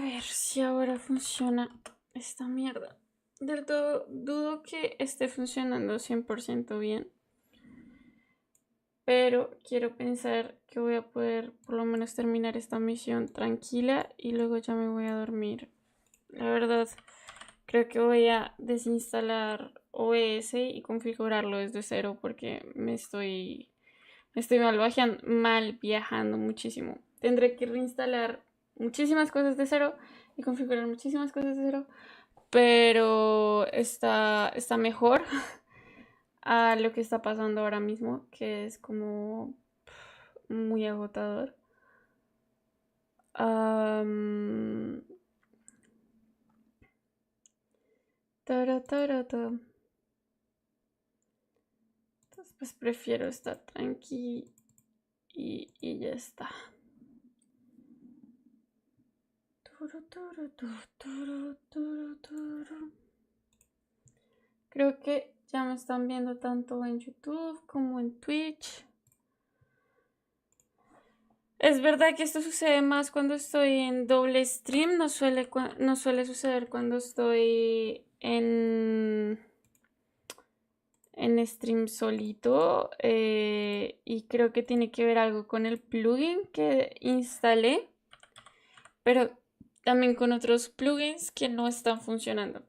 ver si ahora funciona esta mierda. Del todo dudo que esté funcionando 100% bien. Pero quiero pensar que voy a poder por lo menos terminar esta misión tranquila y luego ya me voy a dormir. La verdad, creo que voy a desinstalar OBS y configurarlo desde cero porque me estoy mal viajando muchísimo. Tendré que reinstalar muchísimas cosas de cero y configurar muchísimas cosas de cero, pero está mejor a lo que está pasando ahora mismo, que es como muy agotador. Entonces pues prefiero estar tranqui y ya está. Creo que ya me están viendo tanto en YouTube como en Twitch. Es verdad que esto sucede más cuando estoy en doble stream, no suele suceder cuando estoy en stream solito, y creo que tiene que ver algo con el plugin que instalé, pero también con otros plugins que no están funcionando.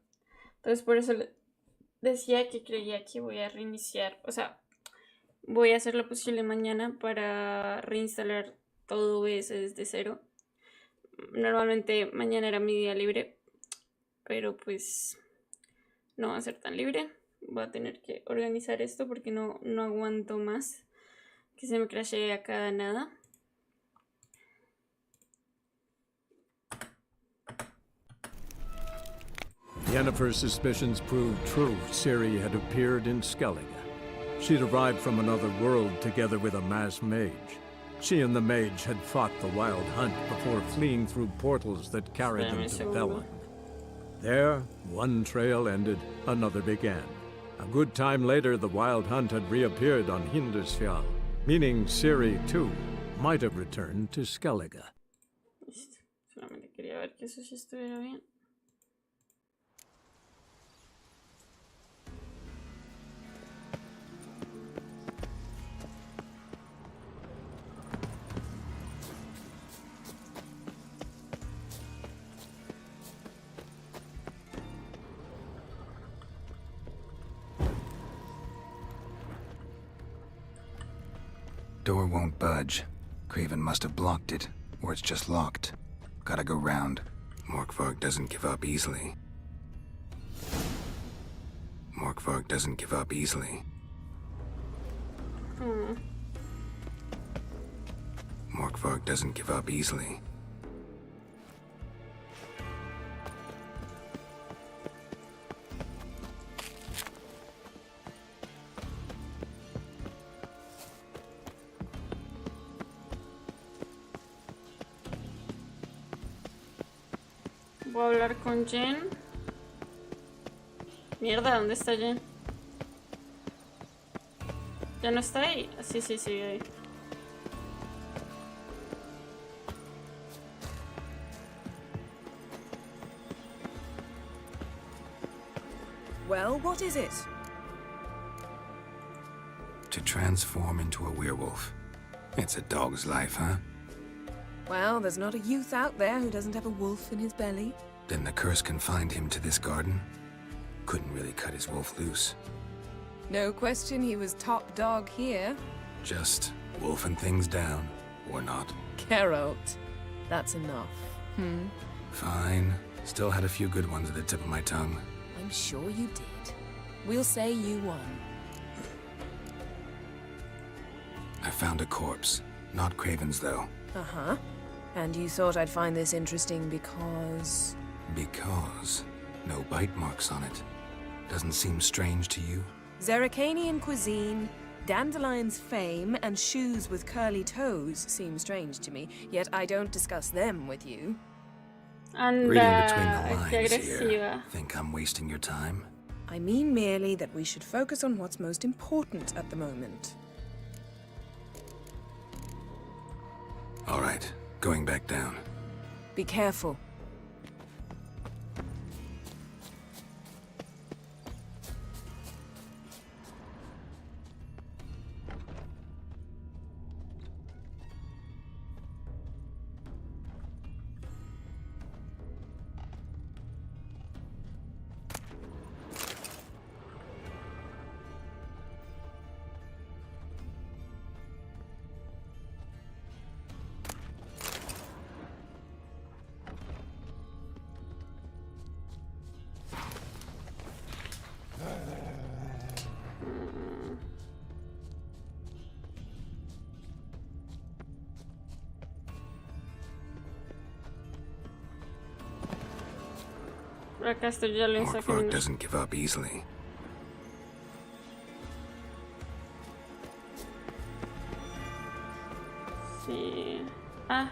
Entonces por eso decía que creía que voy a reiniciar, o sea, voy a hacer lo posible mañana para reinstalar todo OBS desde cero. Normalmente mañana era mi día libre, pero pues no va a ser tan libre. Voy a tener que organizar esto porque no aguanto más que se me crashee a cada nada. Yennefer's suspicions proved true. Ciri had appeared in Skellige. She'd arrived from another world together with a masked mage. She and the mage had fought the Wild Hunt before fleeing through portals that carried them to Velen. There, one trail ended, another began. A good time later, the Wild Hunt had reappeared on Hindersfjall, meaning Ciri, too, might have returned to Skellige. Solamente quería ver que eso sí estuviera bien. Door won't budge. Craven must have blocked it, or it's just locked. Gotta go round. Morkvarg doesn't give up easily. Morkvarg doesn't give up easily. Morkvarg doesn't give up easily. Voy a hablar con Jen. Mierda, ¿dónde está Jen? ¿Ya no está ahí? Sí, ahí. Well, what is it? To transform into a werewolf. It's a dog's life, huh? Well, there's not a youth out there who doesn't have a wolf in his belly. Then the curse confined him to this garden? Couldn't really cut his wolf loose. No question he was top dog here. Just wolfing things down, or not. Geralt. That's enough. Fine. Still had a few good ones at the tip of my tongue. I'm sure you did. We'll say you won. I found a corpse. Not Craven's, though. Uh-huh. And you thought I'd find this interesting because... Because no bite marks on it. Doesn't seem strange to you? Zerrikanian cuisine, Dandelion's fame, and shoes with curly toes seem strange to me, yet I don't discuss them with you. Anda, Reading between the qué lines here. agresiva. Think I'm wasting your time? I mean merely that we should focus on what's most important at the moment. All right, going back down. Be careful. Por acá esto ya lo hice. Morkvark doesn't give up easily. Sí. Ah.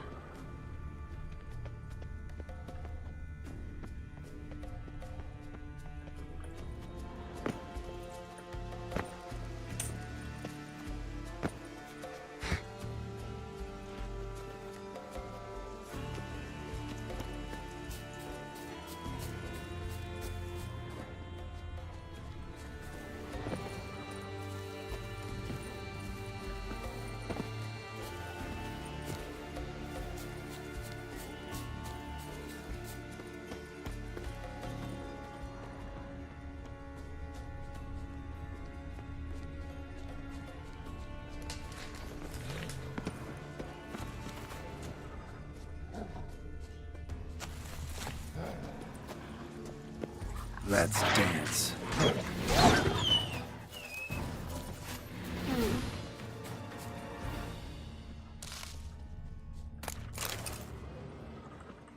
Let's dance.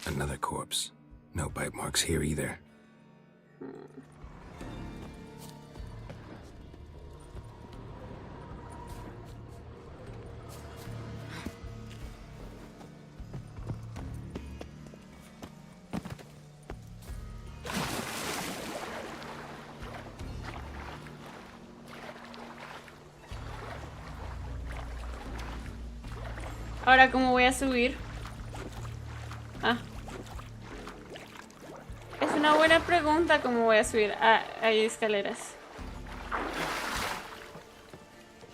Another corpse. No bite marks here either. Ahora, ¿cómo voy a subir? Ah. Es una buena pregunta cómo voy a subir. Ah, hay escaleras.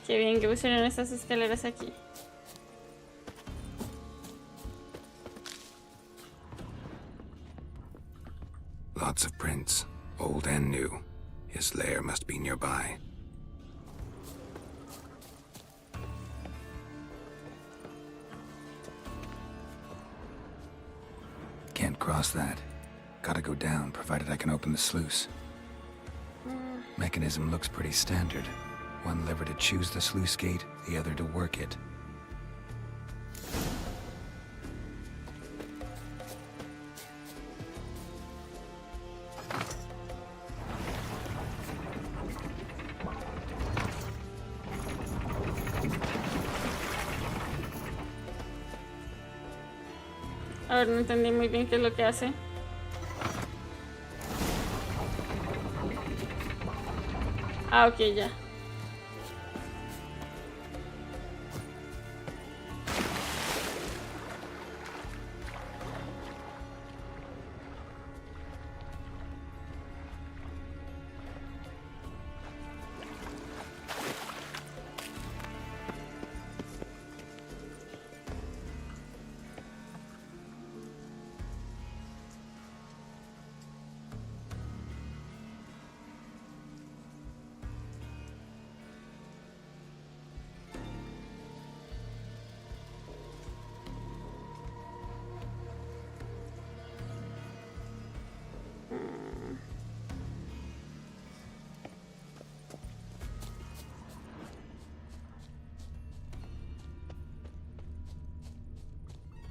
Qué bien que pusieron estas escaleras aquí. Lots of prints, old and new. His lair must be nearby. Can't cross that. Gotta go down, provided I can open the sluice. Mechanism looks pretty standard. One lever to choose the sluice gate, the other to work it. A ver, no entendí muy bien qué es lo que hace. Ah, ok, ya.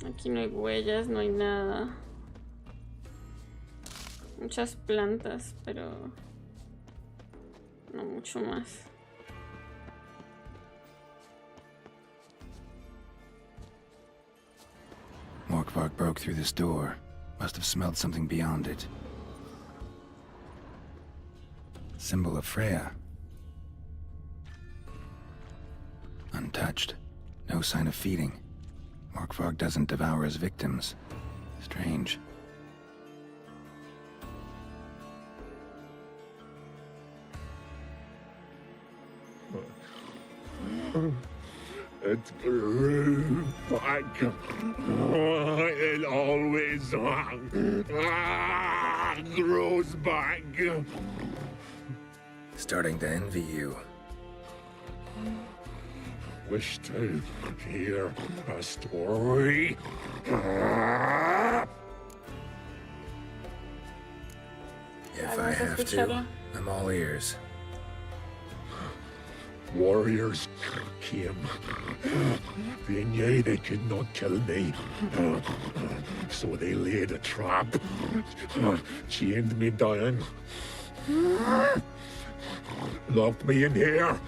Aquí no hay huellas, no hay nada. Muchas plantas, pero no mucho más. Morkvark broke through this door. Must have smelled something beyond it. Symbol of Freya. Untouched. No sign of feeding. Morkvark doesn't devour his victims. Strange. It grew back. It always grows back. Starting to envy you. Wish to hear a story. If I have to, I'm all ears. warriors came. They knew they could not kill me, so they laid a trap, chained me down, locked me in here.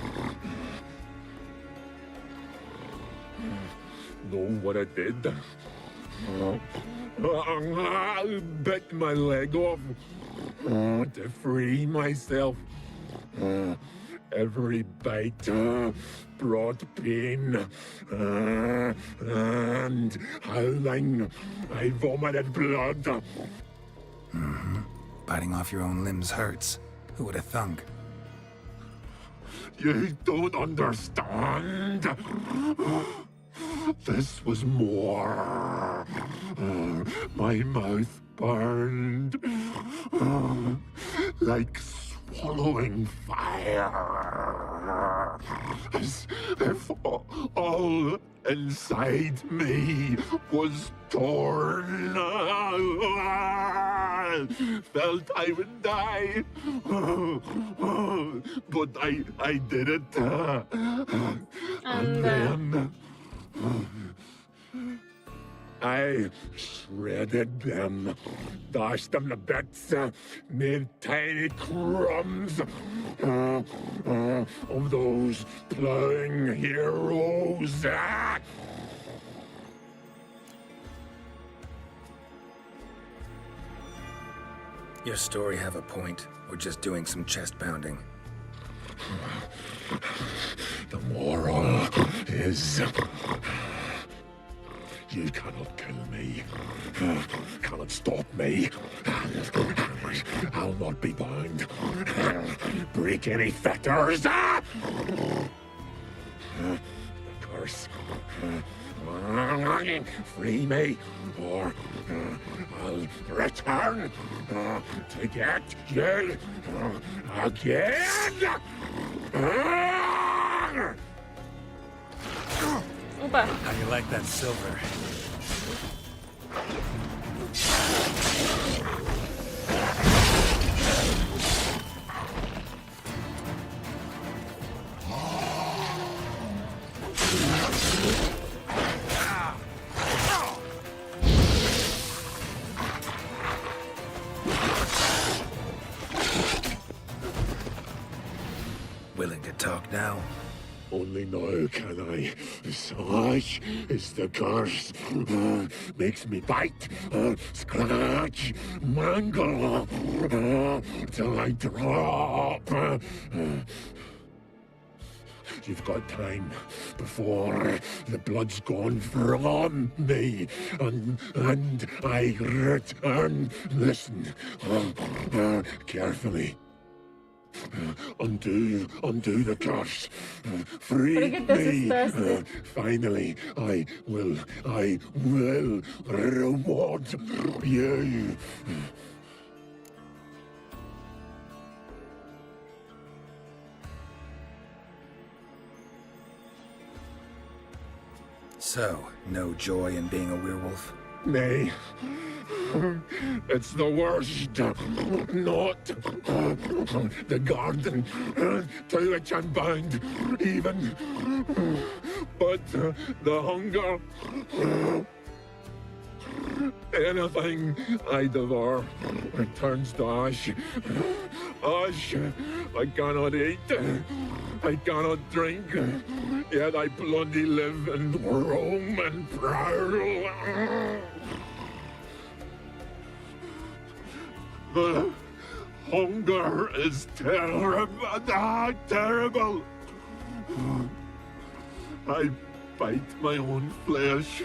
Know what I did? I bit my leg off to free myself. Every bite brought pain, and howling, I vomited blood. Biting off your own limbs hurts. Who would have thunk? You don't understand. This was more. My mouth burned like swallowing fire, as if all inside me was torn. Felt I would die, but I did it. And then I shredded them, dashed them to bits, made tiny crumbs of those plowing heroes. Your story have a point, or just doing some chest pounding? The moral is, you cannot kill me, cannot stop me. I'll not be bound, break any fetters. The curse. Free me, or I'll return to get you again. Opa. How you like that silver? Willing to talk now? Only now can I. Such is the curse. Makes me bite, scratch, mangle, till I drop. You've got time before the blood's gone from me, and I return. Listen, carefully. Undo the curse. Free ¿Por qué te me. asustaste? Finally, I will reward you. So, no joy in being a werewolf? Nay, it's the worst. Not the garden to which I'm bound, even, but the hunger. Anything I devour turns to ash. Ash, I cannot eat, I cannot drink, yet I bloody live and roam and prowl. The hunger is terrible, terrible. I bite my own flesh,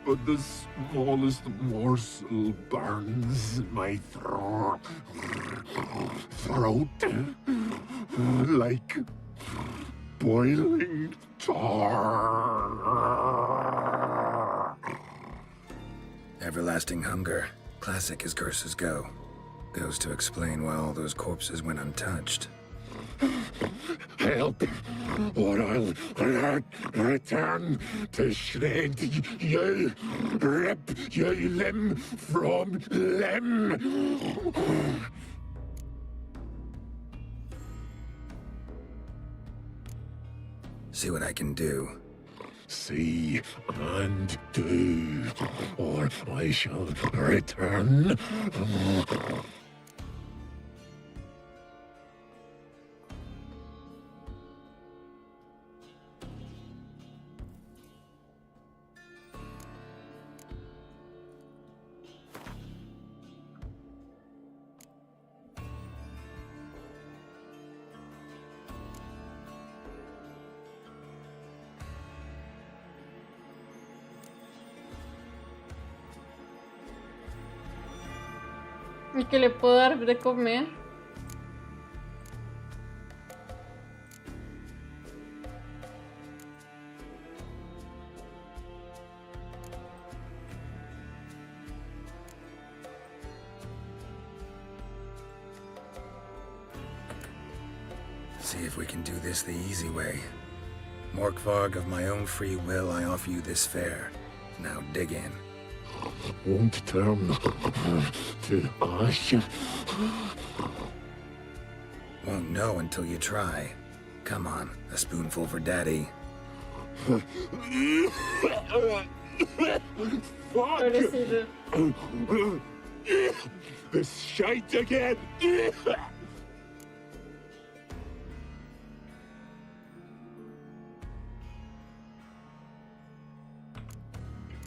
but the smallest morsel burns my throat like boiling tar. Everlasting hunger. Classic as curses go. Goes to explain why all those corpses went untouched. Help, or I'll return to shred you, rip you limb from limb. See what I can do. See and do, or I shall return. ¿Y qué le puedo dar de comer? See if we can do this the easy way. Morkvarg, of my own free will, I offer you this fare. Now dig in. Won't turn to ash. Won't know until you try. Come on, a spoonful for Daddy. Pobrecito. This shite again.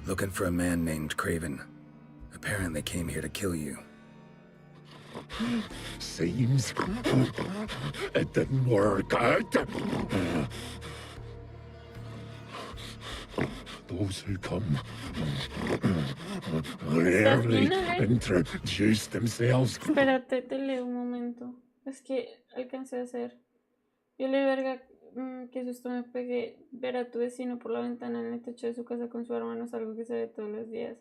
Looking for a man named Craven. Apparently came here to kill you. Seems it didn't work out. Those who come rarely introduce themselves. Espérate, te leo un momento. Es que alcancé a hacer. Yo le verga, qué susto me pegué. Ver a tu vecino por la ventana en el techo de su casa con su hermano es algo que se ve todos los días.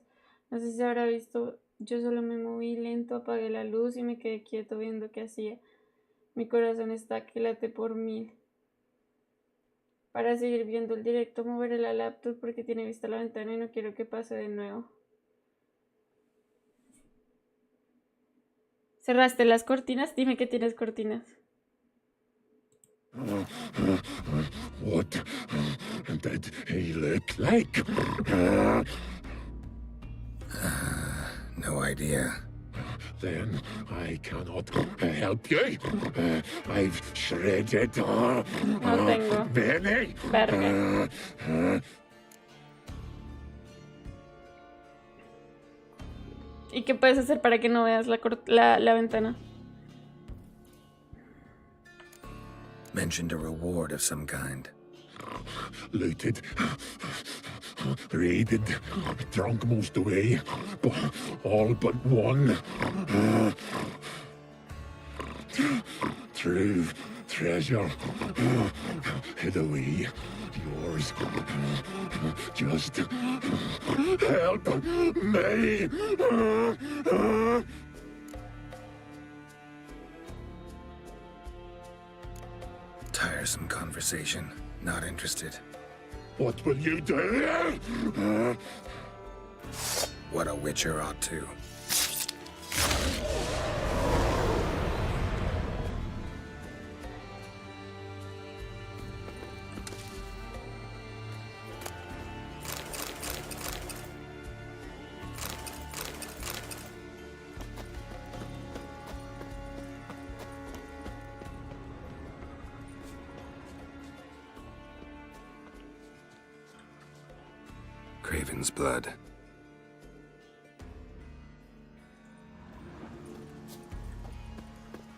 No sé si se habrá visto. Yo solo me moví lento, apagué la luz y me quedé quieto viendo qué hacía. Mi corazón está que late por 1000. Para seguir viendo el directo moveré la laptop porque tiene vista la ventana y no quiero que pase de nuevo. ¿Cerraste las cortinas? Dime que tienes cortinas. What did he look like? No idea. Then I cannot help you. I've shredded No tengo. many. Verga. ¿Y qué puedes hacer para que no veas la ventana? Mentioned a reward of some kind. Looted, raided, drunk most away, all but one. True treasure hid away. Yours. Just help me. Tiresome conversation. Not interested. What will you do? What a witcher ought to. Craven's blood.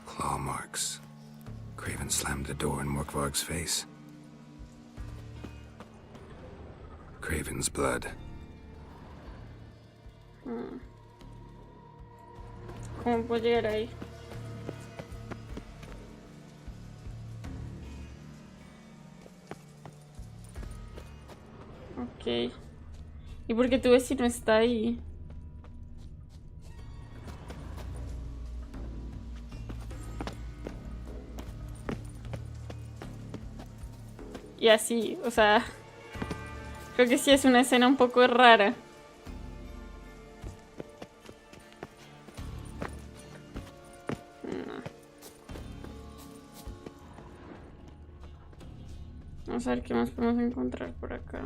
Claw marks. Craven slammed the door in Morkvarg's face. Craven's blood. ¿Cómo puedo llegar ahí? Ok. ¿Y por qué tu vecino está ahí? Y así, o sea, creo que sí es una escena un poco rara. No Vamos a ver qué más podemos encontrar por acá.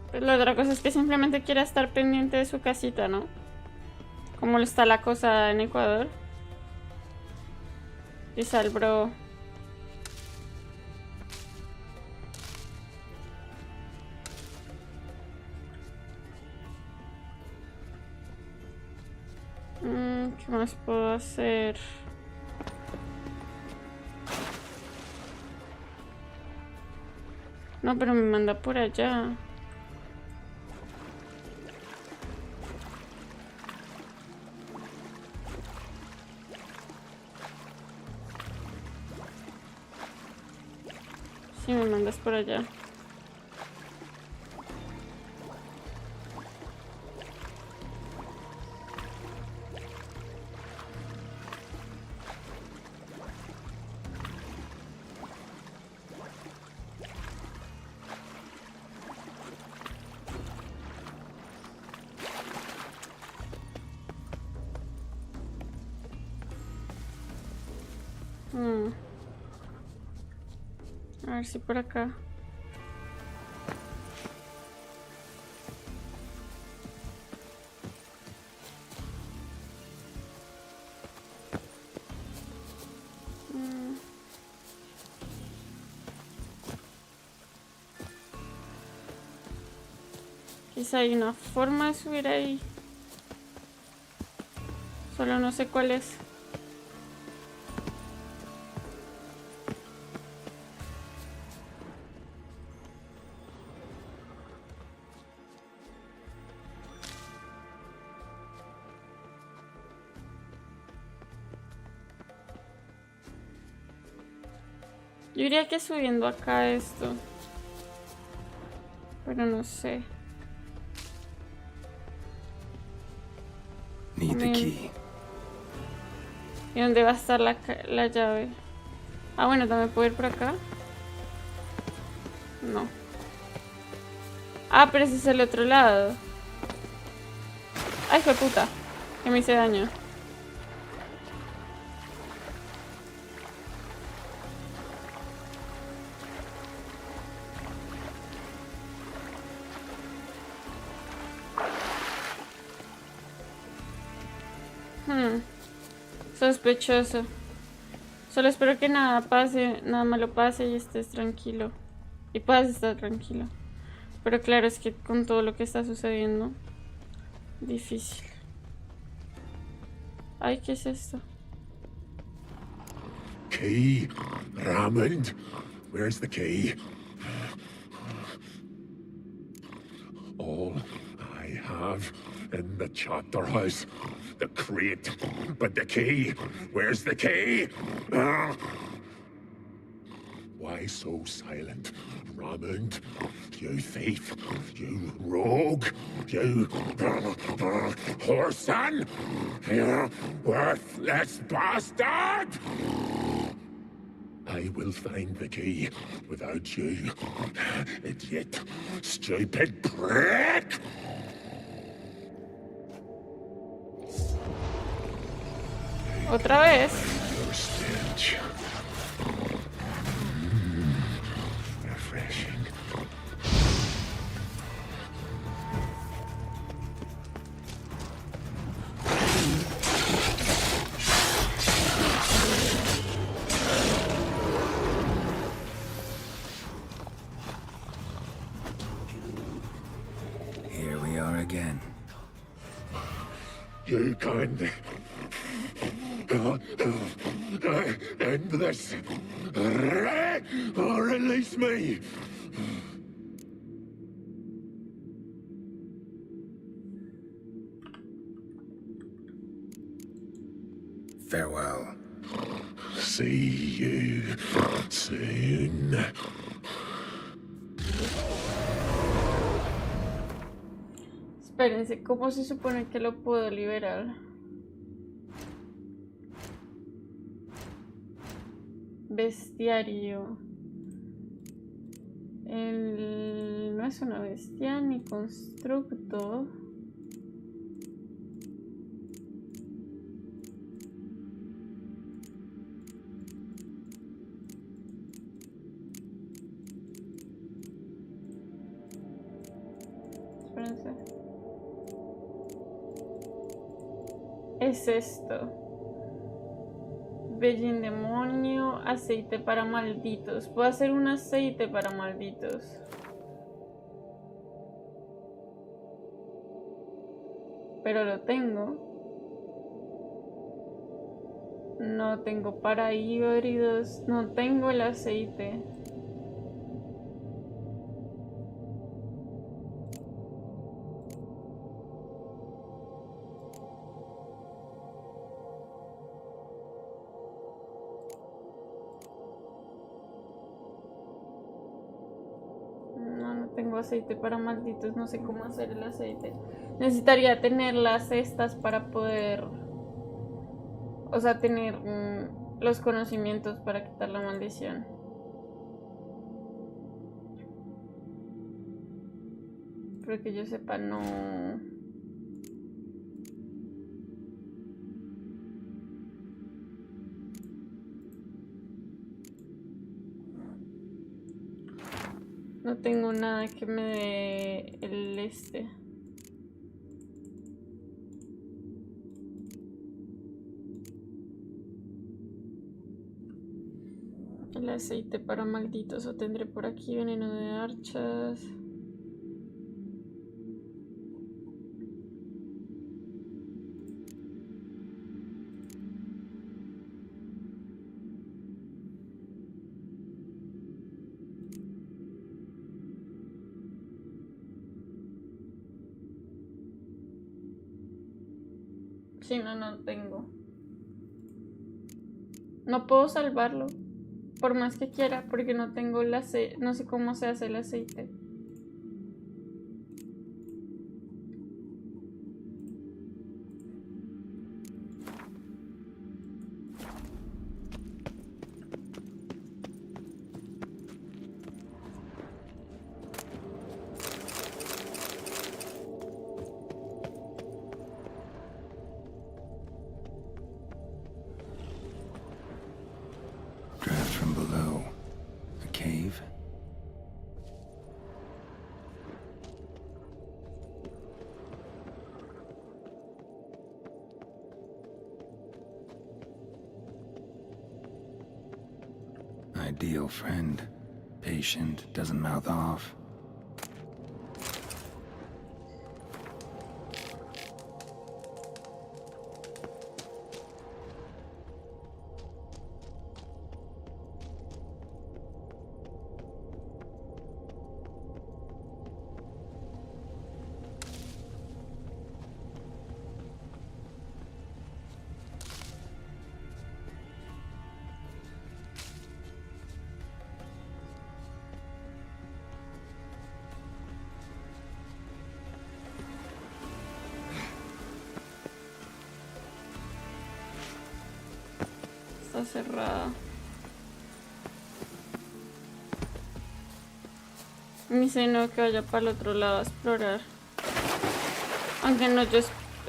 Pues la otra cosa es que simplemente quiera estar pendiente de su casita, ¿no? Como está la cosa en Ecuador. Quizá el bro. ¿Qué más puedo hacer? No, pero me manda por allá. Sí, me mandas por allá. A ver si por acá. Quizá hay una forma de subir ahí. Solo no sé cuál es. Yo diría que subiendo acá esto. Pero no sé. Need the key. ¿Y dónde va a estar la llave? Ah, bueno, también puedo ir por acá. No. Ah, pero ese es el otro lado. Ay, fue puta. Que me hice daño. Sospechoso. Solo espero que nada pase, nada malo pase y estés tranquilo. Y puedas estar tranquilo. Pero claro, es que con todo lo que está sucediendo, difícil. Ay, ¿qué es esto? Key, Raymond. Where's the key? All I have in the chapter house, the crate, but the key. Where's the key? Why so silent, Raymond? You thief, you rogue, you whoreson, you worthless bastard! I will find the key without you, idiot, stupid prick! Otra vez. Your stench. Refreshing. Here we are again. You can end this, or release me. Farewell. See you soon. Espérense, ¿cómo se supone que lo puedo liberar? Bestiario. No es una bestia ni constructo. Espérense. Es esto. Bellín demonio, aceite para malditos. Puedo hacer un aceite para malditos. Pero lo tengo. No tengo para híbridos. No tengo el aceite. Tengo aceite para malditos, no sé cómo hacer el aceite. Necesitaría tener las cestas para poder, o sea, tener los conocimientos para quitar la maldición. Pero que yo sepa, no. No tengo nada que me dé el el aceite para malditos. O tendré por aquí veneno de archas. Sí, no tengo. No puedo salvarlo. Por más que quiera, porque no tengo el aceite. No sé cómo se hace el aceite. Ideal friend. Patient, doesn't mouth off. Está cerrada. Ni sé no que vaya para el otro lado a explorar. Aunque no, yo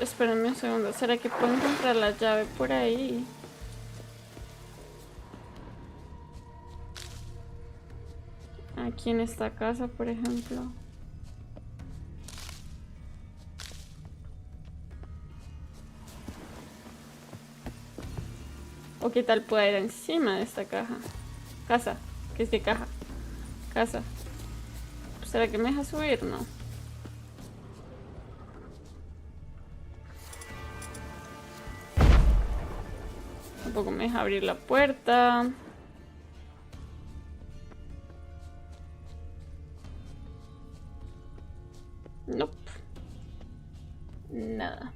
espérenme un segundo. ¿Será que puedo encontrar la llave por ahí? Aquí en esta casa, por ejemplo. ¿O qué tal pueda ir encima de esta caja? Casa, que es de caja. Casa. ¿Será que me deja subir? No. Tampoco me deja abrir la puerta. Nope. Nada.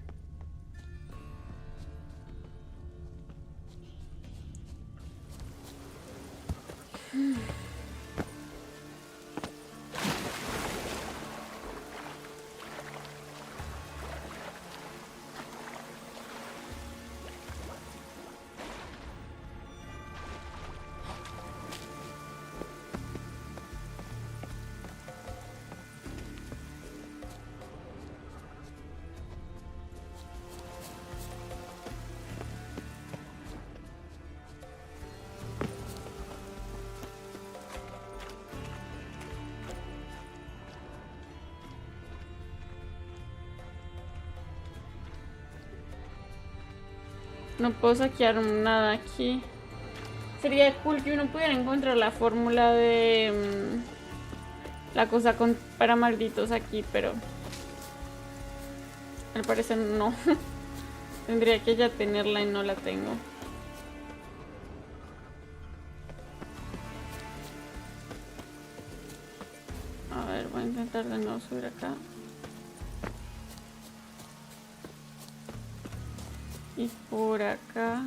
No puedo saquear nada aquí. Sería cool que uno pudiera encontrar la fórmula de la cosa para malditos aquí, pero al parecer no. Tendría que ya tenerla y no la tengo. A ver, voy a intentar de nuevo subir acá. Y por acá.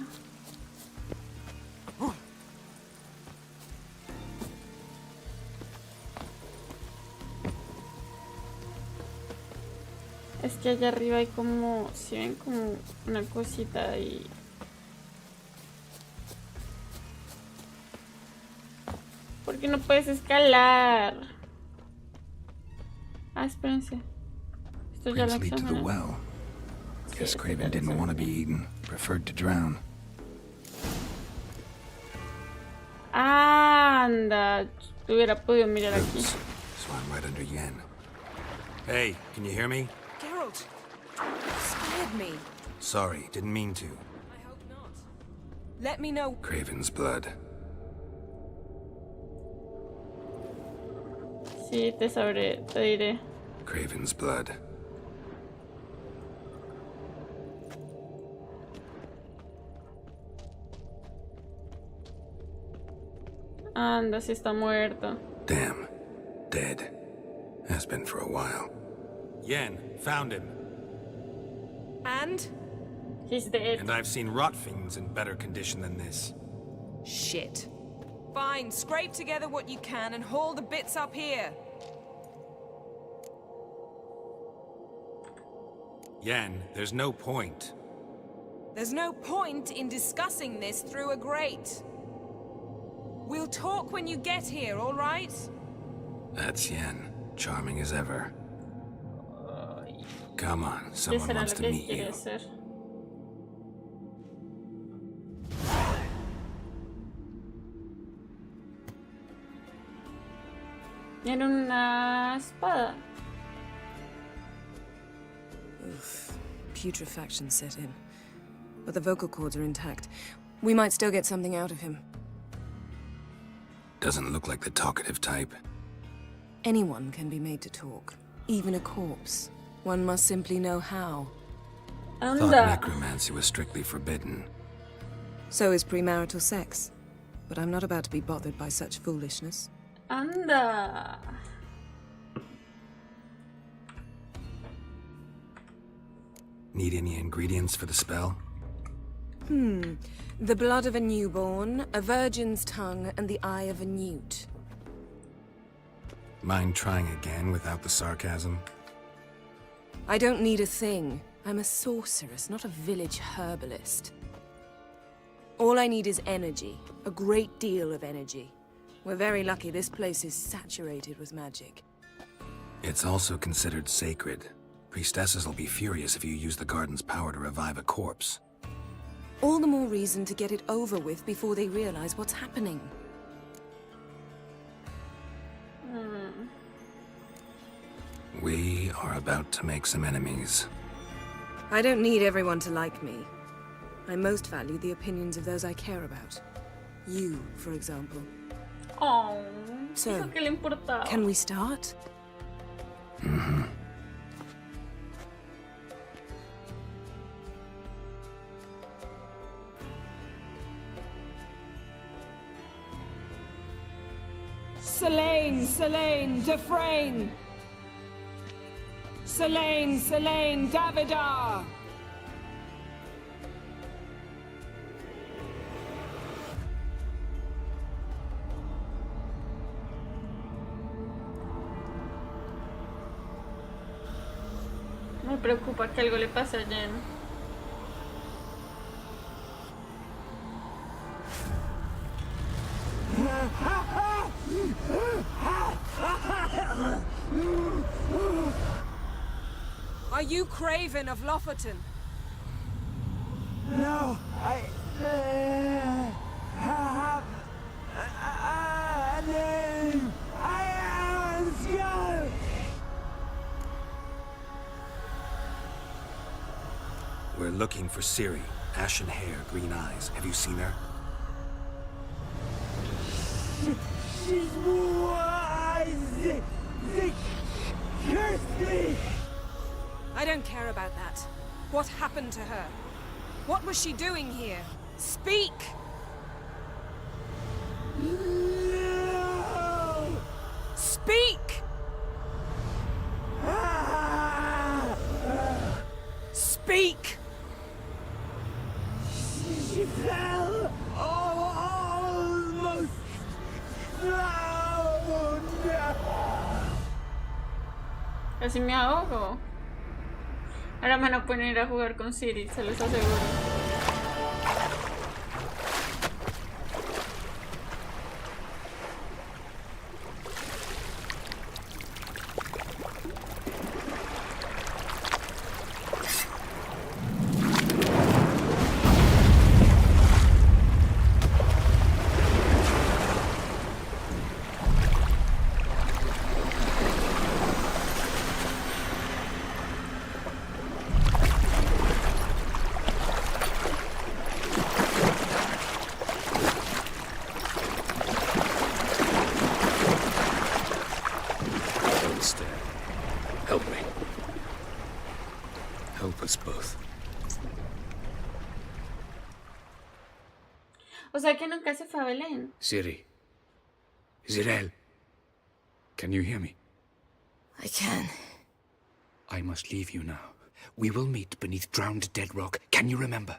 Es que allá arriba hay como, si ven, como una cosita ahí. ¿Por qué no puedes escalar? Ah, espérense. Esto ya lo Prince lead to the examiné. well. Guess Craven didn't want to be eaten. Preferred to drown. Anda, hubiera podido mirar aquí. Oops. Swam right under Yen. Hey, can you hear me? Geralt, you scared me. Sorry, didn't mean to. I hope not. Let me know. Craven's blood. Sí, te sabré, te diré. Craven's blood. Anda, si está muerto. Damn. Dead. Has been for a while. Yen, found him. And? He's dead. And I've seen rot fiends in better condition than this. Shit. Fine, scrape together what you can and haul the bits up here. Yen, there's no point. There's no point in discussing this through a grate. We'll talk when you get here, all right? That's Yen. Charming as ever. Come on, ¿Qué someone será wants lo to que meet quiere you. hacer? Tiene una espada. Oof. Putrefaction set in. But the vocal cords are intact. We might still get something out of him. Doesn't look like the talkative type. Anyone can be made to talk. Even a corpse. One must simply know how. Thought Anda. necromancy was strictly forbidden. So is premarital sex. But I'm not about to be bothered by such foolishness. Anda. Need any ingredients for the spell? The blood of a newborn, a virgin's tongue, and the eye of a newt. Mind trying again without the sarcasm? I don't need a thing. I'm a sorceress, not a village herbalist. All I need is energy. A great deal of energy. We're very lucky this place is saturated with magic. It's also considered sacred. Priestesses will be furious if you use the garden's power to revive a corpse. All the more reason to get it over with before they realize what's happening. We are about to make some enemies. I don't need everyone to like me. I most value the opinions of those I care about. You, for example. Oh, So, dijo que le importaba. Can we start? Selene, Selene, Defrain! Selene, Selene, Davidar! preocupa que algo le pase a Jen. Are you Craven of Lofoten? No, I have a name. I am Skull. We're looking for Ciri. Ashen hair, green eyes. Have you seen her? She's wise. They cursed me. I don't care about that. What happened to her? What was she doing here? Speak! No. Speak! Speak! She fell almost drowned. Casi me ahogo. Ahora me van a poner a jugar con Ciri, se los aseguro. Help me. Help us both. O sea que nunca se fue a Belén. Ciri. Is it Elle? Can you hear me? I can. I must leave you now. We will meet beneath drowned dead rock. Can you remember?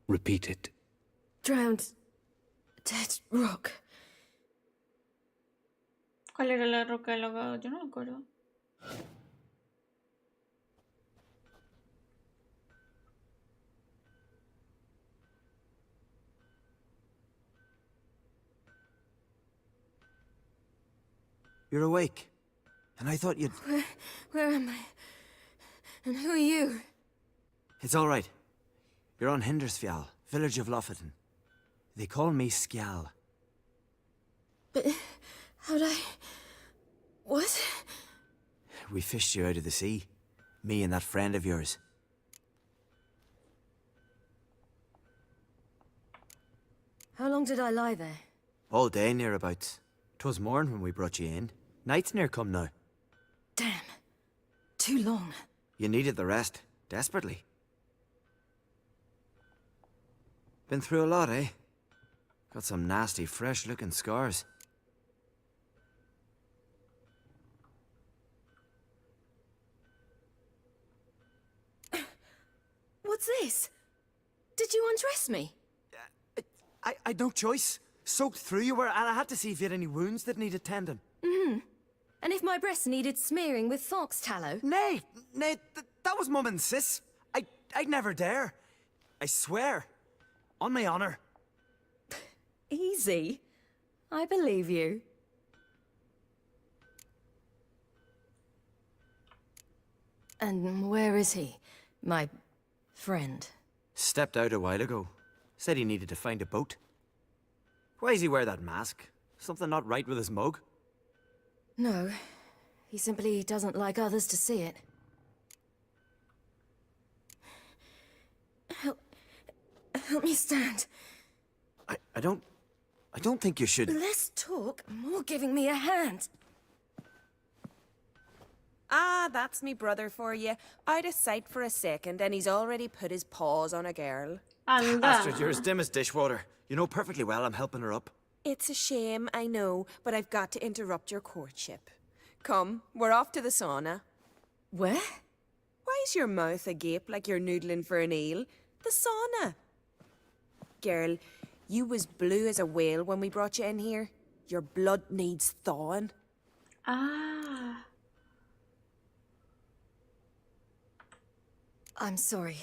Repeat it. Drowned. Dead rock. ¿Cuál era la roca del ahogado? Yo no me acuerdo. You're awake. And I thought you'd... Where am I? And who are you? It's all right. You're on Hindersfjall, village of Lofoten. They call me Skjal. But how'd I... What? We fished you out of the sea. Me and that friend of yours. How long did I lie there? All day nearabouts. 'Twas morn when we brought you in. Night's near come now. Damn. Too long. You needed the rest, desperately. Been through a lot, eh? Got some nasty, fresh-looking scars. What's this? Did you undress me? I had no choice. Soaked through you were, and I had to see if you had any wounds that needed tending. And if my breasts needed smearing with fox tallow? Nay, that was Mum and Sis. I'd never dare. I swear. On my honor. Easy. I believe you. And where is he? My friend. Stepped out a while ago. Said he needed to find a boat. Why's he wear that mask? Something not right with his mug? No. He simply doesn't like others to see it. Help me stand. I don't think you should... Less talk, more giving me a hand. Ah, that's me brother for you. Out of sight for a second, and he's already put his paws on a girl. Anda. Astrid, you're as dim as dishwater. You know perfectly well I'm helping her up. It's a shame, I know, but I've got to interrupt your courtship. Come, we're off to the sauna. Where? Why's your mouth agape like you're noodling for an eel? The sauna. Girl, you was blue as a whale when we brought you in here. Your blood needs thawing. Ah. I'm sorry,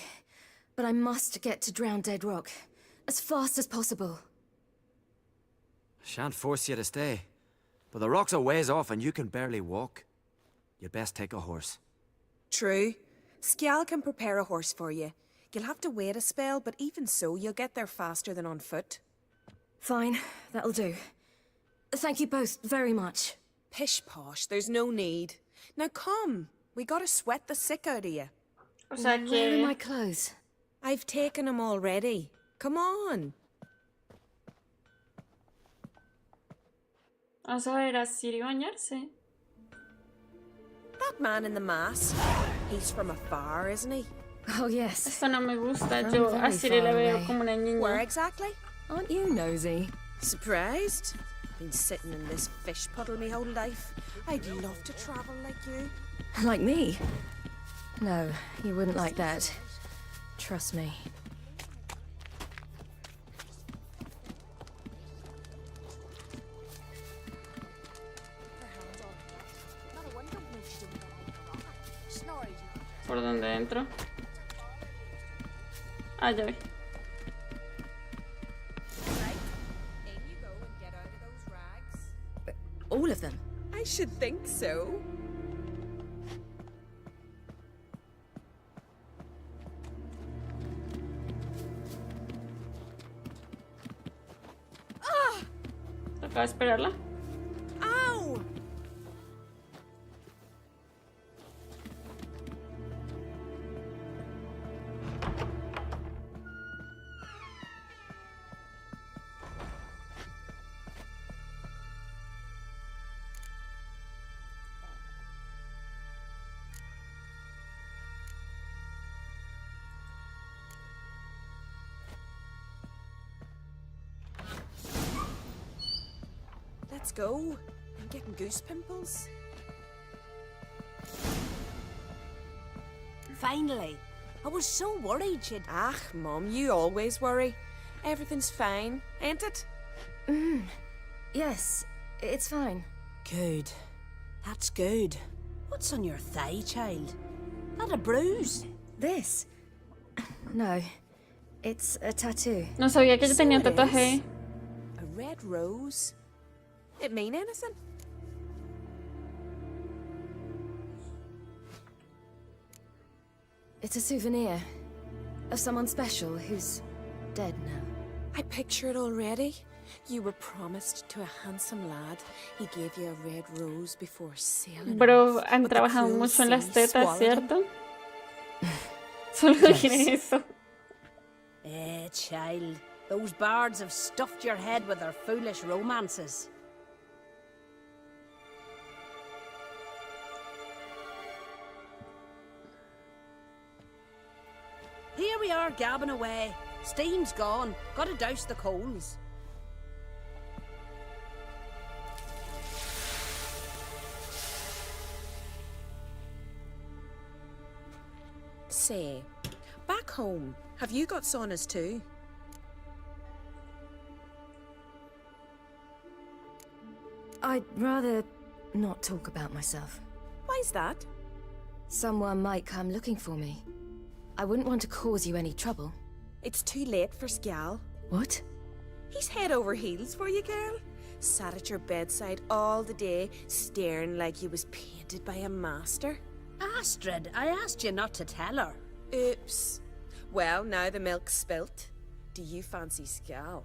but I must get to Drowned Dead Rock as fast as possible. Shan't force you to stay. But the rock's a ways off and you can barely walk. You'd best take a horse. True. Skellige can prepare a horse for you. You'll have to wait a spell, but even so, you'll get there faster than on foot. Fine, that'll do. Thank you both very much. Pish posh, there's no need. Now come, we gotta sweat the sick out of you. O sea Where are my que... clothes? I've taken them already. Come on. Vamos a ver a Siri bañarse. That man in the mask, he's from afar, isn't he? Oh, yes. Esto no me gusta. From Yo a very Siri la far veo away. como una Where niña. exactly? Aren't you nosy? Surprised? Been sitting in this fish puddle me whole life. I'd love to travel like you. Like me? No, you wouldn't like that. Trust me. ¿Por dónde entro? Ah, ya vi. In you go and get out of those rags. All of them? I should think so. Toca esperarla. Ow! Let's go. I'm getting goose pimples. Finally. I was so worried you'd... Ah, Mum, you always worry. Everything's fine, ain't it? Yes, it's fine. Good. That's good. What's on your thigh, child? Not a bruise? This? No, it's a tattoo. No sabía que yo tenía un So it tatuaje. is. A red rose? It mean anything? It's a souvenir of someone special who's dead now. I picture it already. You were promised to a handsome lad. He gave you a red rose before sailing Bro, off, han but the trabajado cruel mucho en las sea tetas, swallowed him. ¿cierto? Solo diré eso. Child. Those bards have stuffed your head with their foolish romances. Here we are gabbing away. Steam's gone. Gotta douse the coals. Say, back home, have you got saunas too? I'd rather not talk about myself. Why's that? Someone might come looking for me. I wouldn't want to cause you any trouble. It's too late for Skellige. What? He's head over heels for you, girl. Sat at your bedside all the day, staring like he was painted by a master. Astrid, I asked you not to tell her. Oops. Well, now the milk's spilt. Do you fancy Skellige?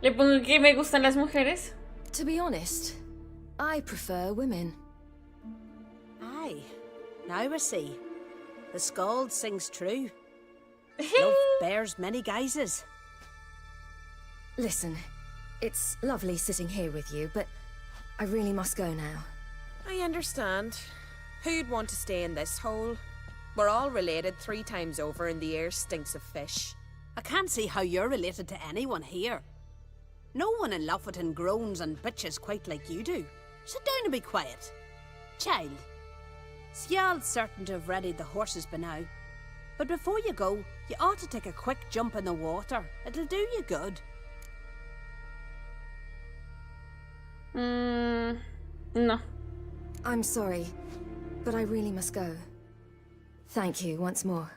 Le pongo que me gustan las mujeres. To be honest, I prefer women. Aye. Now I see. The skald sings true. Love bears many guises. Listen, it's lovely sitting here with you, but I really must go now. I understand. Who'd want to stay in this hole? We're all related 3 times over and the air stinks of fish. I can't see how you're related to anyone here. No one in Lufferton groans and bitches quite like you do. Sit down and be quiet. Child, Skellige's certain to have readied the horses by now. But before you go, you ought to take a quick jump in the water. It'll do you good. No. I'm sorry, but I really must go. Thank you once more.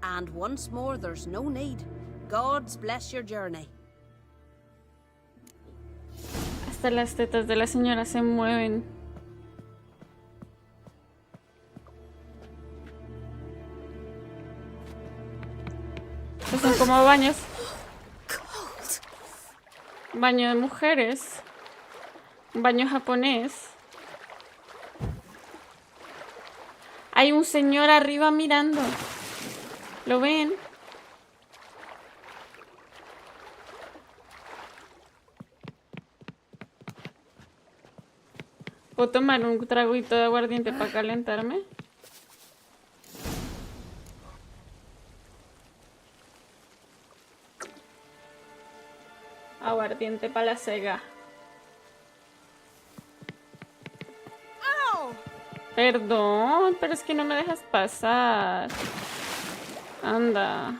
And once more, there's no need. Gods bless your journey. Hasta las tetas de la señora se mueven. Estos son como baños. Baño de mujeres. Un baño japonés. Hay un señor arriba mirando. ¿Lo ven? ¿Puedo tomar un traguito de aguardiente para calentarme? Aguardiente para la cega. Perdón, pero es que no me dejas pasar. Anda.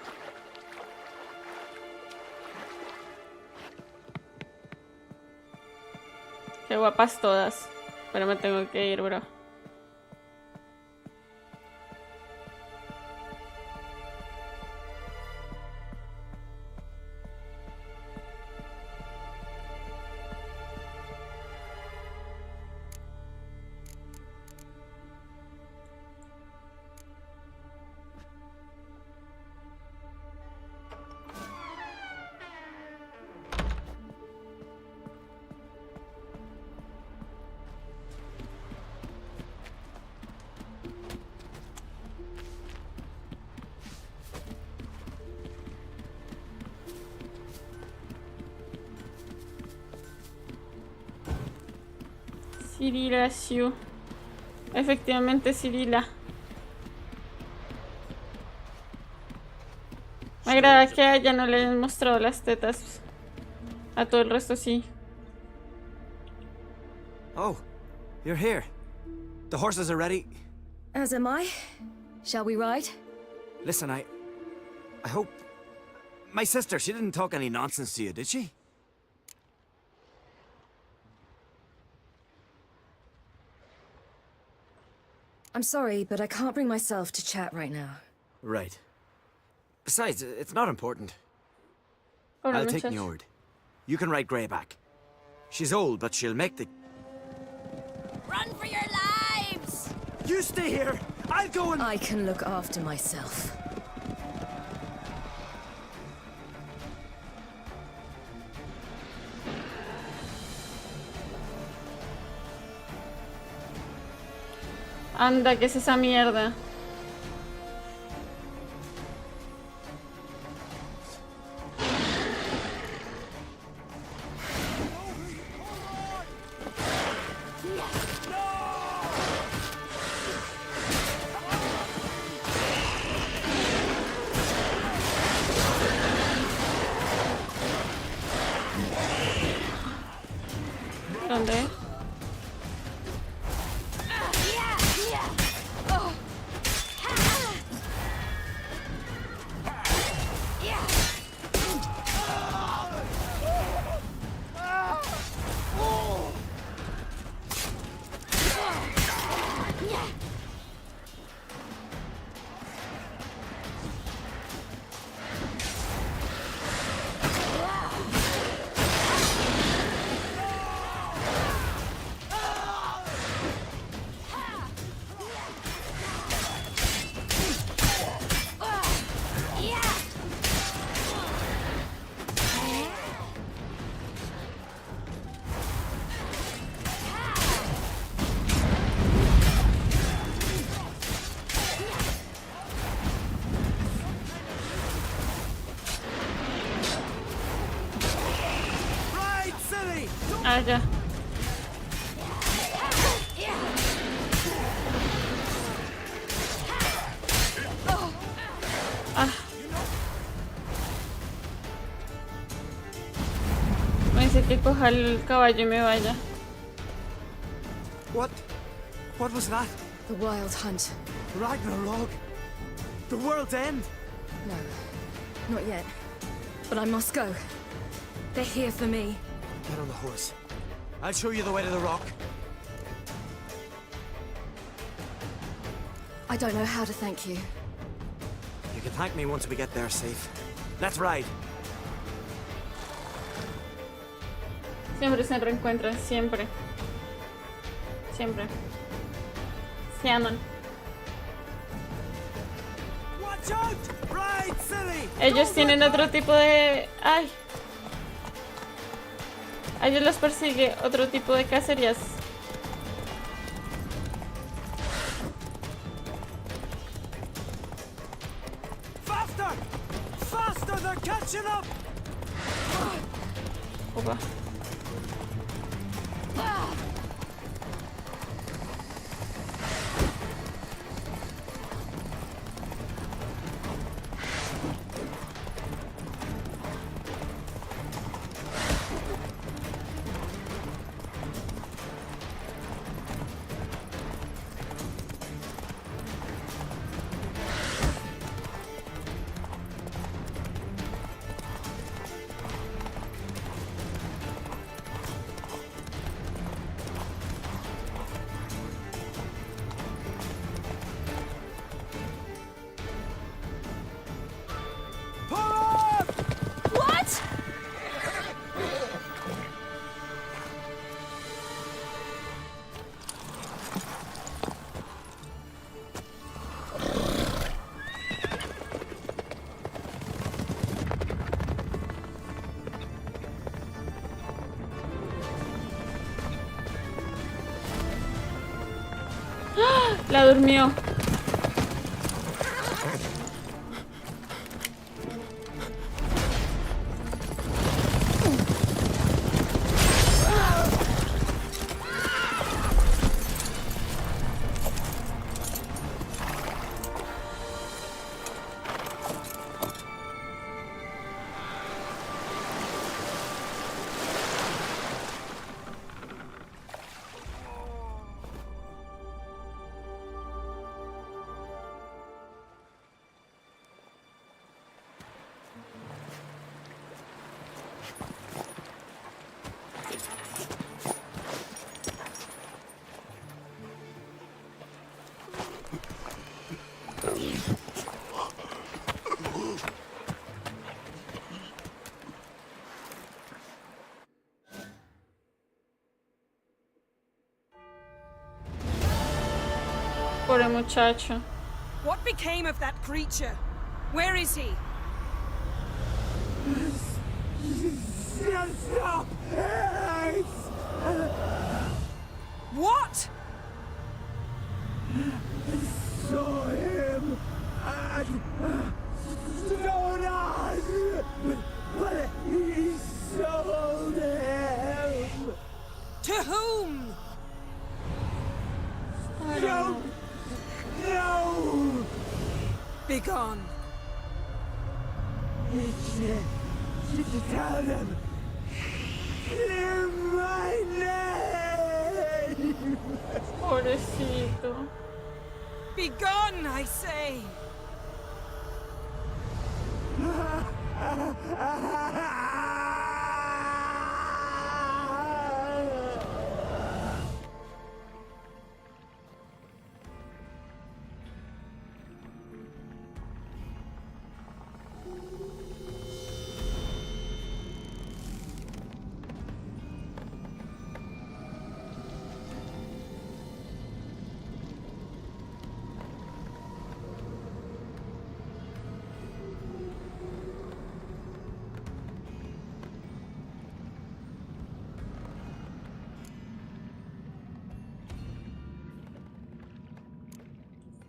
Qué guapas todas. Pero me tengo que ir, bro. Cirila Shu. Efectivamente, Cirila. Me agrada que a ella no le hayan mostrado las tetas. A todo el resto sí. Oh, you're here. The horses are ready. As am I. Shall we ride? Listen, I hope... My sister, she didn't talk any nonsense to you, did she? I'm sorry, but I can't bring myself to chat right now. Right. Besides, it's not important. Hola, I'll take muchachos. Njord. You can ride Greyback. She's old, but she'll make the... Run for your lives! You stay here! I'll go and... I can look after myself. Anda, ¿qué es esa mierda? ¿Dónde? Ah, ya. Ah. Me dice que coja el caballo y me vaya. What? What was that? The wild hunt. Ragnarok? The world's end? No, not yet. But I must go. They're here for me. Get on the horse. I'll show you the way to the rock. I don't know how to thank you. You can thank me once we get there safe. Let's ride. Siempre se reencuentran, siempre. Siempre. Se aman. Watch out! Ride, silly! Ellos tienen otro tipo de... ¡Ay! A ellos los persigue otro tipo de cacerías. Faster! Faster! They're catching up! Opa. What? La durmió. Pobre muchacho. What became of that creature? Where is he? Stop! What? Saw him and stone on, but he sold him. To whom? I don't know. No! Begone. Tell them. Clear my name! Pobrecito. Begone, I say.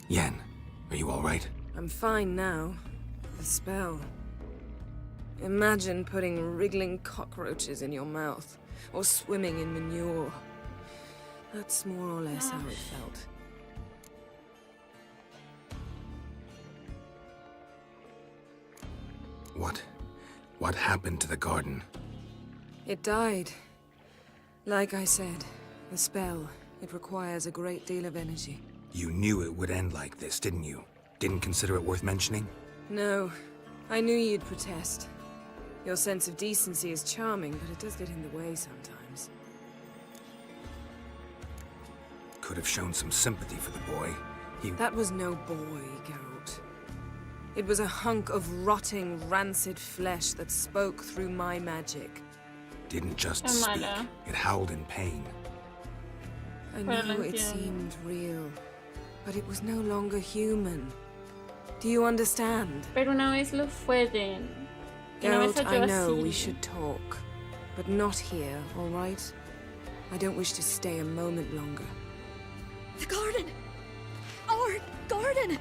Yen, are you all right? I'm fine now. The spell. Imagine putting wriggling cockroaches in your mouth, or swimming in manure. That's more or less how it felt. What happened to the garden? It died. Like I said, the spell, it requires a great deal of energy. You knew it would end like this, didn't you? Didn't consider it worth mentioning? No, I knew you'd protest. Your sense of decency is charming, but it does get in the way sometimes. Could have shown some sympathy for the boy. That was no boy, Geralt. It was a hunk of rotting, rancid flesh that spoke through my magic. Didn't just Qué speak. mala. It howled in pain. I Well, know it entiendo. seemed real, but it was no longer human. Do you understand? Pero una vez lo fueron. Y una vez Geralt, falló I know así. we should talk, but not here, all right? I don't wish to stay a moment longer. The garden! Our garden!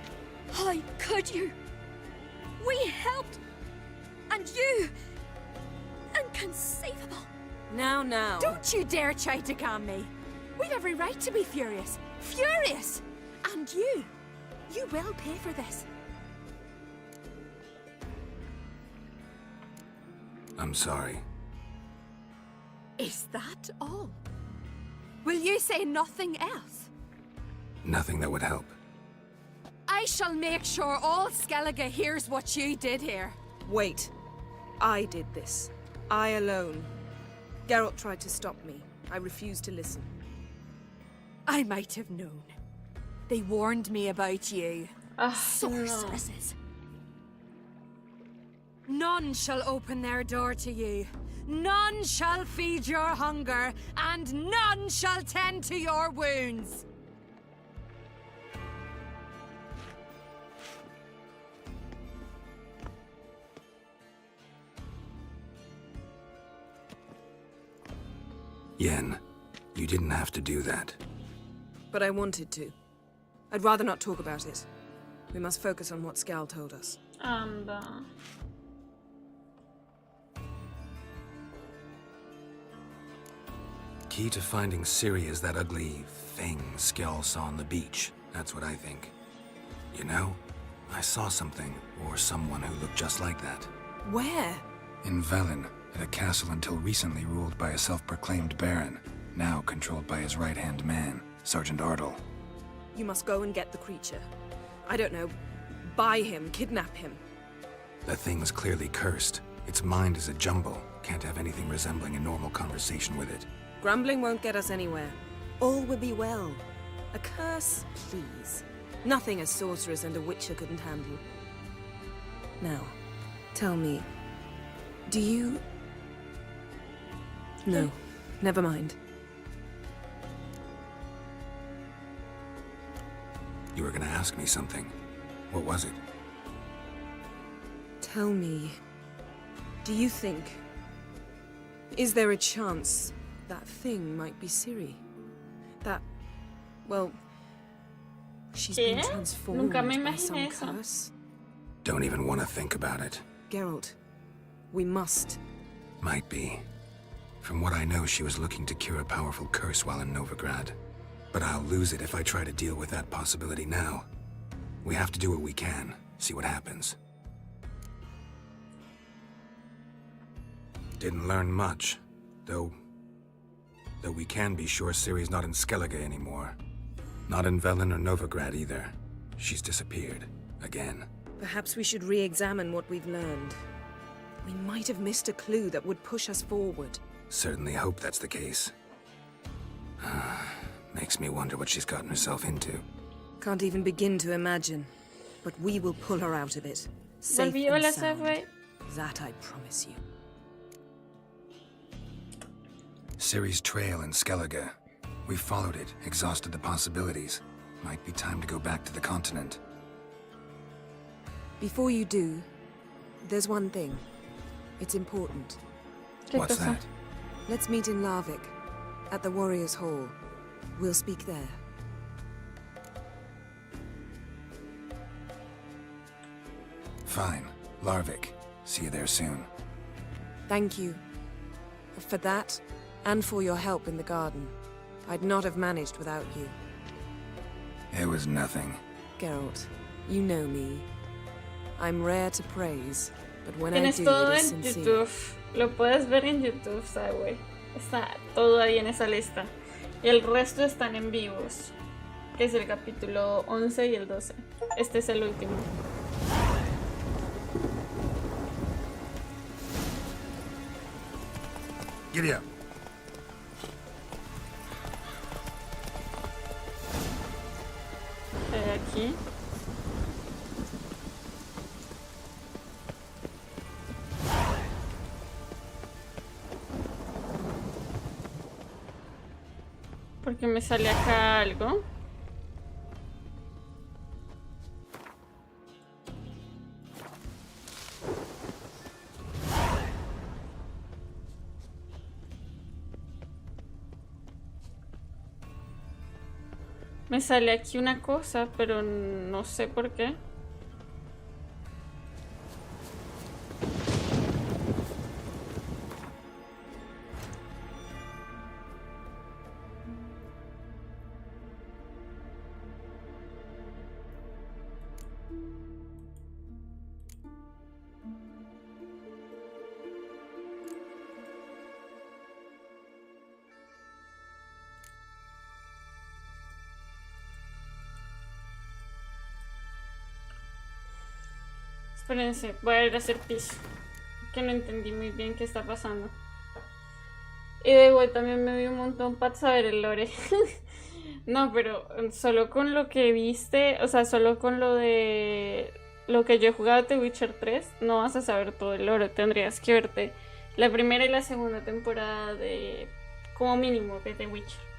How could you? We helped! And you! Inconceivable! Now. Don't you dare try to calm me! We've every right to be furious! Furious! And you will pay for this. I'm sorry. Is that all? Will you say nothing else? Nothing that would help. I shall make sure all Skellige hears what you did here. Wait. I did this. I alone. Geralt tried to stop me. I refused to listen. I might have known. They warned me about you. No. Sorceresses. None shall open their door to you. None shall feed your hunger, and none shall tend to your wounds. Yen, you didn't have to do that. But I wanted to. I'd rather not talk about it. We must focus on what Skal told us. Anda. Key to finding Ciri is that ugly thing Skell saw on the beach. That's what I think. You know, I saw something, or someone who looked just like that. Where? In Velen, at a castle until recently ruled by a self-proclaimed baron, now controlled by his right-hand man, Sergeant Ardle. You must go and get the creature. I don't know. Buy him, kidnap him. The thing's clearly cursed. Its mind is a jumble. Can't have anything resembling a normal conversation with it. Grumbling won't get us anywhere. All will be well. A curse, please. Nothing a sorceress and a witcher couldn't handle. Now, tell me, do you... No, never mind. You were gonna ask me something. What was it? Tell me, do you think... Is there a chance that thing might be Ciri? That, well, she's been ¿Qué? transformed Nunca me by imaginé some eso. curse? Don't even want to think about it. Geralt, we must. Might be. From what I know, she was looking to cure a powerful curse while in Novigrad. But I'll lose it if I try to deal with that possibility now. We have to do what we can, see what happens. Didn't learn much, though we can be sure Ciri's not in Skellige anymore. Not in Velen or Novigrad either. She's disappeared. Again. Perhaps we should re-examine what we've learned. We might have missed a clue that would push us forward. Certainly hope that's the case. Makes me wonder what she's gotten herself into. Can't even begin to imagine. But we will pull her out of it. Safe Volvió, and la sound. se fue. That I promise you. Ciri's trail in Skellige. We followed it, exhausted the possibilities. Might be time to go back to the continent. Before you do, there's one thing. It's important. ¿Qué What's cosa? that? Let's meet in Larvik, at the Warriors' Hall. We'll speak there. Fine. Larvik. See you there soon. Thank you. For that, and for your help in the garden. I'd not have managed without you. It was nothing. Geralt, you know me. I'm rare to praise, but when I Tienes do, todo it is en sincere. YouTube. Lo puedes ver en YouTube, ¿sabes, güey? Está todo ahí en esa lista. Y el resto están en vivos. Que es el capítulo 11 y el 12. Este es el último. Giddy up. aquí. Porque me sale acá algo. Me sale aquí una cosa, pero no sé por qué. Espérense, voy a ir a hacer piso. Que no entendí muy bien qué está pasando. Y de igual también me vi un montón para saber el lore. No, pero solo con lo que viste, o sea, solo con lo de lo que yo he jugado de Witcher 3, no vas a saber todo el lore. Tendrías que verte la primera y la segunda temporada de, como mínimo, de The Witcher.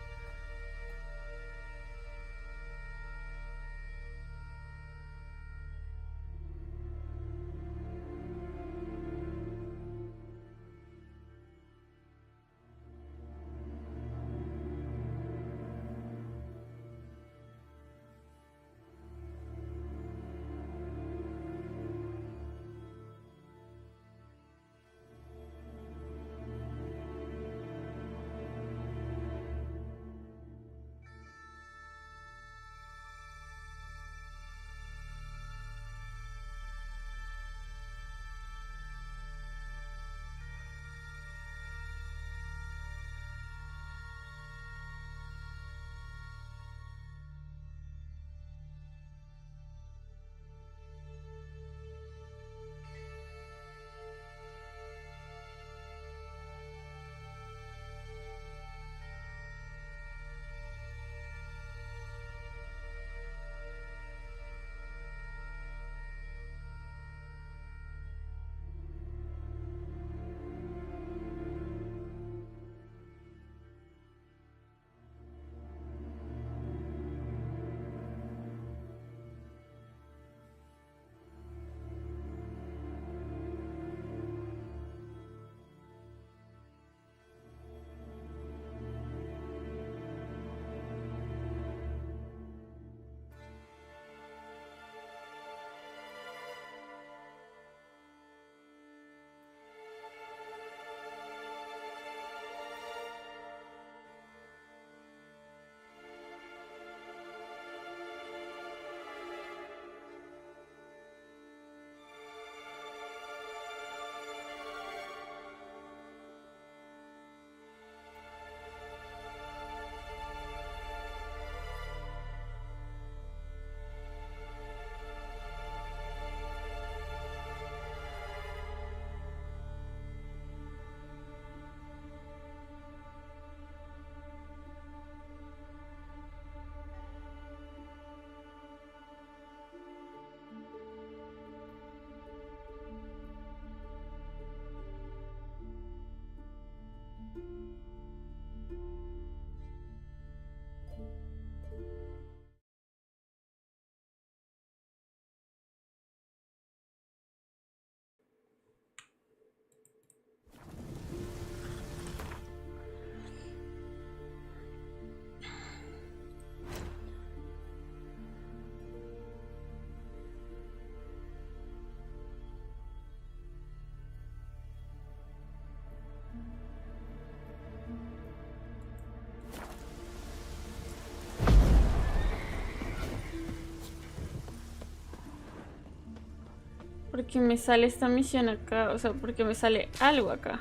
Porque me sale esta misión acá, o sea, porque me sale algo acá.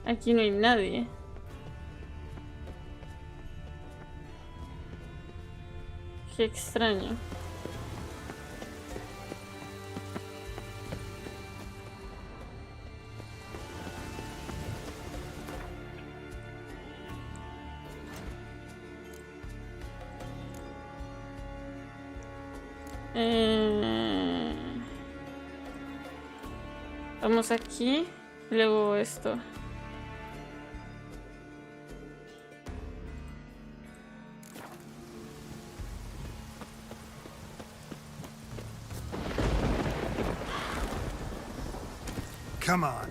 Aquí no hay nadie. Qué extraño. Vamos aquí. Luego esto. Come on.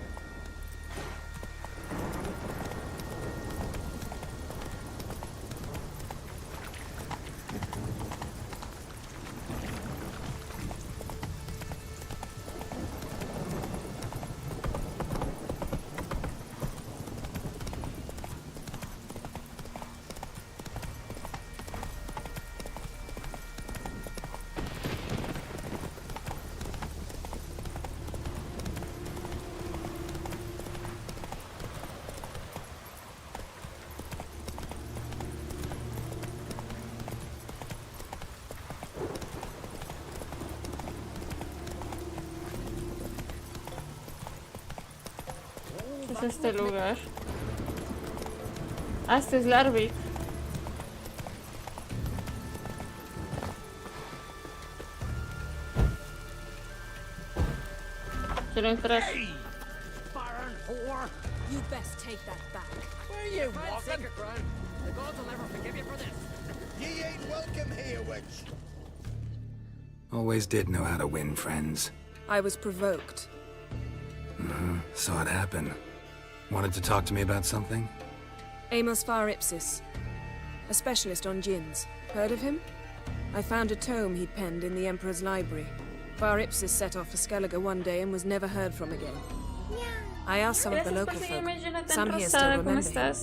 ¿Qué es este lugar? Ah, este es Larvik. Quiero entrar. You best take that back. Where are you walking? The gods will never forgive you for this. Ye ain't welcome here, witch. Always did know how to win friends. I was provoked. Saw it happen. Wanted to talk to me about something? Amos Far Ipsis, a specialist on djinns. Heard of him? I found a tome he'd penned in the Emperor's library. Far Ipsis set off for Skellige one day and was never heard from again. I asked some of the local folk. Some here still remember him.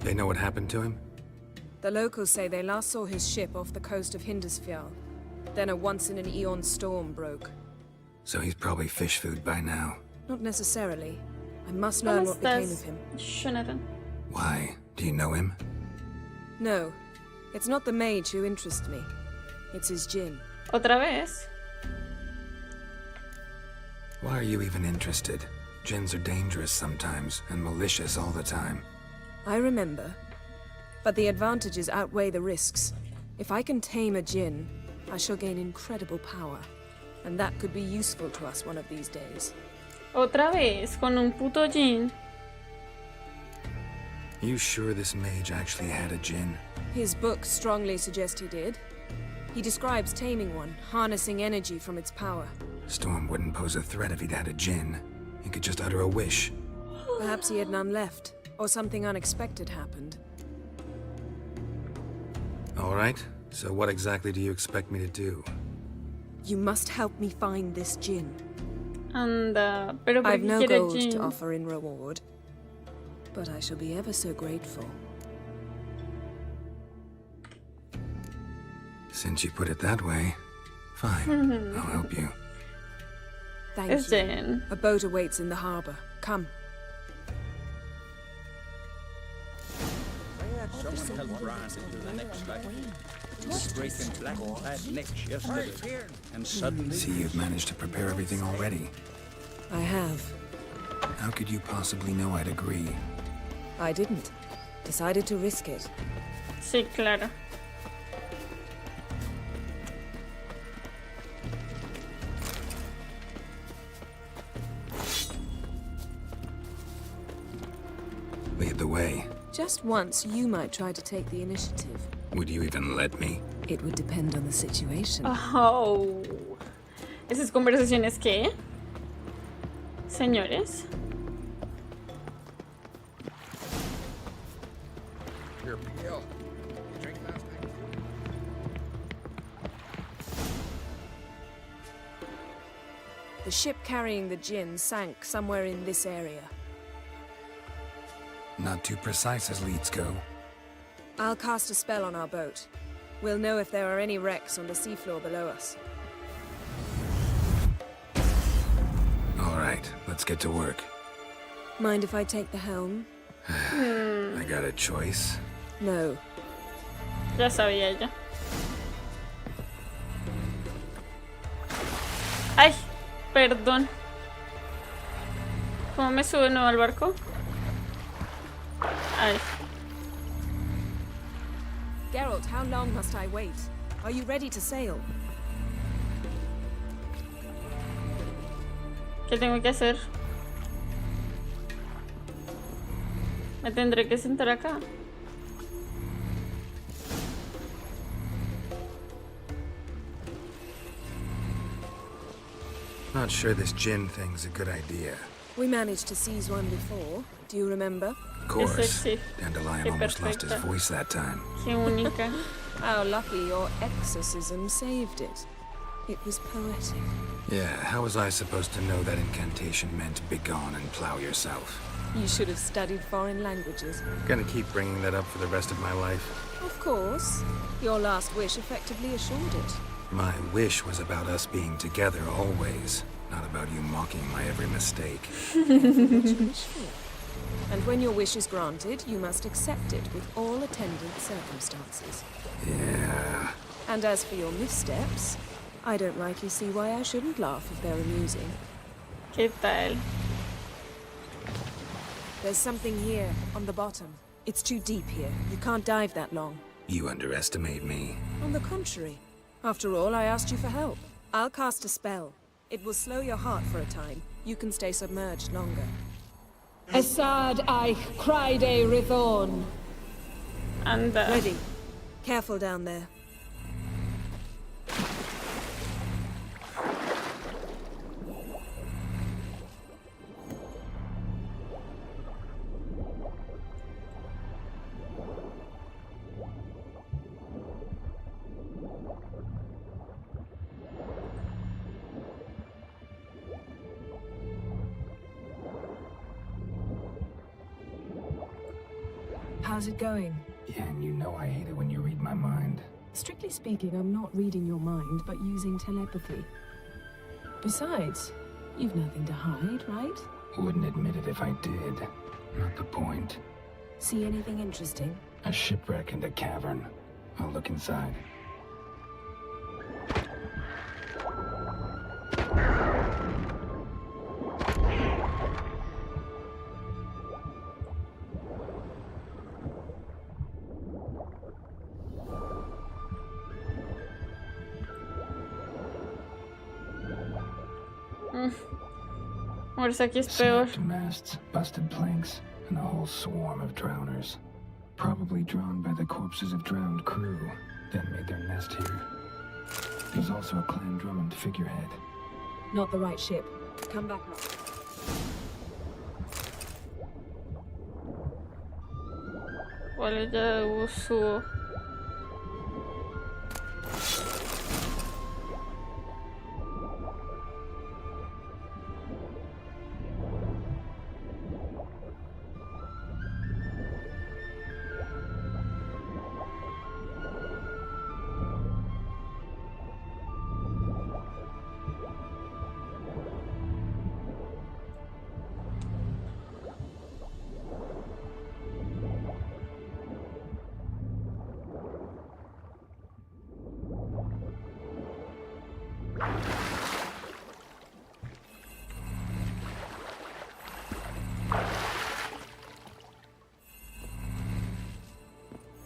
They know what happened to him? The locals say they last saw his ship off the coast of Hindersfjall. Then a once-in-an-eon storm broke. So he's probably fish food by now. Not necessarily. I must learn what became of him. Jonathan. Why? Do you know him? No. It's not the mage who interests me. It's his djinn. ¿Otra vez? Why are you even interested? Djinns are dangerous sometimes, and malicious all the time. I remember. But the advantages outweigh the risks. If I can tame a djinn, I shall gain incredible power. And that could be useful to us one of these days. Otra vez, con un puto djinn. You sure this mage actually had a djinn? His books strongly suggest he did. He describes taming one, harnessing energy from its power. Storm wouldn't pose a threat if he'd had a djinn. He could just utter a wish. Perhaps he had none left, or something unexpected happened. All right, so what exactly do you expect me to do? You must help me find this djinn. Anda, pero ¿por I've qué no quiere gold djinn? to offer in reward, but I shall be ever so grateful. Since you put it that way, fine. I'll help you. Thank Es you. djinn. A boat awaits in the harbor. Come. Someone helped Brand into the next life. He's breaking black bad necks yesterday. And suddenly... See, you've managed to prepare everything already. I have. How could you possibly know I'd agree? I didn't. Decided to risk it. Sí, claro. Lead the way. Just once, you might try to take the initiative. Would you even let me? It would depend on the situation. Oh. ¿Esas conversaciones qué? Señores. Here, Miguel. You drink last night? The ship carrying the djinn sank somewhere in this area. Not too precise as leads go. I'll cast a spell on our boat. We'll know if there are any wrecks on the seafloor below us. All right, let's get to work. Mind if I take the helm? I got a choice. No. Ya sabía ella. Ay, perdón. ¿Cómo me sube de nuevo al barco? Ay. Geralt, how long must I wait? Are you ready to sail? ¿Qué tengo que hacer? Me tendré que sentar acá. Not sure this gin thing's a good idea. We managed to seize one before. Do you remember? Of course. Sexy. Dandelion Qué almost lost his perfecta. voice that time. Qué única. How lucky your exorcism saved it. It was poetic. Yeah, how was I supposed to know that incantation meant begone and plow yourself? You should have studied foreign languages. Gonna keep bringing that up for the rest of my life. Of course. Your last wish effectively assured it. My wish was about us being together always, not about you mocking my every mistake. What you wish for. And when your wish is granted, you must accept it with all attendant circumstances. Yeah. And as for your missteps, I don't rightly see why I shouldn't laugh if they're amusing. ¿Qué tal? There's something here, on the bottom. It's too deep here. You can't dive that long. You underestimate me. On the contrary. After all, I asked you for help. I'll cast a spell. It will slow your heart for a time. You can stay submerged longer. Assad eich Criede Rithon. Anda. Ready. Careful down there. How's it going? Yeah, and you know I hate it when you read my mind. Strictly speaking, I'm not reading your mind, but using telepathy. Besides, you've nothing to hide, right? Wouldn't admit it if I did. Not the point. See anything interesting? A shipwreck and a cavern. I'll look inside. Morirse aquí es peor. Snapped masts, busted planks, and a whole swarm of drowners. Probably drawn by the corpses of drowned crew, then made their nest here. There's also a Clan Drummond figurehead. Not the right ship. Come back up. Vale, ya subo.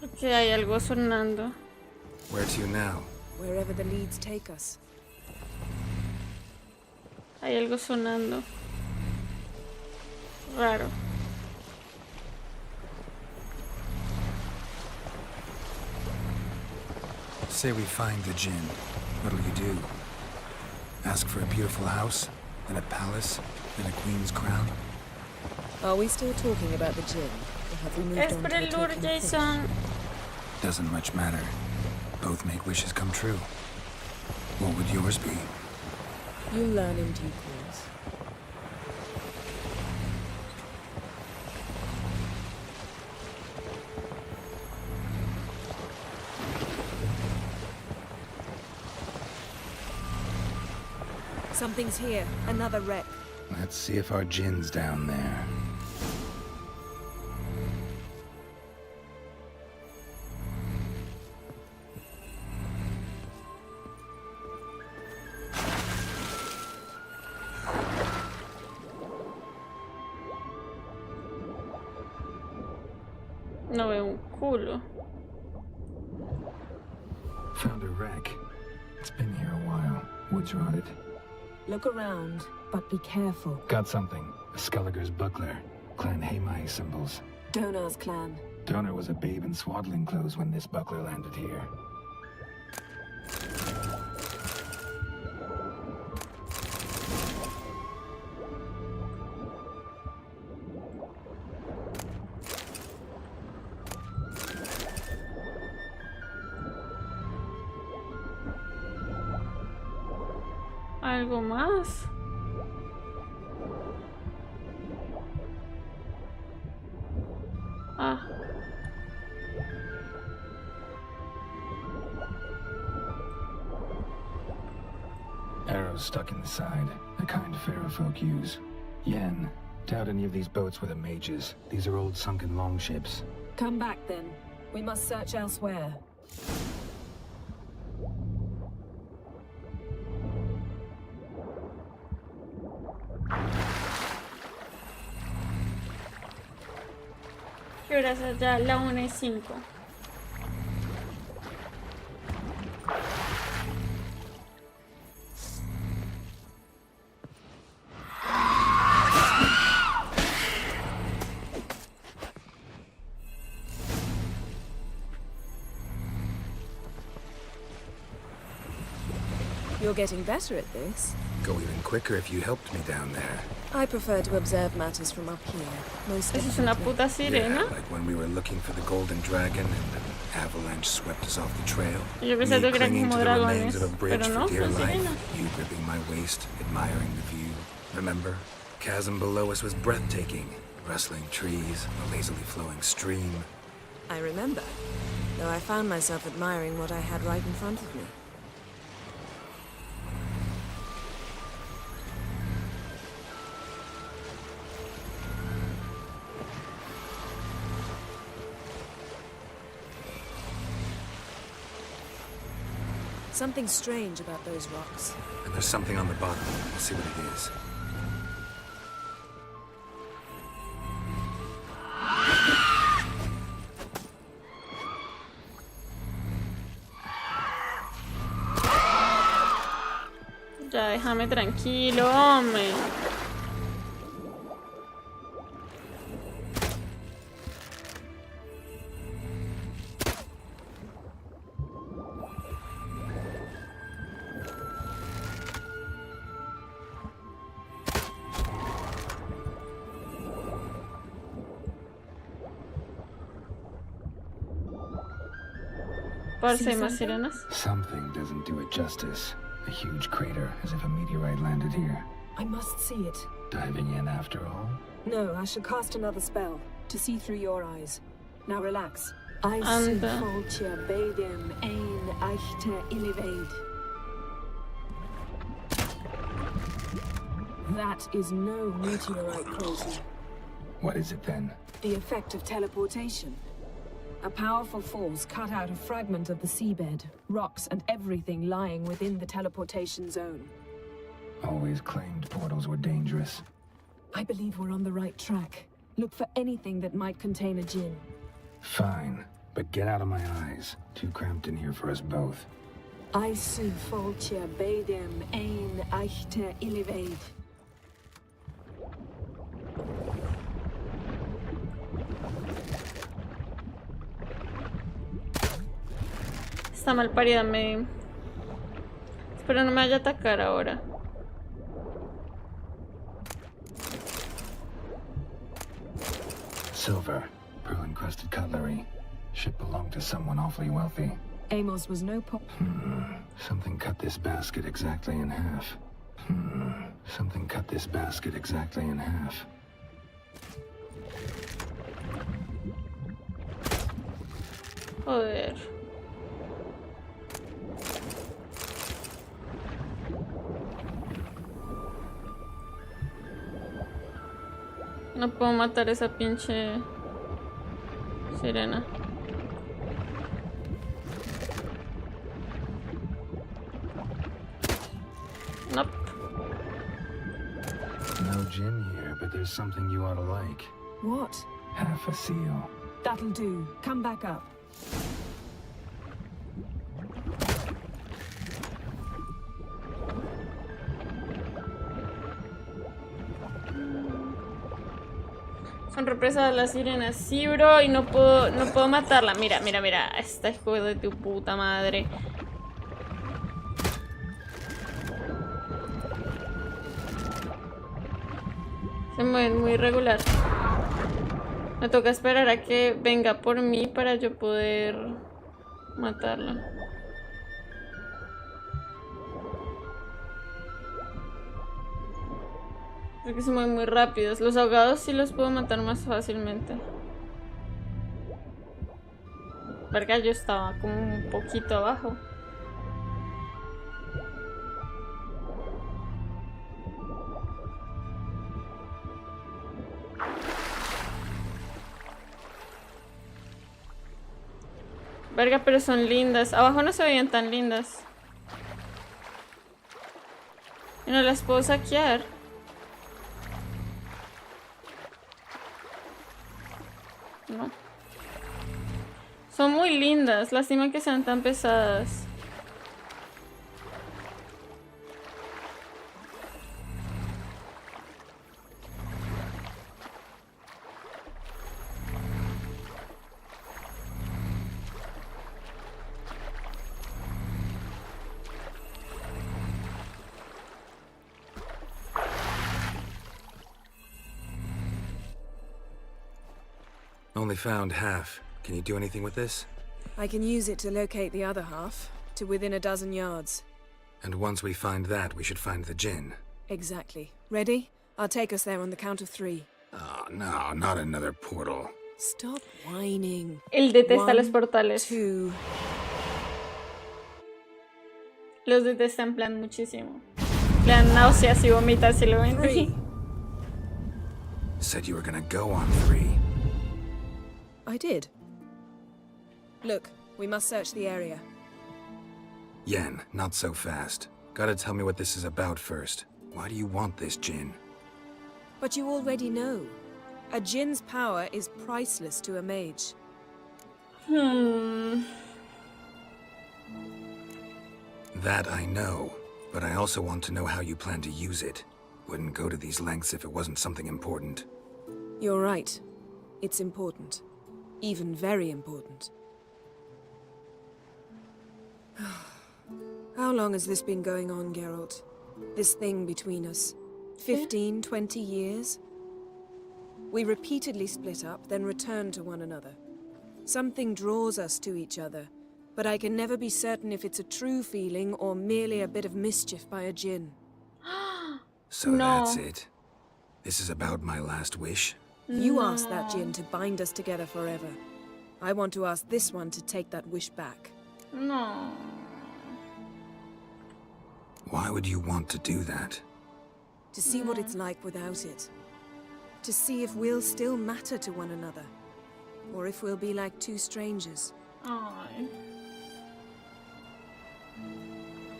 Ok, hay algo sonando. Where to now? Wherever the leads take us. Hay algo sonando. Raro. Say we find the djinn. What'll you do? Ask for a beautiful house, and a palace, and a queen's crown? Are we still talking about the gin? Or have we moved Es on por to el the lure, talking fish? Jason. Doesn't much matter. Both make wishes come true. What would yours be? You'll learn in due course. Something's here. Another wreck. Let's see if our djinn's down there. No veo un culo. Found a wreck. It's been here a while. Wood's rotted. Look around, but be careful. Got something. A Skellige's buckler. Clan Haimai symbols. Donar's clan. Donar was a babe in swaddling clothes when this buckler landed here. ¿Algo más? Ah. Arrows stuck in the side, the kind Pharaoh folk use. Yen, doubt any of these boats were the mages. These are old sunken longships. Come back then. We must search elsewhere. ¿Qué horas es ya? La 1:05. You're getting better at this. Go even quicker if you helped me down there. I prefer to observe matters from up here. Most ¿Esa es una puta sirena? Yeah, like when we were looking for the golden dragon and an avalanche swept us off the trail. Yo pensé que eran clinging como to the dragones, remains of a bridge pero no, for dear son life. sirenas. You gripping my waist, admiring the view. Remember? Chasm below us was breathtaking. Rustling trees, a lazily flowing stream. I remember, though I found myself admiring what I had right in front of me. Something strange about those rocks. And there's something on the bottom. Let's see what it is. Ya déjame tranquilo, hombre. Parce, ¿hay más sirenas? Something doesn't do it justice. A huge crater, as if a meteorite landed here. I must see it. Diving in after all? No, I shall cast another spell to see through your eyes. Now relax. Anda. That is no meteorite crater. What is it then? The effect of teleportation. A powerful force cut out a fragment of the seabed, rocks and everything lying within the teleportation zone. Always claimed portals were dangerous. I believe we're on the right track. Look for anything that might contain a djinn. Fine, but get out of my eyes. Too cramped in here for us both. Aisu foltje bedem ein eichte illiveid. Está mal parida, me... Espero no me vaya a atacar ahora. Silver, pearl-encrusted cutlery. Ship belonged to someone awfully wealthy. Amos was no Something cut this basket exactly in half. Something cut this basket exactly in half. Joder. No puedo matar esa pinche sirena. Nope. No gin here, but there's something you ought to like. What? Half a seal. That'll do. Come back up. represada la sirena. Sí, bro, y no puedo matarla. Mira, mira, mira. Esta hijo de tu puta madre. Se mueven muy irregular. Me toca esperar a que venga por mí para yo poder matarla. Porque se mueven muy rápidos. Los ahogados sí los puedo matar más fácilmente. Verga, yo estaba como un poquito abajo. Verga, pero son lindas. Abajo no se veían tan lindas. Y no las puedo saquear. No. Son muy lindas. Lástima que sean tan pesadas. Only found half. Can you do anything with this? I can use it to locate the other half, to within a dozen yards. And once we find that, we should find the djinn. Exactly. Ready? I'll take us there on the count of 3. Oh, no, not another portal. Stop whining. Él detesta 1, los portales. 2. Los detesta en plan muchísimo. Le dan náuseas y vomita si lo ven. 3. Said you were gonna go on 3. I did. Look, we must search the area. Yen, not so fast. Gotta tell me what this is about first. Why do you want this djinn? But you already know. A djinn's power is priceless to a mage. That I know, but I also want to know how you plan to use it. Wouldn't go to these lengths if it wasn't something important. You're right. It's important. Even very important. How long has this been going on, Geralt? This thing between us? 15, 20 years? We repeatedly split up, then return to one another. Something draws us to each other, but I can never be certain if it's a true feeling or merely a bit of mischief by a djinn. So that's it. This is about my last wish? You asked that djinn to bind us together forever. I want to ask this one to take that wish back. No. Why would you want to do that? To see what it's like without it. To see if we'll still matter to one another. Or if we'll be like two strangers. Ay.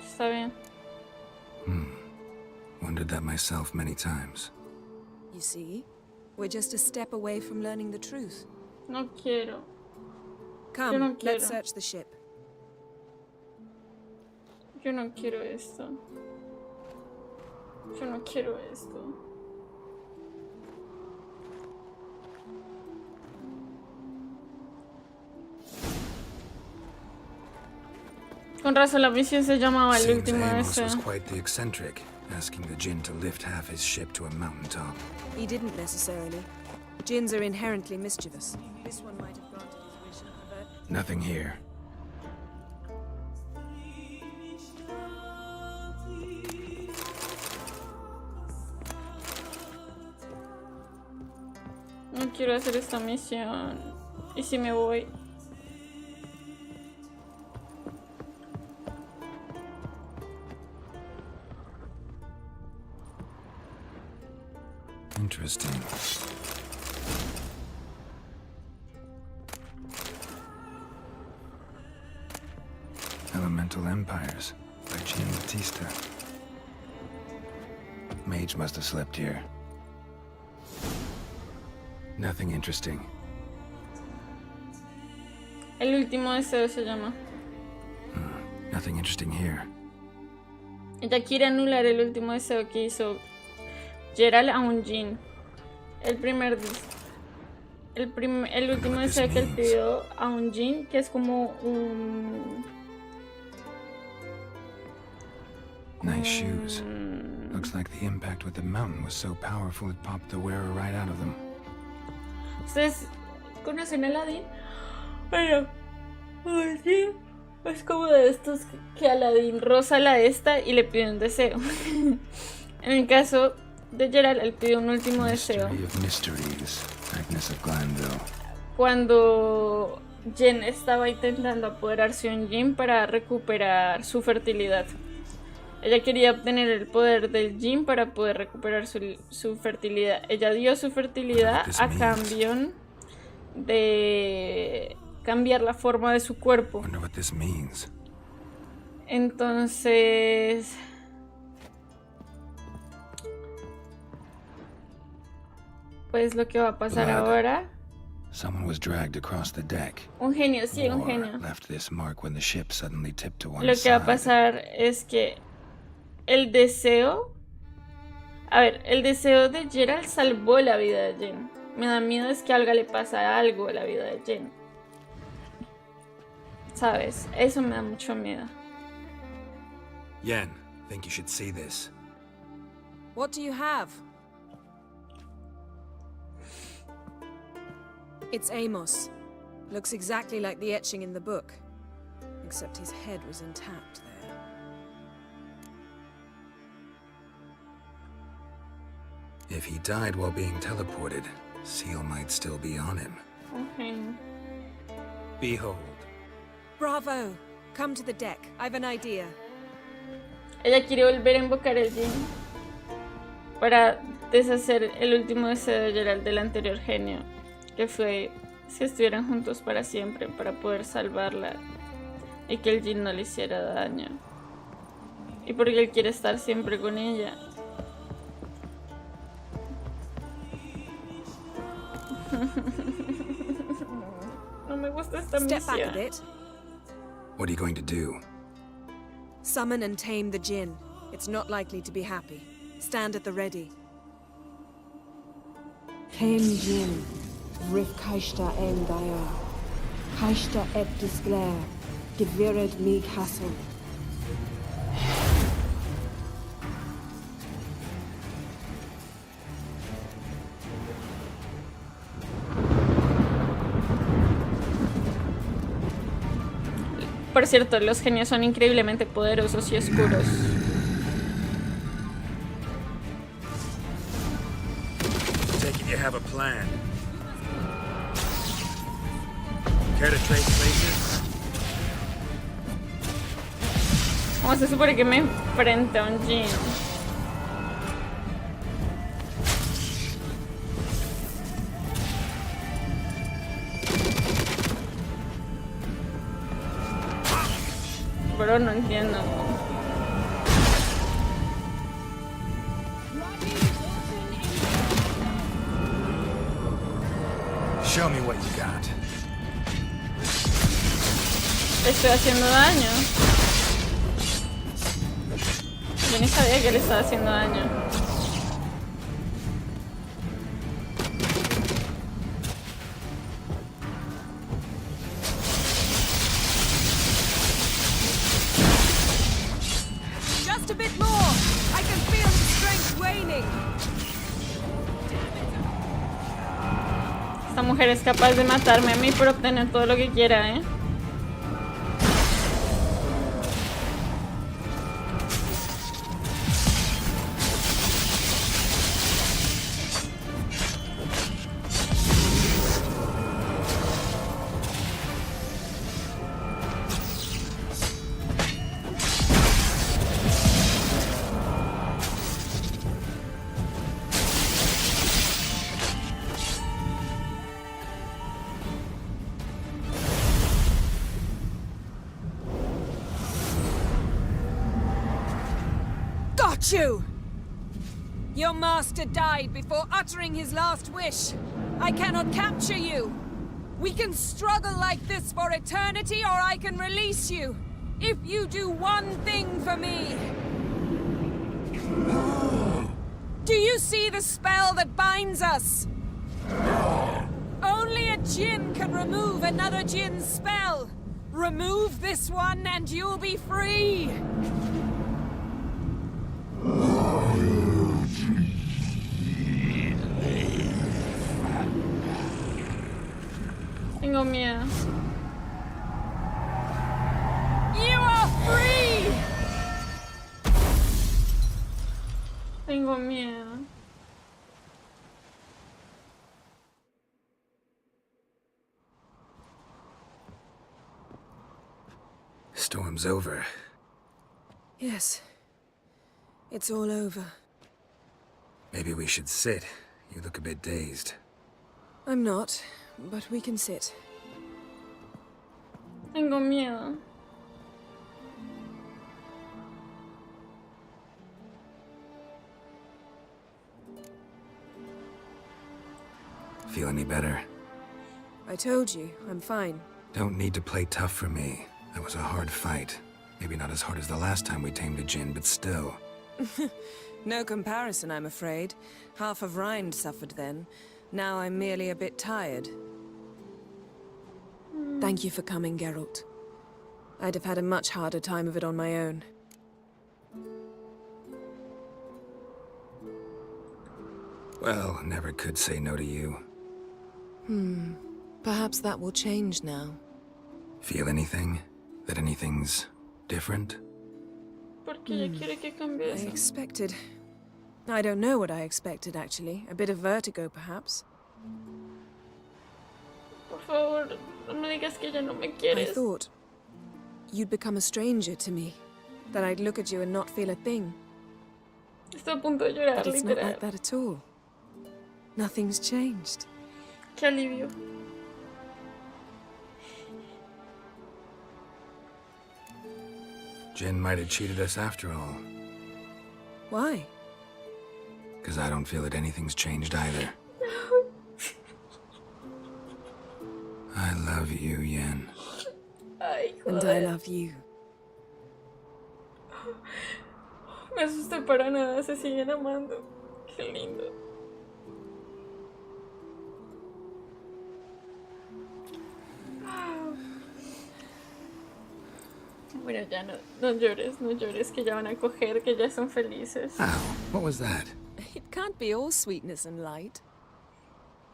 Está bien. Wondered that myself many times. You see? We're just a step away from learning the truth. No quiero. Come, Yo no quiero. let's search the ship. Yo no quiero esto. Yo no quiero esto. Con razón la misión se llamaba el Seems último Amos deseo. was quite the eccentric, asking the djinn to lift half his ship to a mountaintop. He didn't necessarily. Djinns are inherently mischievous. This one might have granted his wish and pervert. Nothing here. No quiero hacer esta misión. ¿Y si me voy? Interesting. Elemental Empires by Jean Batista. Mage must have slept here. Nothing interesting. El último deseo se llama. Nothing interesting here. Ella quiere anular el último deseo que hizo Geralt a un djinn. El primer el último deseo que él pidió a un Jin, que es como un... Nice shoes. Looks like the impact with the mountain was so powerful it popped the wearer right out of them. ¿Ustedes conocen a Aladdin? Bueno, sí, es como de estos que Aladdin roza la esta y le pide un deseo. En el caso de Geralt, él pidió un último deseo. Cuando Jen estaba intentando apoderarse de un Jin para recuperar su fertilidad. Ella quería obtener el poder del Jin para poder recuperar su fertilidad. Ella dio su fertilidad a cambio de cambiar la forma de su cuerpo. Entonces... pues lo que va a pasar ahora... Un genio, sí, un genio. Lo que va a pasar es que el deseo... A ver, el deseo de Geralt salvó la vida de Jen. Me da miedo es que le pasa algo a la vida de Jen. ¿Sabes? Eso me da mucho miedo. Yen, think you should see this. What do you have? It's Amos. Looks exactly like the etching in the book. Except his head was intact there. If he died while being teleported, Seal might still be on him. Okay. Behold. Bravo! Come to the deck. I've an idea. Ella quiere volver a invocar el Jin para deshacer el último deseo de Geralt del anterior genio, que fue si estuvieran juntos para siempre, para poder salvarla y que el Jin no le hiciera daño. Y porque él quiere estar siempre con ella. No me gusta esta misión. Step back a bit. What are you going to do? Summon and tame the Jinn. It's not likely to be happy. Stand at the ready. Ken Jin, Rif Kaishta en Daya. Kaishta et Disglair, Gevired mi Castle. Por cierto, los genios son increíblemente poderosos y oscuros. Take it you have a plan. Care to trade places? ¿Cómo se supone que me enfrente a un Jin? Pero no entiendo. Show me what you got. Le estoy haciendo daño. Yo ni sabía que le estaba haciendo daño. Just a bit more. I can feel his strength waning. Esta mujer es capaz de matarme a mí por obtener todo lo que quiera, ¿eh? You! Your master died before uttering his last wish. I cannot capture you. We can struggle like this for eternity, or I can release you. If you do one thing for me. Do you see the spell that binds us? Only Only a djinn can remove another djinn's spell. Remove this one and you'll be free. Tengo miedo. You are free. Tengo miedo. Storm's over. Yes. It's all over. Maybe we should sit. You look a bit dazed. I'm not, but we can sit. Tengo miedo. Feel any better? I told you, I'm fine. Don't need to play tough for me. That was a hard fight. Maybe not as hard as the last time we tamed a djinn, but still. No comparison, I'm afraid. Half of Rind suffered then. Now I'm merely a bit tired. Thank you for coming, Geralt. I'd have had a much harder time of it on my own. Well, never could say no to you. Perhaps that will change now. Feel anything? That anything's different? Porque ella quiere que cambie I eso. expected... I don't know what I expected, actually. A bit of vertigo, perhaps. Por favor, no me digas que ya no me I quieres. thought you'd become a stranger to me. That I'd look at you and not feel a thing. Estoy a punto de llorar, But it's not literal. like that at all. Nothing's changed. Qué alivio. Jinn might have cheated us after all. Why? Because I don't feel that anything's changed either. I love you, Yen. Ay, And joder. I love you. Me asusté para nada, se siguen amando. Qué lindo. Bueno, ya no llores, que ya van a coger, que ya son felices. Ow, what was that? It can't be all sweetness and light.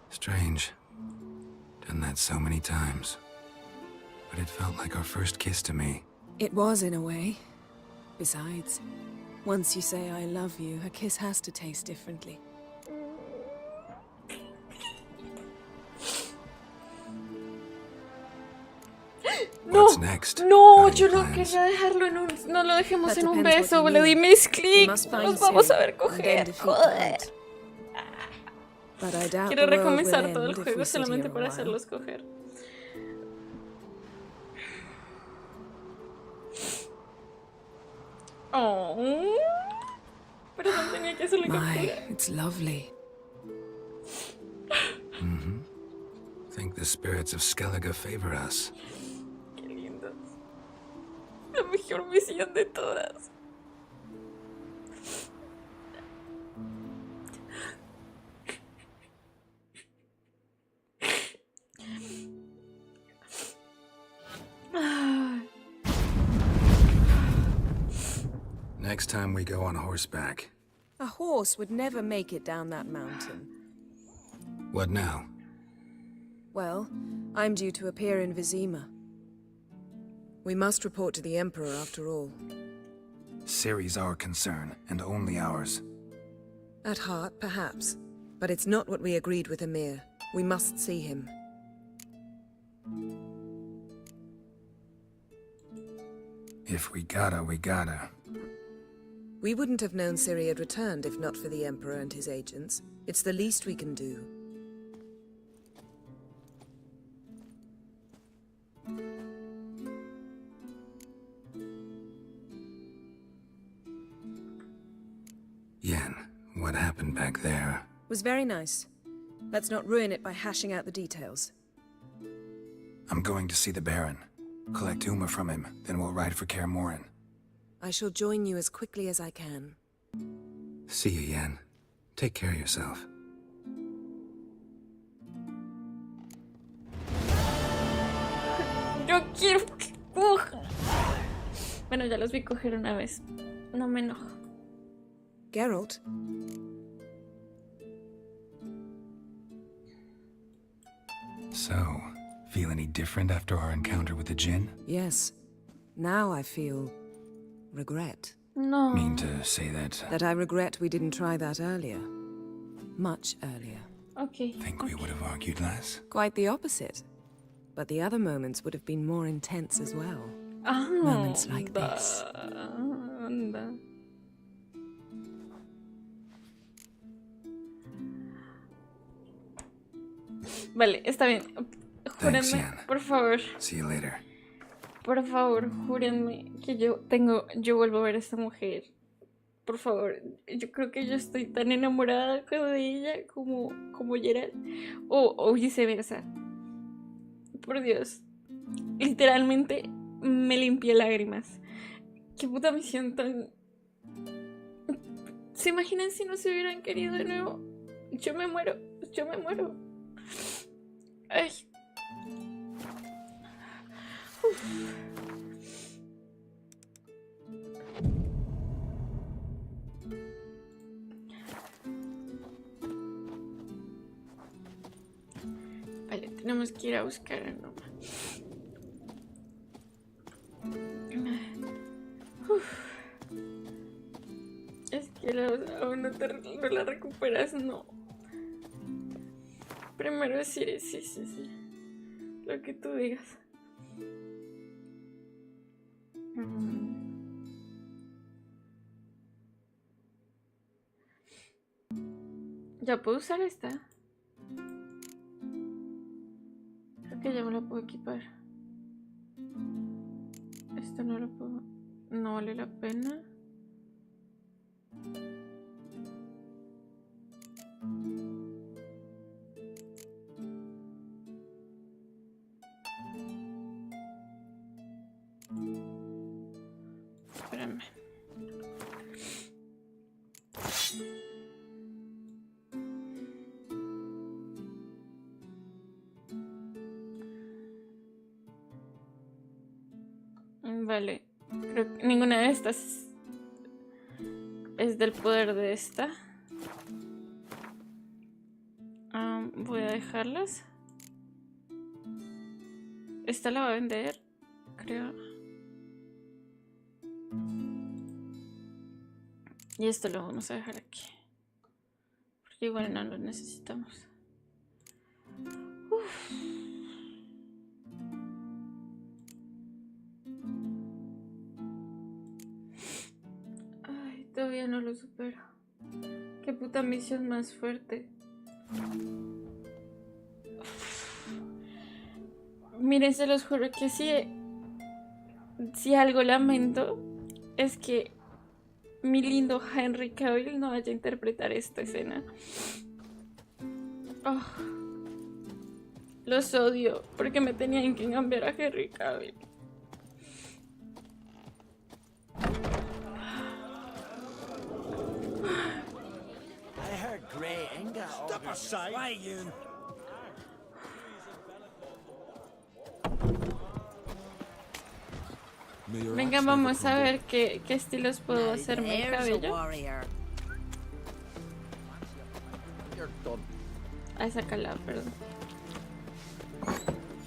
Strange. Done that so many times. But it felt like our first kiss to me. It was, in a way. Besides, once you say I love you, a kiss has to taste differently. What's next? No, Got any yo no plans? quería dejarlo en un... No lo dejemos That en un depends beso, what you le di mean. mis We clics. must find Nos vamos a Ciri ver and then coger. defeat Joder. Parte. But I doubt Quiero the world will recomenzar end todo el if we juego sit solamente here a para while. hacerlos coger. Oh. Pero no tenía que hacerle My, captura. it's lovely. Think the spirits of Skellige favor us. Qué lindo. La mejor misión de todas. Next time we go on horseback. A horse would never make it down that mountain. What now? Well, I'm due to appear in Vizima. We must report to the Emperor after all. Ciri's our concern, and only ours. At heart, perhaps. But it's not what we agreed with Emir. We must see him. If we gotta, we gotta. We wouldn't have known Ciri had returned if not for the Emperor and his agents. It's the least we can do. Yen, what happened back there? Was very nice. Let's not ruin it by hashing out the details. I'm going to see the Baron. Collect Uma from him, then we'll ride for Kaer Morhen. I shall join you as quickly as I can. See you, Yen. Take care of yourself. no quiero que coja. Bueno, ya los vi coger una vez. No me enojo. Geralt? So, feel any different after our encounter with the Jinn? Yes. Now I feel regret. No. Mean to say that? That I regret we didn't try that earlier. Much earlier. Okay. Think we would have argued less? Quite the opposite. But the other moments would have been more intense as well. Moments like this. Anda. Vale, está bien. Thanks, Júrenme, Jan. por favor. See you later. Por favor, júrenme que yo vuelvo a ver a esta mujer. Por favor, yo creo que yo estoy tan enamorada de ella como Geralt. O viceversa. Por Dios. Literalmente me limpié lágrimas. Qué puta misión tan... ¿Se imaginan si no se hubieran querido de nuevo? Yo me muero. Ay. Uf. Vale, tenemos que ir a buscar a Noma. Es que aún no la recuperas, no. Primero decir sí. Lo que tú digas. ¿Ya puedo usar esta? Creo que ya me la puedo equipar. Esto no lo puedo... No vale la pena. Espérame. Vale, creo que ninguna de estas es del poder de esta. Voy a dejarlas. Esta la va a vender, creo. Y esto lo vamos a dejar aquí. Porque igual no lo necesitamos. Uf. Ay, todavía no lo supero. Qué puta misión más fuerte. Miren, se los juro que si algo lamento es que mi lindo Henry Cavill no vaya a interpretar esta escena. Oh, los odio porque me tenían que cambiar a Henry Cavill. I heard Grey Inga. Step aside. Why you? Venga, vamos a ver qué estilos puedo hacerme el cabello. A esa calada, perdón.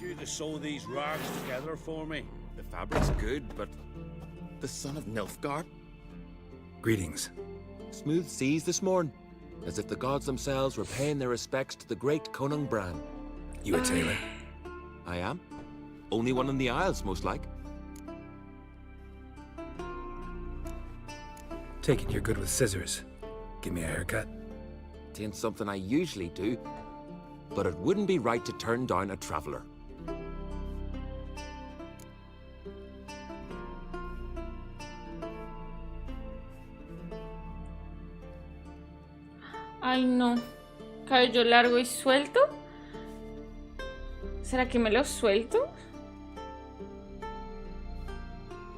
You to sew these rags together for me. The fabric's good, but the son of Nilfgaard? Greetings. Smooth seas this morn, as if the gods themselves were paying their respects to the great Conung Bran. You a tailor? I am. Only one in the Isles, most like. Take it you're good with scissors. Give me a haircut. Tain't something I usually do, but it wouldn't be right to turn down a traveler. Ay, no. Cabello largo y suelto. ¿Será que me lo suelto?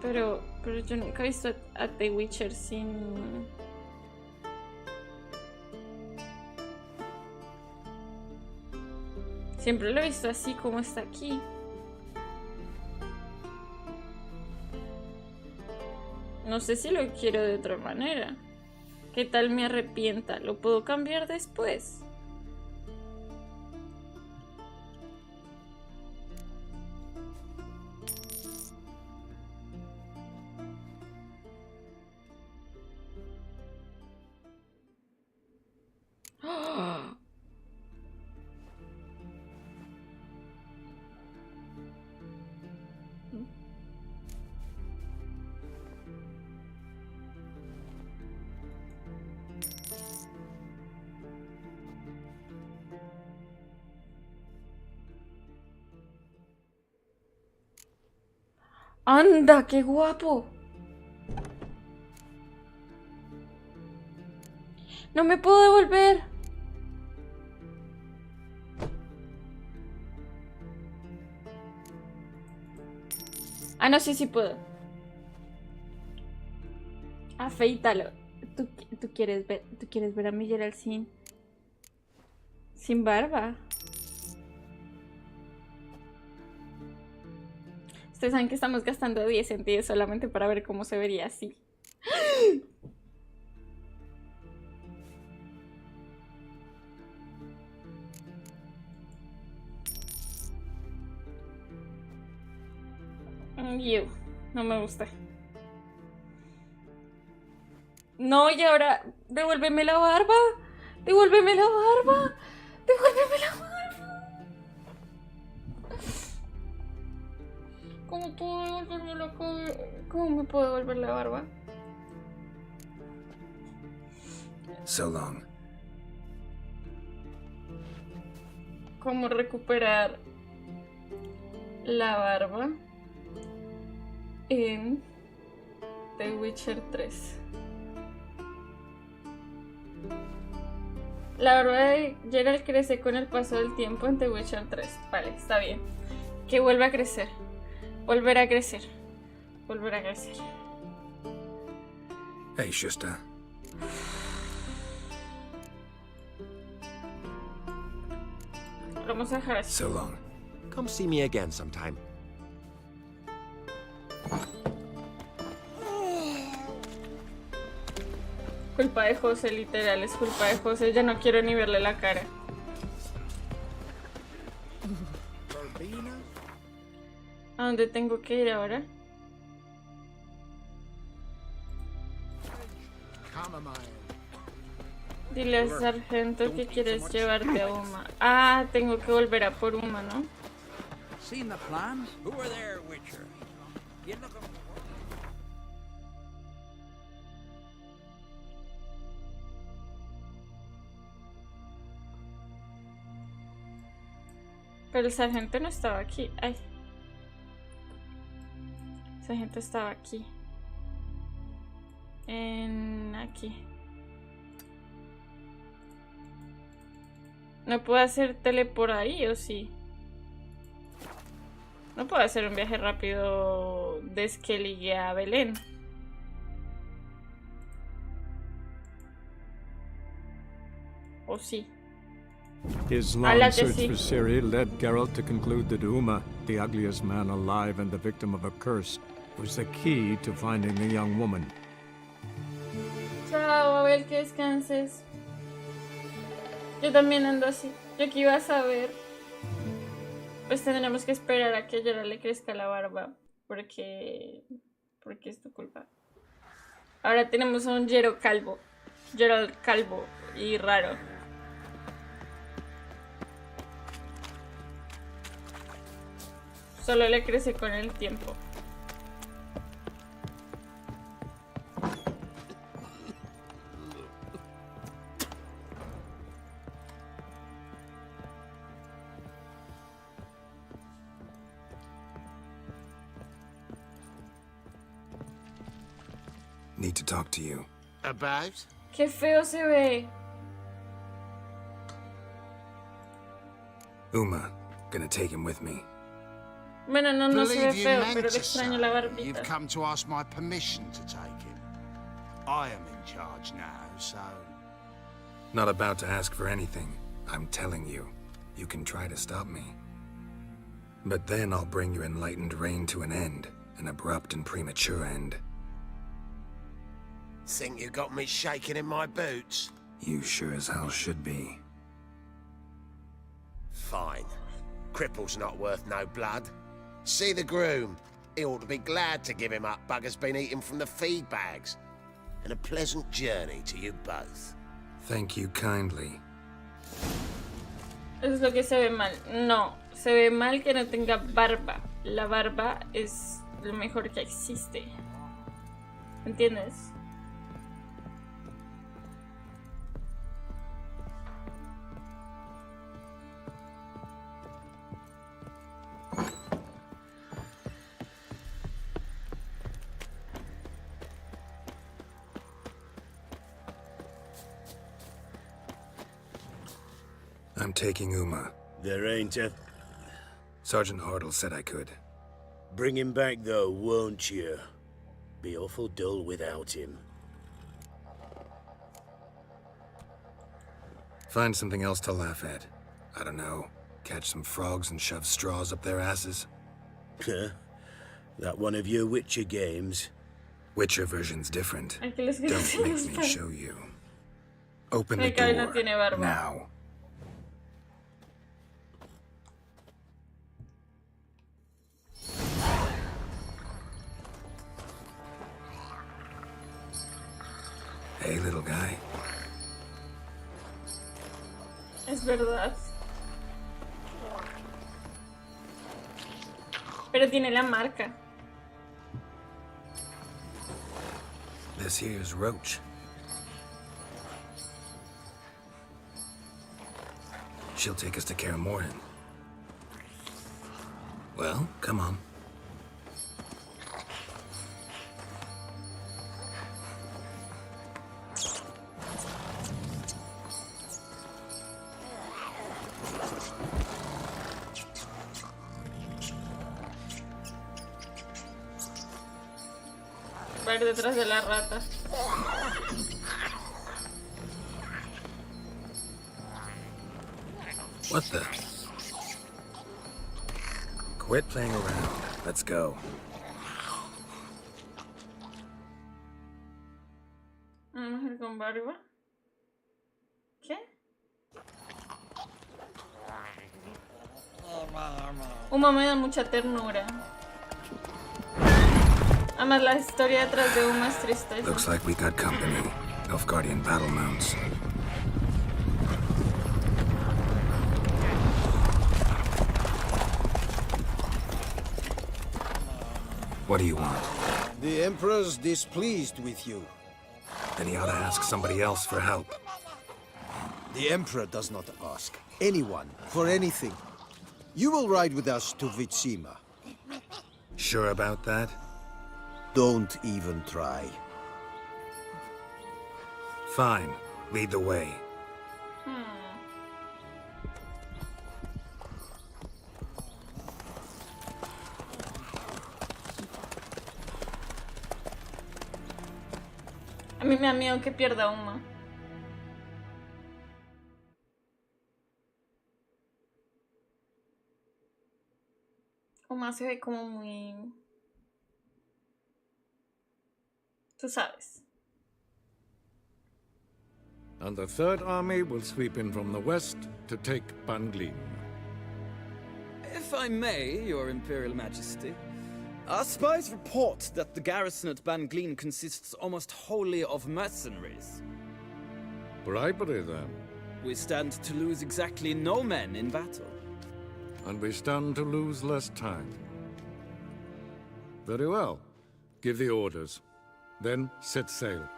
Pero yo nunca he visto a The Witcher sin... Siempre lo he visto así como está aquí. No sé si lo quiero de otra manera. ¿Qué tal me arrepienta? ¿Lo puedo cambiar después? ¡Oh! ¡Anda, qué guapo! ¡No me puedo devolver! Ah, no, sí puedo. Afeítalo. ¿Tú quieres ver a Miguel al sin barba? Ustedes saben que estamos gastando 10 centavos solamente para ver cómo se vería así. No me gusta. No, y ahora, devuélveme la barba. Devuélveme la barba. Devuélveme la barba. ¿Cómo puedo devolverme la cabeza? ¿Cómo me puedo devolver la barba? So long. ¿Cómo recuperar la barba en The Witcher 3? La barba de Geralt crece con el paso del tiempo en The Witcher 3. Vale, está bien. Que vuelva a crecer. Volver a crecer. Volver a crecer. Hey, Schuster. Vamos a dejar así. So long. Come see me again sometime. Culpa de José, literal, es culpa de José. Ya no quiero ni verle la cara. ¿A dónde tengo que ir ahora? Dile al sargento que quieres llevarte a Uma. Ah, tengo que volver a por Uma, ¿no? Seen the plans? Who were there, Witcher? You look Pero el sargento no estaba aquí. Ay. El sargento estaba aquí. Aquí. ¿No puedo hacer tele por ahí o sí? No puedo hacer un viaje rápido de Skellige a Belén. ¿O sí? His long search for Ciri led Geralt to conclude that Uma, the ugliest man alive and the victim of a curse, was the key to finding the young woman. Chao, Abel, que descanses. Yo también ando así. Yo que iba a saber. Pues tendremos que esperar a que a Geralt le crezca la barba. Porque es tu culpa. Ahora tenemos a un Geralt calvo. Geralt calvo y raro. Solo le crece con el tiempo. Need to talk to you. About? Qué feo se ve. Uma, gonna take him with me. Bueno, no se ve feo, pero le extraño la You've barbita. come to ask my permission to take him. I am in charge now, so... Not about to ask for anything. I'm telling you, you can try to stop me. But then I'll bring your enlightened reign to an end, an abrupt and premature end. Think you got me shaking in my boots? You sure as hell should be. Fine. Cripple's not worth no blood. See the groom. He ought to be glad to give him up bugger's been eating from the feed bags. And a pleasant journey to you both. Thank you kindly. Eso es lo que se ve mal. No, se ve mal que no tenga barba. La barba es lo mejor que existe. ¿Entiendes? I'm taking Uma. There ain't a... Sergeant Hartle said I could. Bring him back, though, won't you? Be awful dull without him. Find something else to laugh at. I don't know. Catch some frogs and shove straws up their asses. Huh? That one of your Witcher games? Witcher version's different. Ay, que les Don't gusta make me estar. show you. Open the El cabello no door, tiene barba. now. Hey, little guy. Es verdad. Pero tiene la marca. This here's Roach. She'll take us to Kaer Morhen. Well, come on. Va a ir detrás de la rata. What the? Quit playing around. Let's go. Una mujer con barba. ¿Qué? Uma me da mucha ternura. Además la historia detrás de Uma es triste. Looks like we got company. Nilfgaardian battle mounts. What do you want? The Emperor's displeased with you. Then he ought to ask somebody else for help. The Emperor does not ask anyone for anything. You will ride with us to Vitsima. Sure about that? Don't even try. Fine. Lead the way. A mí me da miedo que pierda Uma. Uma se ve como muy... Tú sabes. And the Third Army will sweep in from the west to take Banglin. If I may, Your Imperial Majesty, our spies report that the garrison at Banglin consists almost wholly of mercenaries. Bribery, then. We stand to lose exactly no men in battle. And we stand to lose less time. Very well. Give the orders. Then set sail.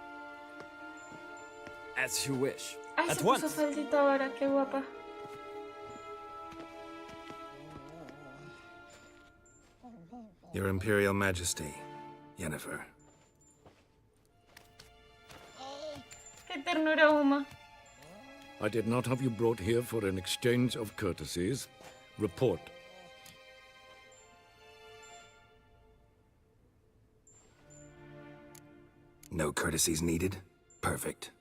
As you wish. Ay, At se once. puso faldita ahora, qué guapa. Your Imperial Majesty, Yennefer. Qué ternura, Uma. I did not have you brought here for an exchange of courtesies. Report. No courtesies needed? Perfect.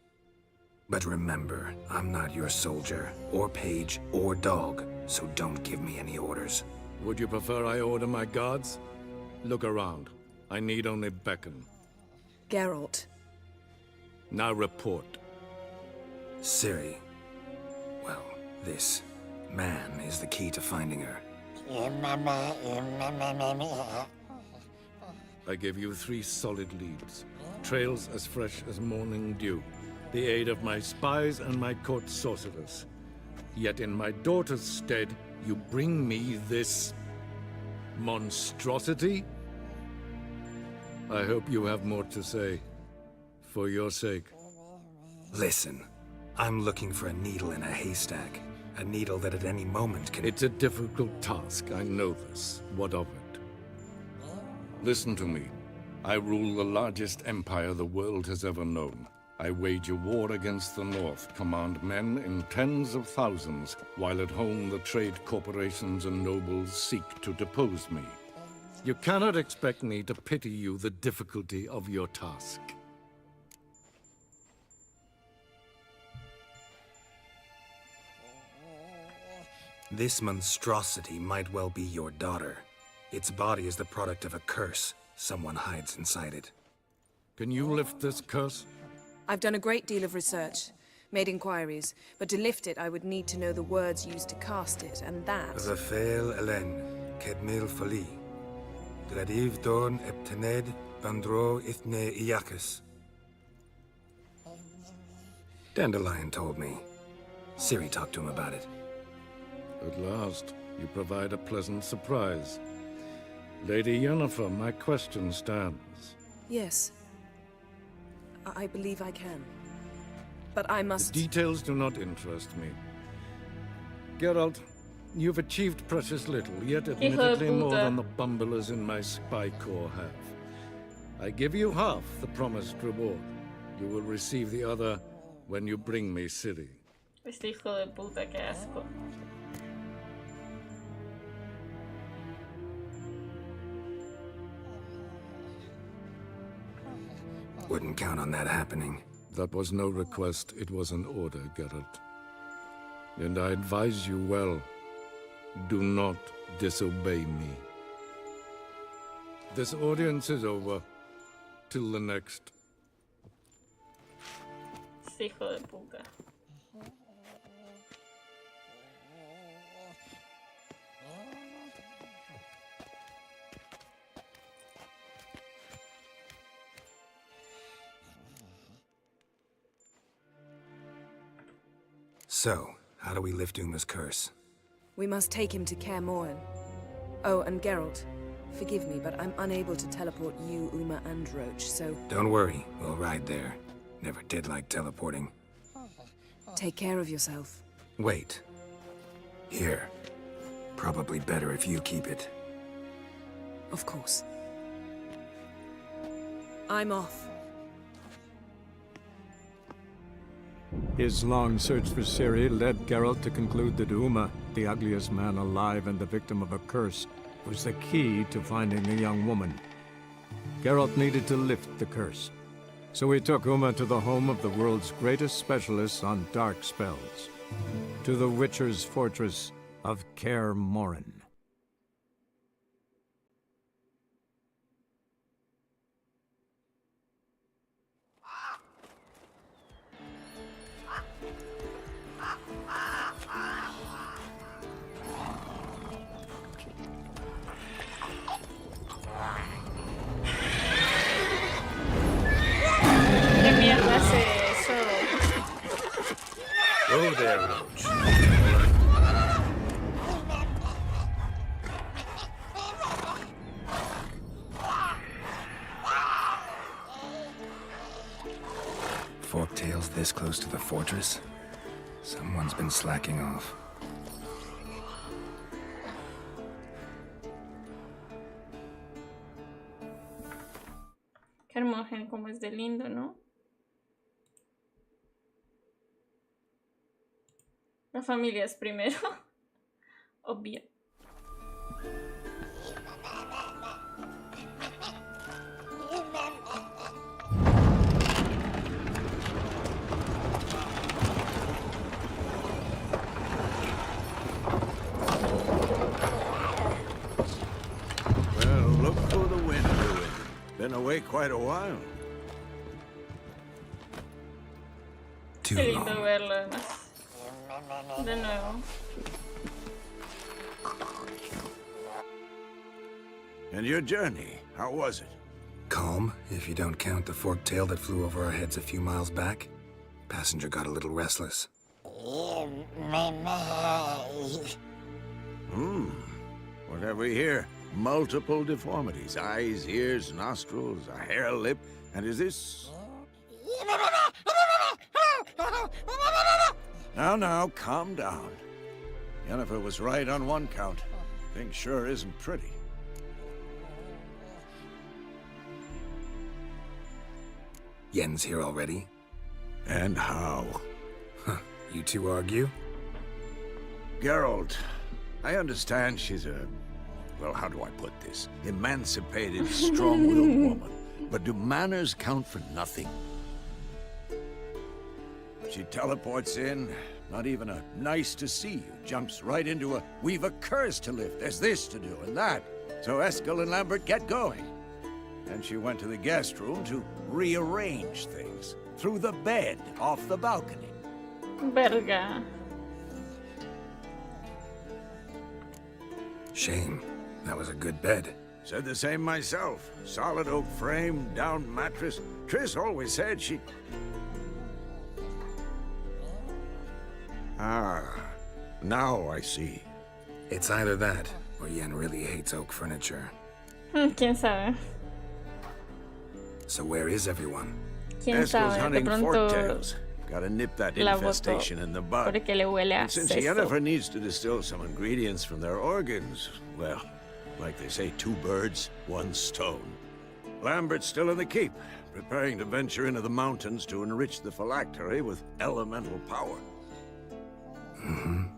But remember, I'm not your soldier, or page, or dog, so don't give me any orders. Would you prefer I order my guards? Look around. I need only beckon. Geralt, Now report. Ciri. Well, this man is the key to finding her. I gave you 3 solid leads. Trails as fresh as morning dew. The aid of my spies and my court sorcerers. Yet in my daughter's stead, you bring me this monstrosity? I hope you have more to say. For your sake. Listen, I'm looking for a needle in a haystack. A needle that at any moment can... It's a difficult task, I know this. What of it? Listen to me. I rule the largest empire the world has ever known. I wage a war against the North, command men in tens of thousands, while at home the trade corporations and nobles seek to depose me. You cannot expect me to pity you the difficulty of your task. This monstrosity might well be your daughter. Its body is the product of a curse. Someone hides inside it. Can you lift this curse? I've done a great deal of research, made inquiries, but to lift it I would need to know the words used to cast it, and that... Rafael Elen, Kedmil Fali. Gladiv Dorn Eptened Bandro Ithne Iacus. Dandelion told me. Ciri talked to him about it. At last, you provide a pleasant surprise. Lady Yennefer, my question stands. Yes. I believe I can. But I must... The details do not interest me. Geralt, you've achieved precious little, yet admittedly more than the bumblers in my spy corps have. I give you half the promised reward. You will receive the other when you bring me Ciri. Este hijo de puta, qué asco. Wouldn't count on that happening. That was no request, it was an order, Geralt. And I advise you well, do not disobey me. This audience is over. Till the next. Este hijo de puta. So, how do we lift Uma's curse? We must take him to Kaer Morhen. Oh, and Geralt, forgive me, but I'm unable to teleport you, Uma, and Roach, so... Don't worry, we'll ride there. Never did like teleporting. Take care of yourself. Wait. Here. Probably better if you keep it. Of course. I'm off. His long search for Ciri led Geralt to conclude that Uma, the ugliest man alive and the victim of a curse, was the key to finding the young woman. Geralt needed to lift the curse. So he took Uma to the home of the world's greatest specialists on dark spells, to the Witcher's fortress of Kaer Morhen. Go there, Roach. Forktails this close to the fortress? Someone's been slacking off. Kaer Morhen, como es de lindo, ¿no? La familia es primero. Obvio. Well, look for the wind, Lewin. Been away quite a while. Too Qué lindo long. verlo además. De nuevo. And your journey, how was it? Calm, if you don't count the forked tail that flew over our heads a few miles back. Passenger got a little restless. What have we here? Multiple deformities. Eyes, ears, nostrils, a hair lip. And is this... Now, calm down. Yennefer was right on one count. Thing sure isn't pretty. Yen's here already? And how? Huh. You two argue? Geralt, I understand she's a... Well, how do I put this? Emancipated, strong-willed woman. But do manners count for nothing? She teleports in, not even a nice to see you, jumps right into a we've a curse to lift, there's this to do and that. So Eskel and Lambert get going. And she went to the guest room to rearrange things. Through the bed, off the balcony. Verga. Shame. That was a good bed. Said the same myself. Solid oak frame, down mattress. Triss always said she... Ah, now I see. It's either that, or Yen really hates oak furniture. ¿Quién sabe? So where is everyone? ¿Quién Eskel's sabe? De hunting pronto forktails. Gotta nip that la infestation botó in the bud. porque le huele a And since seso. Yennefer needs to distill some ingredients from their organs, well, like they say, 2 birds, 1 stone. Lambert's still in the keep, preparing to venture into the mountains to enrich the phylactery with elemental power.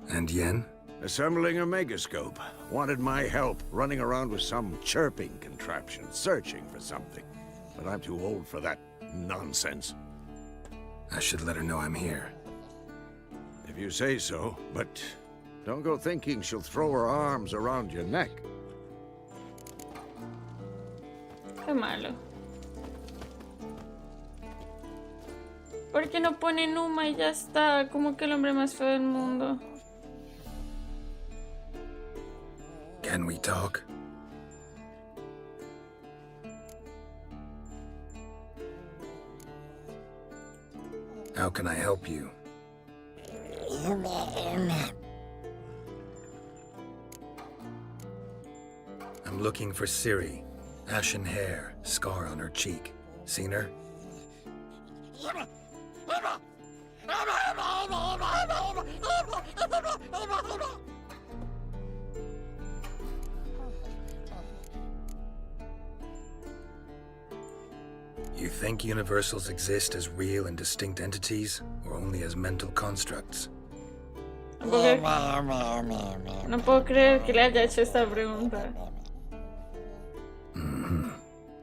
And Yen? Assembling a megascope. Wanted my help running around with some chirping contraption, searching for something. But I'm too old for that nonsense. I should let her know I'm here. If you say so, but don't go thinking she'll throw her arms around your neck. Qué malo. ¿Por qué no pone Numa y ya está? Como que el hombre más feo del mundo. Can we talk? How can I help you? I'm looking for Ciri. Ashen hair, scar on her cheek. Seen her? You think universals exist as real and distinct entities, or only as mental constructs? No puedo creer que le haya hecho esta pregunta.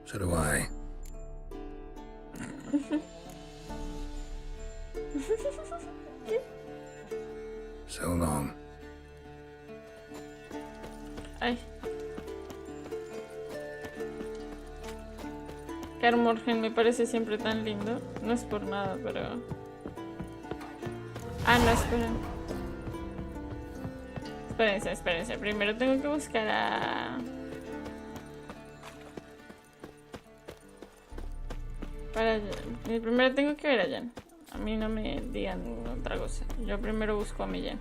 So do I. So long. Ay. Morgen me parece siempre tan lindo. No es por nada, pero... Ah, no, esperen. Espérense. Primero tengo que buscar a... Primero tengo que ver a Jen. A mí no me digan otra cosa. Yo primero busco a mi Jen.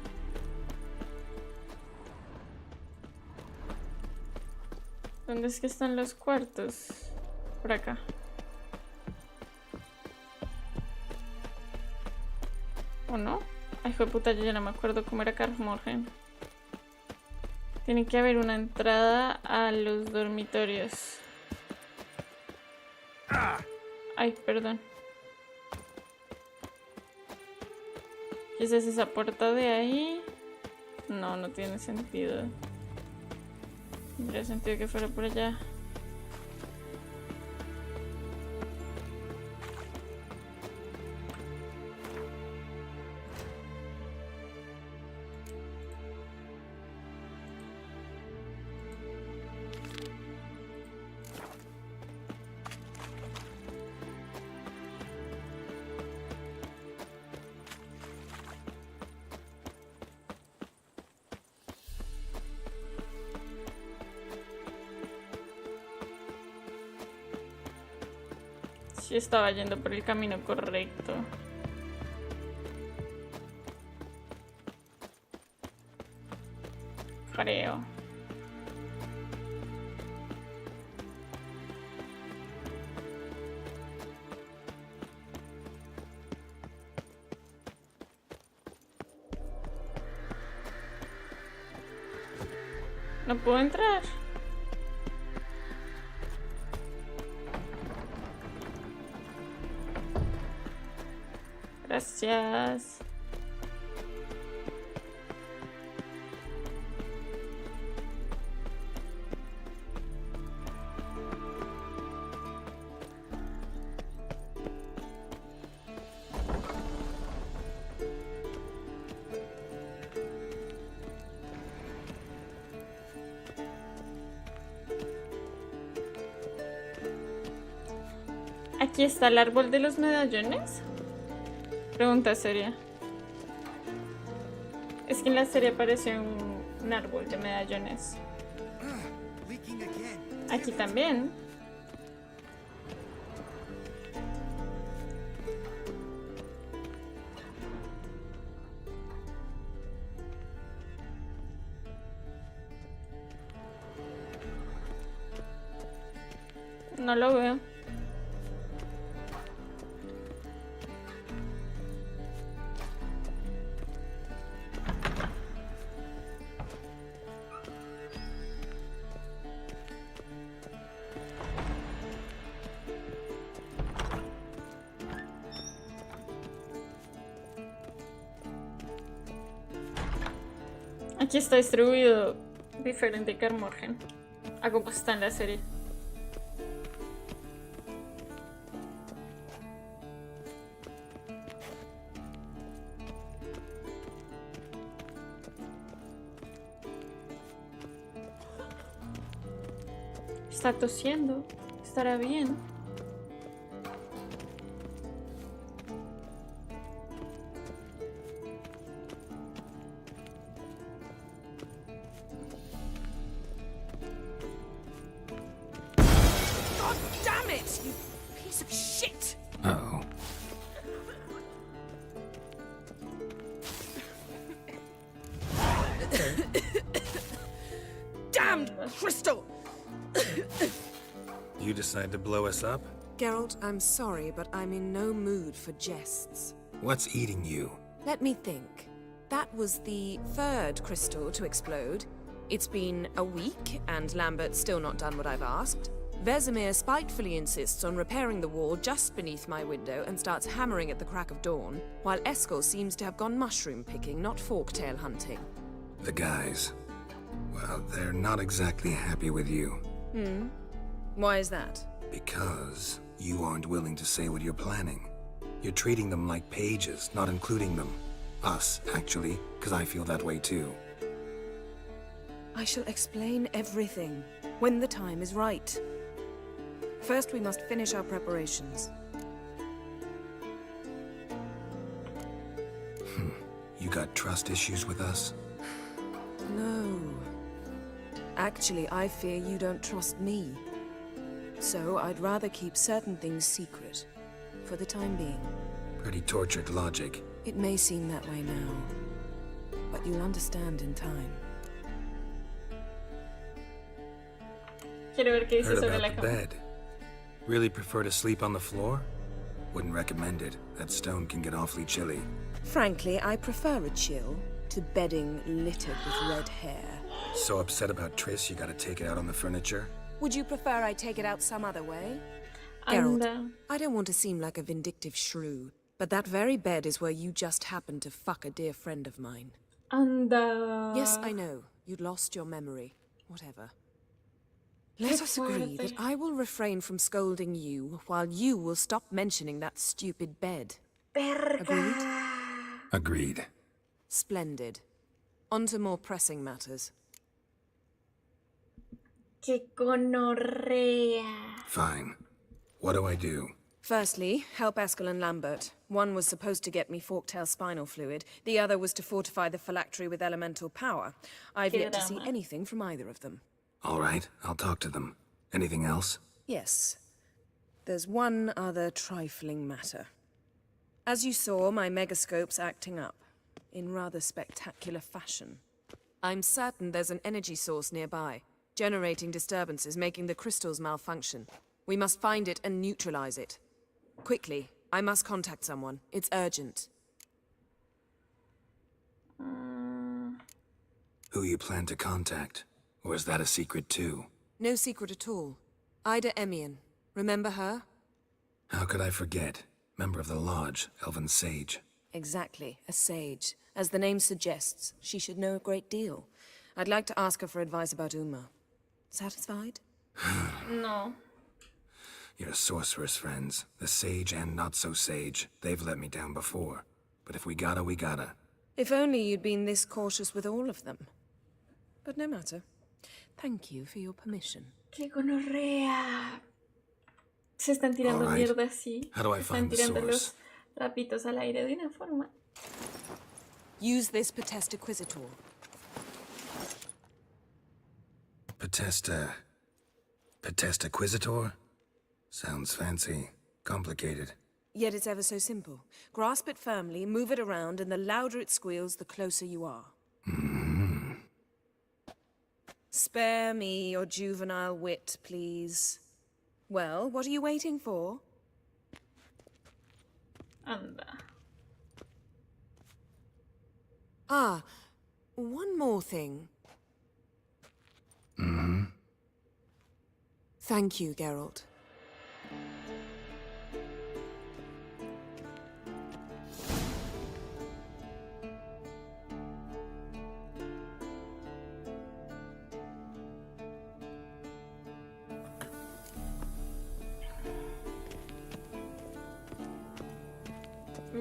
¿Dónde es que están los cuartos? Por acá. ¿O no? Ay, hijo de puta, yo ya no me acuerdo cómo era Morgen. Tiene que haber una entrada a los dormitorios. Ay, perdón. Quizás esa puerta de ahí. No, no tiene sentido. Tendría sentido que fuera por allá. Si estaba yendo por el camino correcto. Creo. No puedo entrar. Gracias. Aquí está el árbol de los medallones. Pregunta seria. Es que en la serie aparece un árbol de medallones. Aquí también. No lo veo. Aquí está distribuido diferente que Armorgen, a como está en la serie. Está tosiendo, estará bien. Uh-oh. Damned crystal! You decide to blow us up? Geralt, I'm sorry, but I'm in no mood for jests. What's eating you? Let me think. That was the third crystal to explode. It's been a week, and Lambert's still not done what I've asked. Vesemir spitefully insists on repairing the wall just beneath my window and starts hammering at the crack of dawn, while Eskel seems to have gone mushroom picking, not forktail hunting. The guys. Well, they're not exactly happy with you. Hmm? Why is that? Because you aren't willing to say what you're planning. You're treating them like pages, not including them. Us, actually, because I feel that way too. I shall explain everything, when the time is right. First, we must finish our preparations. You got trust issues with us? No. Actually, I fear you don't trust me. So, I'd rather keep certain things secret, for the time being. Pretty tortured logic. It may seem that way now, but you'll understand in time. Quiero ver qué dice Heard sobre about la the cama. bed. Really prefer to sleep on the floor? Wouldn't recommend it. That stone can get awfully chilly. Frankly, I prefer a chill to bedding littered with red hair. So upset about Triss, you gotta take it out on the furniture? Would you prefer I take it out some other way? And, Geralt, I don't want to seem like a vindictive shrew, but that very bed is where you just happened to fuck a dear friend of mine. Yes, I know. You'd lost your memory. Whatever. Let us agree that I will refrain from scolding you, while you will stop mentioning that stupid bed. Agreed? Agreed. Splendid. On to more pressing matters. ¡Qué gonorrea! Fine. What do I do? Firstly, help Eskel and Lambert. One was supposed to get me forktail spinal fluid, the other was to fortify the phylactery with elemental power. I've yet to see anything from either of them. All right, I'll talk to them. Anything else? Yes. There's one other trifling matter. As you saw, my megascope's acting up, in rather spectacular fashion. I'm certain there's an energy source nearby, generating disturbances, making the crystals malfunction. We must find it and neutralize it. Quickly, I must contact someone. It's urgent. Who you plan to contact? Or is that a secret too? No secret at all. Ida Emian. Remember her? How could I forget? Member of the Lodge, Elven Sage. Exactly, a sage. As the name suggests, she should know a great deal. I'd like to ask her for advice about Uma. Satisfied? No. Your sorceress friends, the sage and not-so-sage, they've let me down before. But if we gotta, we gotta. If only you'd been this cautious with all of them. But no matter. Thank you for your permission. ¡Qué gonorrea! Se están tirando mierda así. How do I Están find the tirando source? los trapitos al aire de una forma. Use this Potesta Quisitor. Potesta Quisitor? Sounds fancy. Complicated. Yet it's ever so simple. Grasp it firmly, move it around, and the louder it squeals, the closer you are. Spare me your juvenile wit, please. Well, what are you waiting for? Anda. Ah, one more thing. Thank you, Geralt.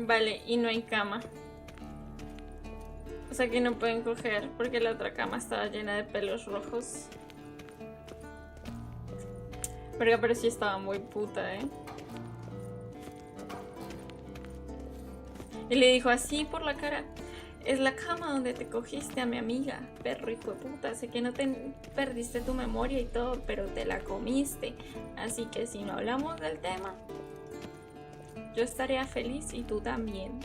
Vale, y no hay cama. O sea que no pueden coger porque la otra cama estaba llena de pelos rojos. Pero sí estaba muy puta, Y le dijo así por la cara: es la cama donde te cogiste a mi amiga, perro hijo de puta. Sé que no te perdiste tu memoria y todo, pero te la comiste. Así que si no hablamos del tema, yo estaría feliz y tú también.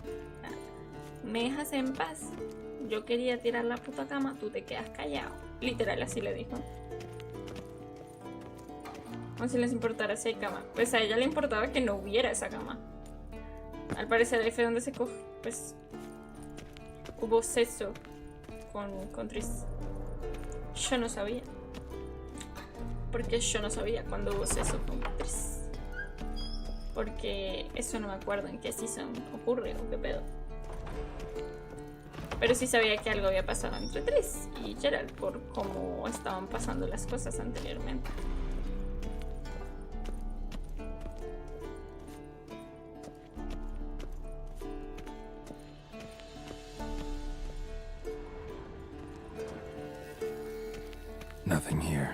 ¿Me dejas en paz? Yo quería tirar la puta cama, tú te quedas callado. Literal, así le dijo. Como si les importara si hay cama. Pues a ella le importaba que no hubiera esa cama. Al parecer ahí fue donde se coge. Pues hubo sexo con Tris. Yo no sabía. Porque yo no sabía cuando hubo sexo con Tris. Porque eso no me acuerdo en qué season ocurre o qué pedo. Pero sí sabía que algo había pasado entre Tris y Geralt por cómo estaban pasando las cosas anteriormente. Nothing here.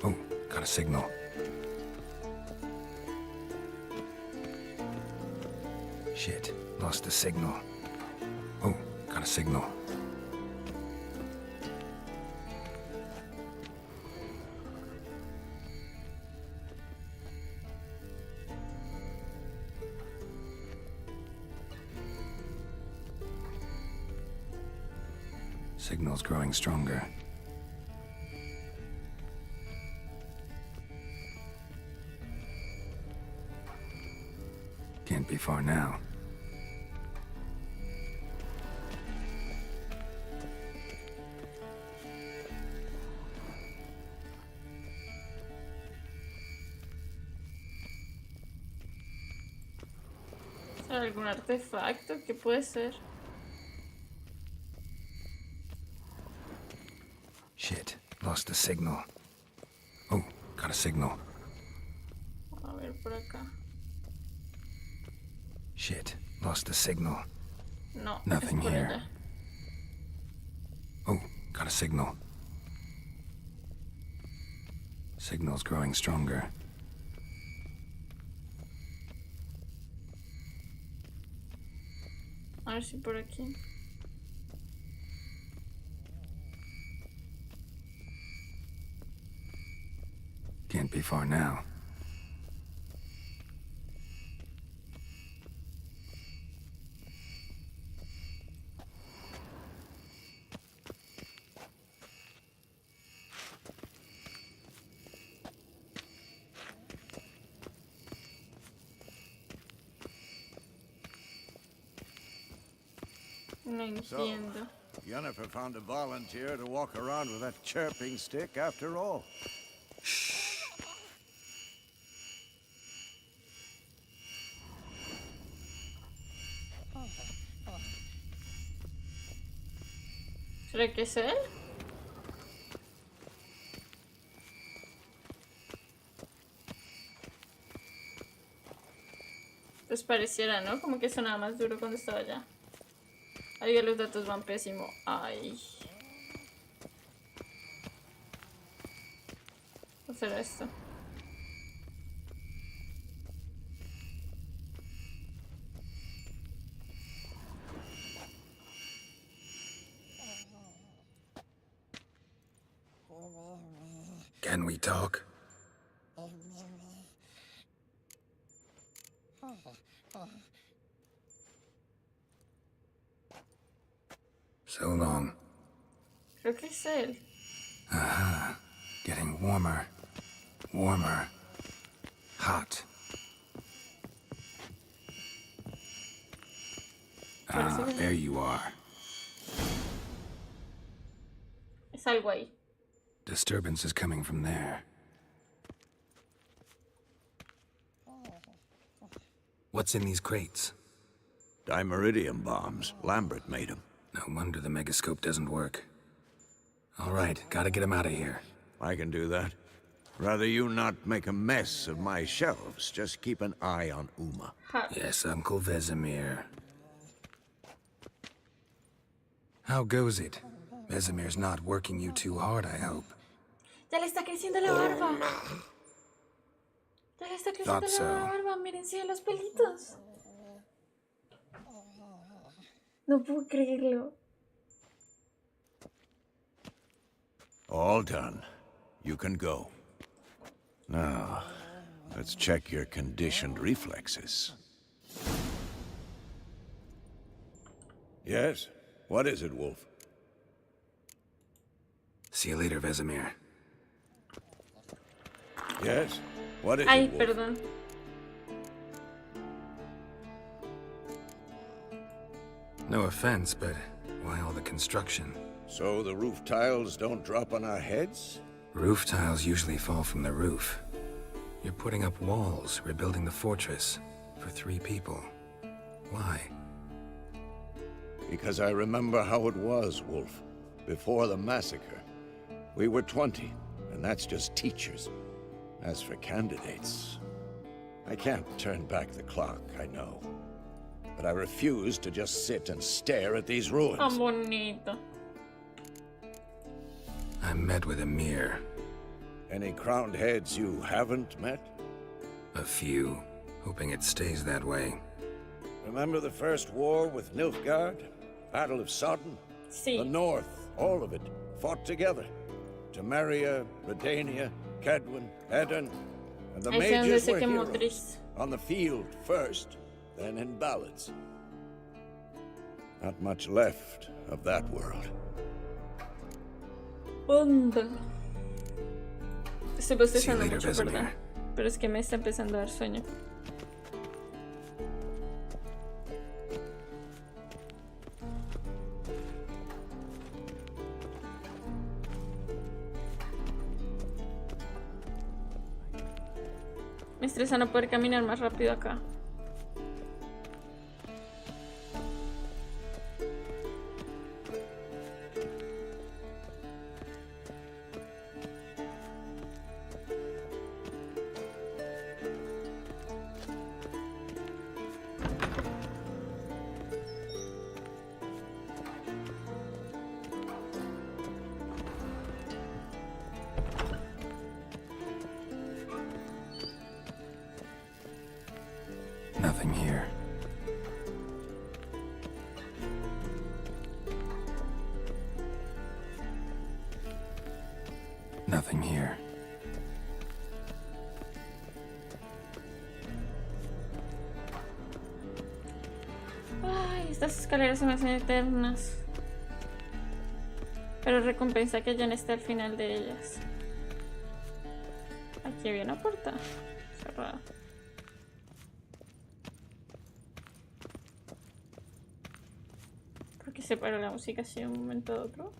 Oh, got a signal. Shit, lost the signal. Oh, got a signal. Signal's growing stronger. Can't be far now. ¿Algún artefacto? ¿Qué puede ser? Shit, lost the signal. Oh, got a signal. A ver, por acá. Shit, lost the signal. No, nothing es por here. allá. Oh, got a signal. Signal's growing stronger. A ver si por aquí. Can't be far now. No entiendo. Yennefer found a volunteer to walk around with that chirping stick after all. ¿Será que es él? Pues pareciera, ¿no? Como que sonaba más duro cuando estaba allá. Ay, los datos van pésimo. Ay. ¿Qué será esto? Can we talk? So long. Creo que es él. Aha. Getting warmer. Warmer. Hot. Ah, there you are. Es algo ahí. Disturbance is coming from there. What's in these crates? Dimeridium bombs. Lambert made them. No wonder the megascope doesn't work. All right, gotta get him out of here. I can do that. Rather you not make a mess of my shelves. Just keep an eye on Uma. Yes, Uncle Vesemir. How goes it? Vesemir's not working you too hard, I hope. Ya le está creciendo la barba. Ya le está creciendo Thought so. la barba. Mírense los pelitos. No puedo creerlo. All done. You can go. Now, let's check your conditioned reflexes. Yes? What is it, Wolf? See you later, Vesemir. Yes? What is Ay, it, Wolf? perdón. No offense, but why all the construction? So the roof tiles don't drop on our heads? Roof tiles usually fall from the roof. You're putting up walls, rebuilding the fortress. For 3 people. Why? Because I remember how it was, Wolf. Before the massacre. We were 20, and that's just teachers. As for candidates, I can't turn back the clock, I know. But I refuse to just sit and stare at these ruins. Tan bonito. I met with Emir. Any crowned heads you haven't met? A few. Hoping it stays that way. Remember the first war with Nilfgaard? Battle of Sodden? Sí. The North, all of it, fought together. Temeria, Redania, Kedwin, Edirn, and the Ahí fue donde mages se were quemó heroes. Tris. On the field first, then in ballads. Not much left of that world. Onda. Estoy bostezando See you later, mucho, Vesemir. ¿verdad? Pero es que me está empezando a dar sueño. Me estresa no poder caminar más rápido acá. Nothing here. Nothing here. Estas escaleras se me hacen eternas. Pero recompensa que ya no esté al final de ellas. Aquí había una puerta cerrada. ¿Por qué se paró la música así de un momento a otro?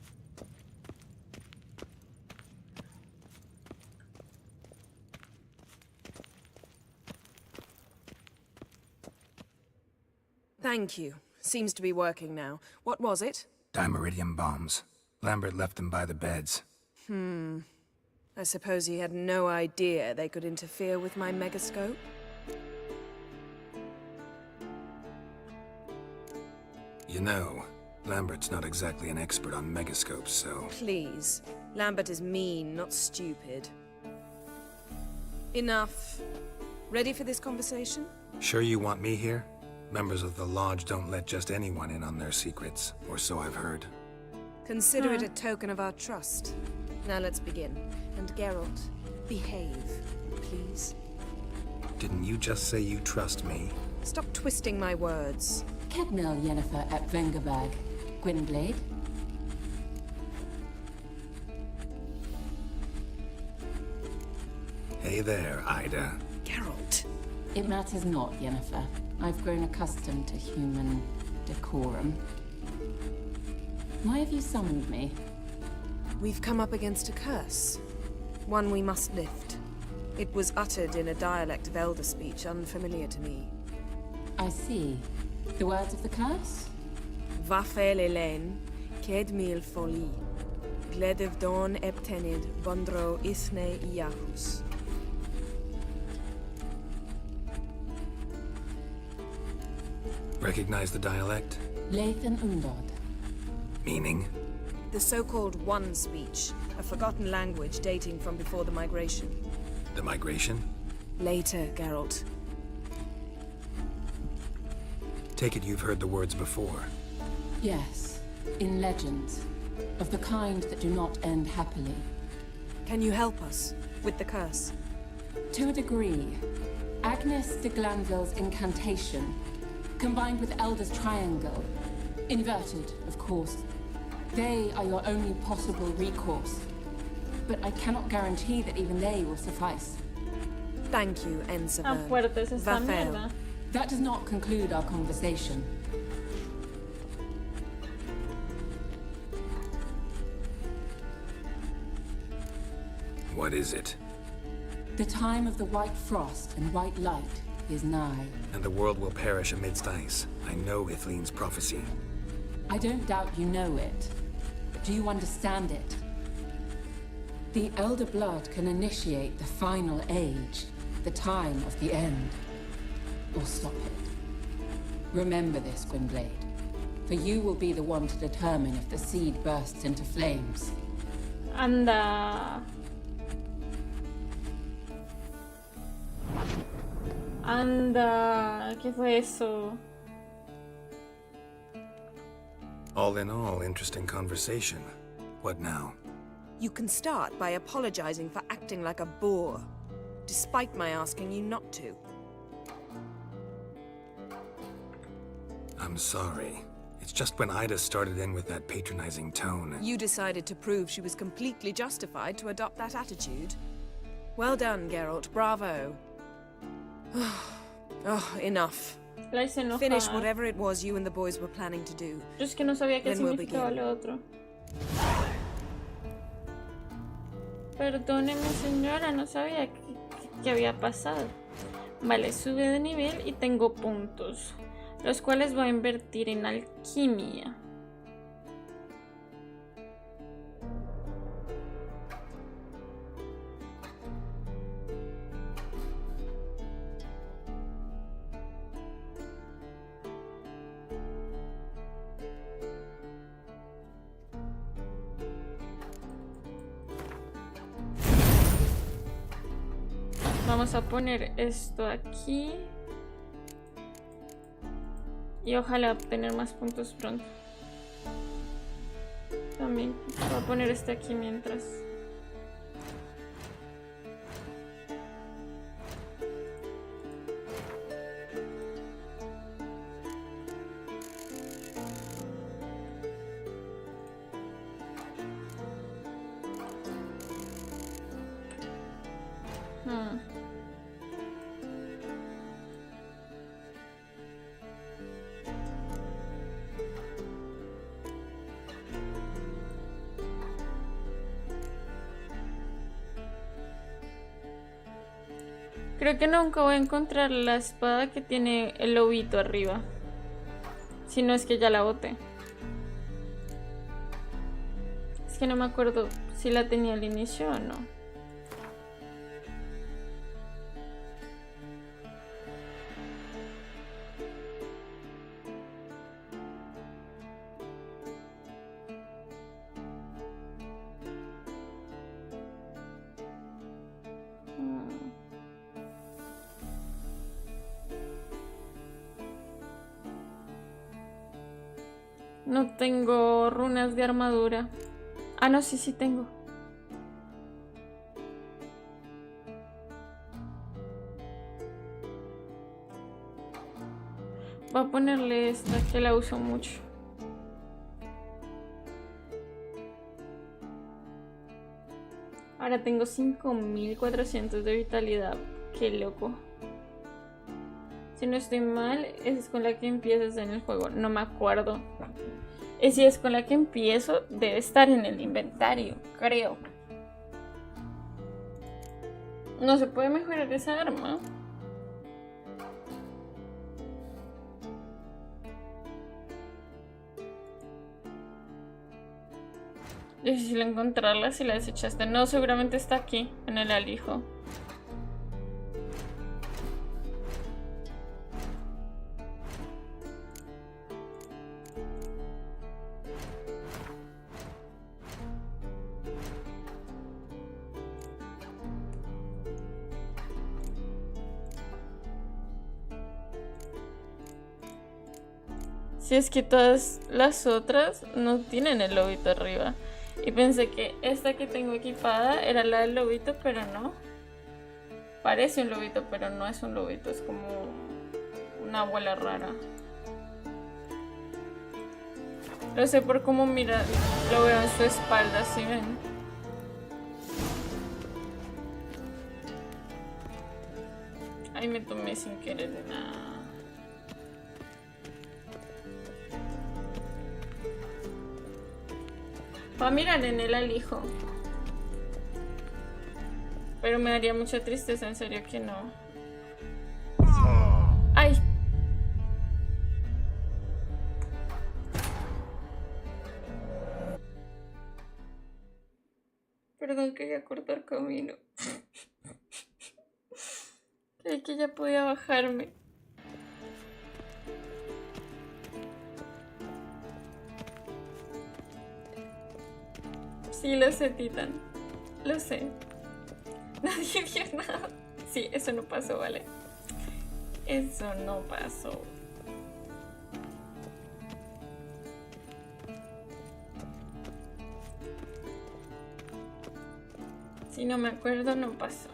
Thank you. Seems to be working now. What was it? Dimeridium bombs. Lambert left them by the beds. I suppose he had no idea they could interfere with my megascope? You know, Lambert's not exactly an expert on megascopes, so... Please. Lambert is mean, not stupid. Enough. Ready for this conversation? Sure you want me here? Members of the Lodge don't let just anyone in on their secrets, or so I've heard. Consider it a token of our trust. Now let's begin. And Geralt, behave, please. Didn't you just say you trust me? Stop twisting my words. Kedmil Yennefer at Vengerberg. Gwynblade? Hey there, Ida. Geralt. It matters not, Yennefer. I've grown accustomed to human decorum. Why have you summoned me? We've come up against a curse. One we must lift. It was uttered in a dialect of Elder speech unfamiliar to me. I see. The words of the curse? Vafel Elaine, Kedmil Foli, Gledev Don Eptenid, Bondro Ithne Iahus. Recognize the dialect? Lathan Undod. Meaning? The so-called One speech, a forgotten language dating from before the migration. The migration? Later, Geralt. Take it you've heard the words before. Yes, in legends. Of the kind that do not end happily. Can you help us with the curse? To a degree. Agnes de Glanville's incantation, combined with Elder's triangle, inverted, of course. They are your only possible recourse. But I cannot guarantee that even they will suffice. Thank you, Enza. Tan fuerte es esta mierda. That does not conclude our conversation. What is it? The time of the white frost and white light is nigh. And the world will perish amidst ice. I know Ithleen's prophecy. I don't doubt you know it. But do you understand it? The Elder Blood can initiate the final age, the time of the end. Or stop it. Remember this, Gwynblade. For you will be the one to determine if the seed bursts into flames. Anda. Anda, ¿qué fue eso? All in all, interesting conversation. What now? You can start by apologizing for acting like a boor, despite my asking you not to. I'm sorry. It's just when Ida started in with that patronizing tone. You decided to prove she was completely justified to adopt that attitude. Well done, Geralt. Bravo. Oh, enough. La hice enojar. Finish whatever it was you and the boys were planning to do. Yo es que no sabía qué Then we'll significaba begin. lo otro. Perdóneme, señora, no sabía qué había pasado. Vale, sube de nivel y tengo puntos, los cuales voy a invertir en alquimia. Vamos a poner esto aquí. Y ojalá obtener más puntos pronto. También voy a poner este aquí mientras. Hmm. Creo que nunca voy a encontrar la espada que tiene el lobito arriba. Si no es que ya la boté. Es que no me acuerdo si la tenía al inicio o no. No tengo runas de armadura. Ah, no, sí tengo. Voy a ponerle esta que la uso mucho. Ahora tengo 5400 de vitalidad. Qué loco. Si no estoy mal, es con la que empiezas en el juego. No me acuerdo. Si es con la que empiezo, debe estar en el inventario, creo. No se puede mejorar esa arma. Difícil encontrarla si la desechaste. No, seguramente está aquí, en el alijo. Si es que todas las otras no tienen el lobito arriba. Y pensé que esta que tengo equipada era la del lobito, pero no. Parece un lobito, pero no es un lobito. Es como una abuela rara. Lo sé por cómo mira, lo veo en su espalda, ¿sí ven? Ay, me tomé sin querer una... Va a mirar en el alijo. Pero me daría mucha tristeza, en serio que no. ¡Ay! Perdón, quería cortar camino. Creí que ya podía bajarme. Sí, lo sé, Titan. Lo sé. Nadie vio nada. Sí, eso no pasó, ¿vale? Eso no pasó. Si no me acuerdo, no pasó.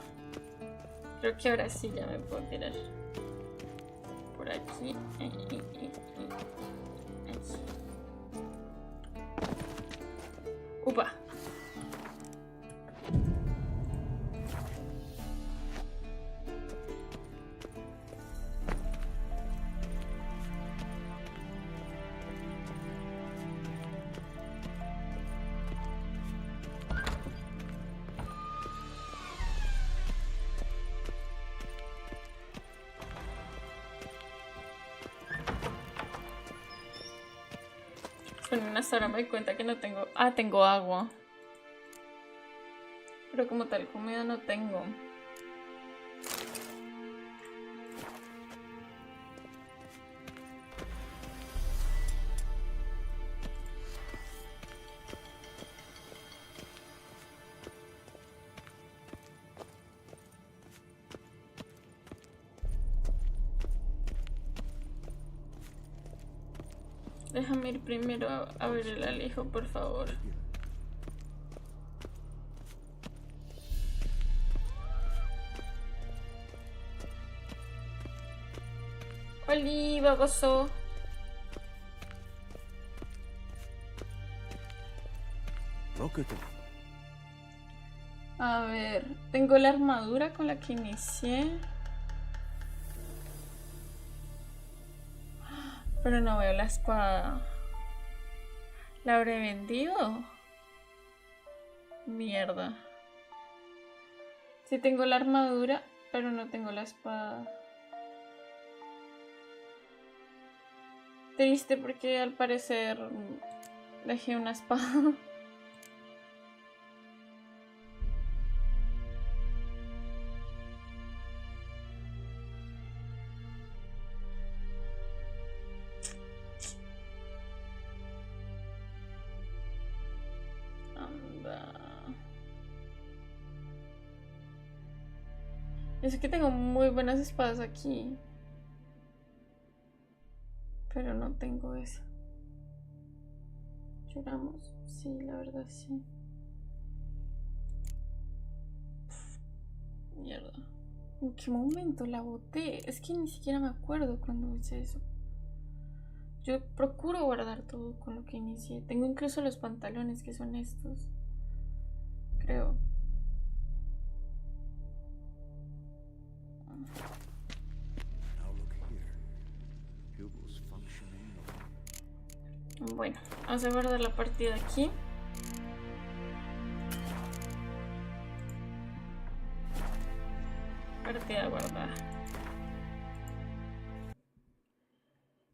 Creo que ahora sí ya me puedo tirar. Por aquí. Aquí. Upa. Bueno, hasta ahora me doy cuenta que no tengo... Ah, tengo agua. Pero como tal comida no tengo. Déjame ir primero a ver el alijo, por favor. ¡Oli, baboso! A ver, tengo la armadura con la que inicié. Pero no veo la espada. ¿La habré vendido? Mierda. Sí tengo la armadura, pero no tengo la espada. Triste porque al parecer dejé una espada. Yo sé que tengo muy buenas espadas aquí. Pero no tengo esa. ¿Lloramos? Sí, la verdad sí. Mierda. ¿En qué momento la boté? Es que ni siquiera me acuerdo cuando hice eso. Yo procuro guardar todo con lo que inicié. Tengo incluso los pantalones que son estos. Creo. Bueno, vamos a guardar la partida aquí. Partida guardada.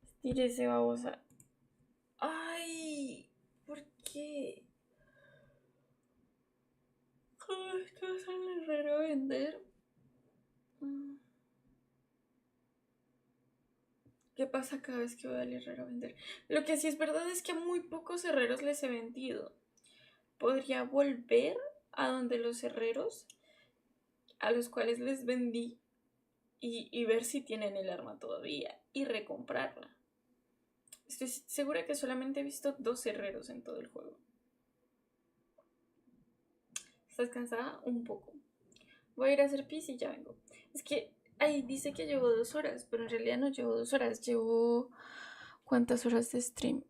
Estírese, babosa. Ay, ¿por qué? Ay, ¿qué vas al herrero a vender? ¿Qué pasa cada vez que voy al herrero a vender? Lo que sí es verdad es que a muy pocos herreros les he vendido. Podría volver a donde los herreros a los cuales les vendí y ver si tienen el arma todavía y recomprarla. Estoy segura que solamente he visto 2 herreros en todo el juego. ¿Estás cansada? Un poco. Voy a ir a hacer pis y ya vengo. Es que ahí dice que llevo 2 horas, pero en realidad no llevo 2 horas. Llevo... ¿Cuántas horas de stream?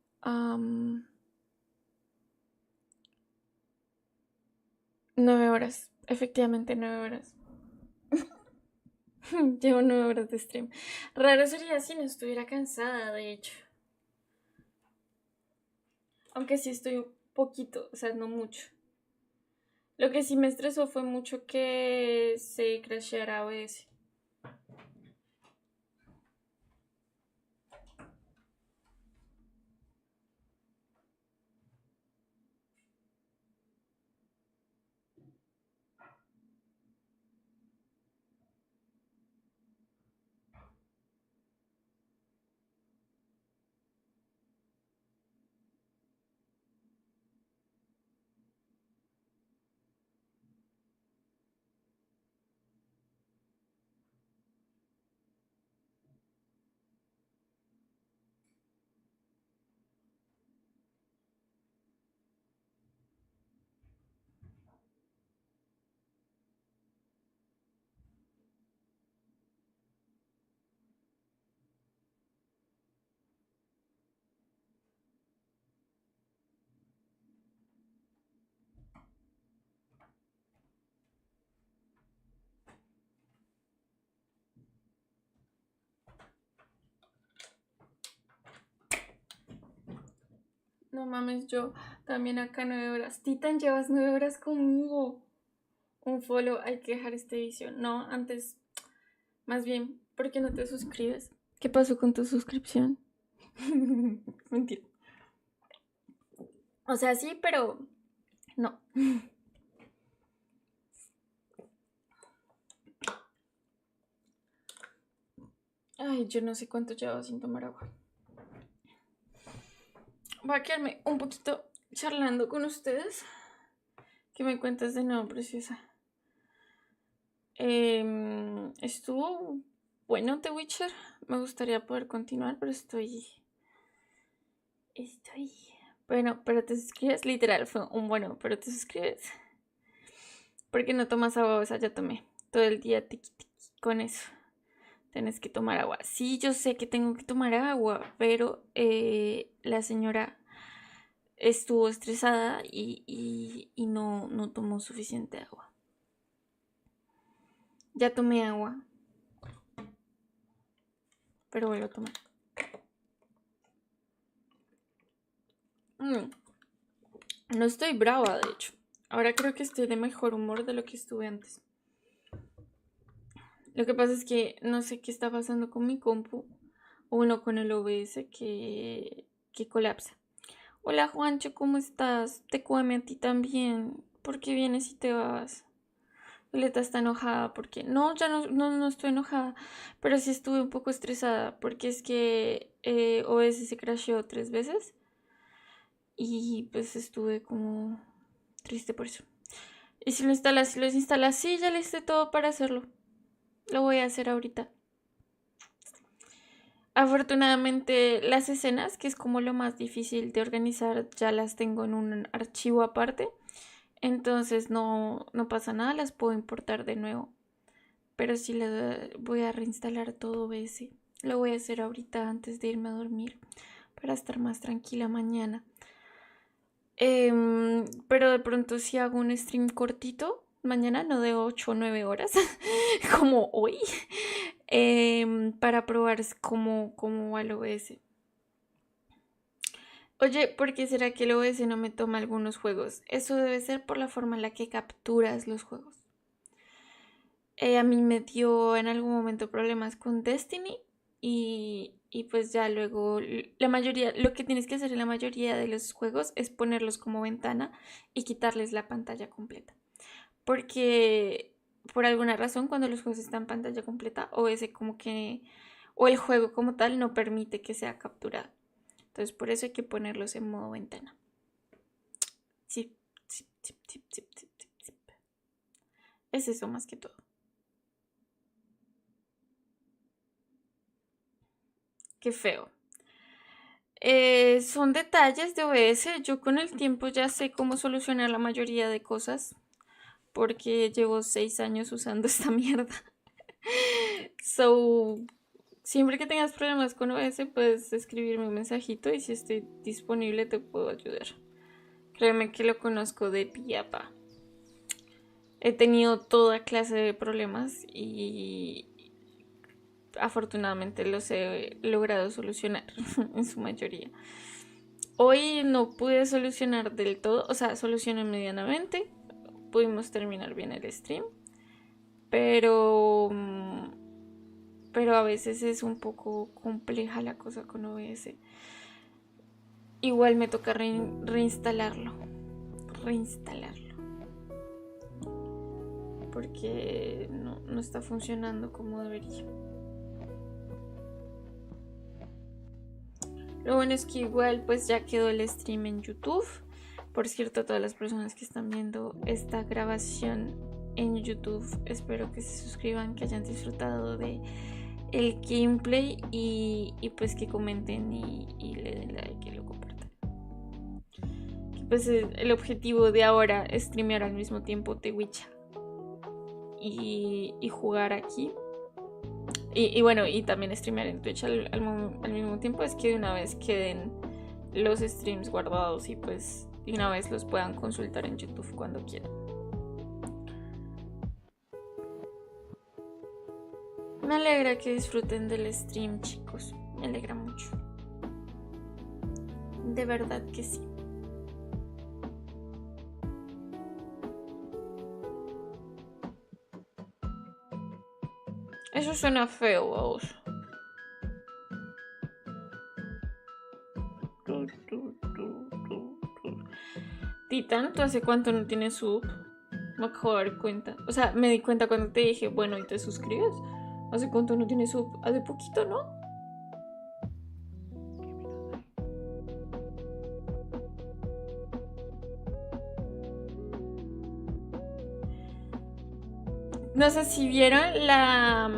9 horas. Efectivamente, 9 horas. Llevo 9 horas de stream. Raro sería si no estuviera cansada, de hecho. Aunque sí estoy un poquito, o sea, no mucho. Lo que sí me estresó fue mucho que se crasheara OBS. No mames, yo también acá 9 horas. Titan, llevas 9 horas conmigo. Un follow, hay que dejar este vicio. No, antes, más bien, ¿por qué no te suscribes? ¿Qué pasó con tu suscripción? Mentira. O sea, sí, pero no. Ay, yo no sé cuánto llevo sin tomar agua. Voy a quedarme un poquito charlando con ustedes. ¿Qué me cuentas de nuevo, preciosa? Estuvo bueno The Witcher. Me gustaría poder continuar, pero estoy... Bueno, pero te suscribes. Literal, fue un bueno, pero te suscribes. ¿Por qué no tomas agua? O sea, ya tomé todo el día tiqui tiqui con eso. Tienes que tomar agua. Sí, yo sé que tengo que tomar agua, pero la señora estuvo estresada y no tomó suficiente agua. Ya tomé agua. Pero vuelvo a tomar. No estoy brava, de hecho. Ahora creo que estoy de mejor humor de lo que estuve antes. Lo que pasa es que no sé qué está pasando con mi compu. Uno con el OBS que colapsa. Hola Juancho, ¿cómo estás? Te come a ti también. ¿Por qué vienes y te vas? Violeta está enojada porque... No, ya no estoy enojada. Pero sí estuve un poco estresada porque es que OBS se crasheó 3 veces. Y pues estuve como triste por eso. Y si lo instalas, si lo desinstalas, sí, ya le hice todo para hacerlo. Lo voy a hacer ahorita. Afortunadamente las escenas, que es como lo más difícil de organizar, ya las tengo en un archivo aparte. Entonces no pasa nada, las puedo importar de nuevo. Pero sí voy a reinstalar todo OBS. Lo voy a hacer ahorita antes de irme a dormir para estar más tranquila mañana. Pero de pronto si hago un stream cortito mañana, no de 8 o 9 horas como hoy, para probar cómo va el OBS. Oye, ¿por qué será que el OBS no me toma algunos juegos? Eso debe ser por la forma en la que capturas los juegos. A mí me dio en algún momento problemas con Destiny y pues ya luego la mayoría, lo que tienes que hacer en la mayoría de los juegos es ponerlos como ventana y quitarles la pantalla completa. Porque por alguna razón cuando los juegos están en pantalla completa OBS como que, o el juego como tal no permite que sea capturado. Entonces por eso hay que ponerlos en modo ventana. Sí. Es eso más que todo. Qué feo. Son detalles de OBS. Yo con el tiempo ya sé cómo solucionar la mayoría de cosas. Porque llevo 6 años usando esta mierda. So, siempre que tengas problemas con OBS, puedes escribirme un mensajito y si estoy disponible te puedo ayudar. Créeme que lo conozco de piapa. He tenido toda clase de problemas y afortunadamente los he logrado solucionar en su mayoría. Hoy no pude solucionar del todo, o sea, solucioné medianamente. Pudimos terminar bien el stream, pero a veces es un poco compleja la cosa con OBS. Igual me toca reinstalarlo, porque no está funcionando como debería. Lo bueno es que igual pues ya quedó el stream en YouTube. Por cierto, a todas las personas que están viendo esta grabación en YouTube, espero que se suscriban, que hayan disfrutado de el gameplay y pues que comenten y le den like y lo compartan. Pues el objetivo de ahora es streamear al mismo tiempo The Witcher y jugar aquí. Y bueno, y también streamear en Twitch al mismo tiempo, es que de una vez queden los streams guardados y pues de una vez los puedan consultar en YouTube cuando quieran. Me alegra que disfruten del stream, chicos. Me alegra mucho. De verdad que sí. Eso suena feo, vamos. Titan, ¿tú hace cuánto no tienes sub? Me acabo de dar cuenta. O sea, me di cuenta cuando te dije, bueno, ¿y te suscribes? ¿Hace cuánto no tienes sub? Hace poquito, ¿no? No sé si vieron la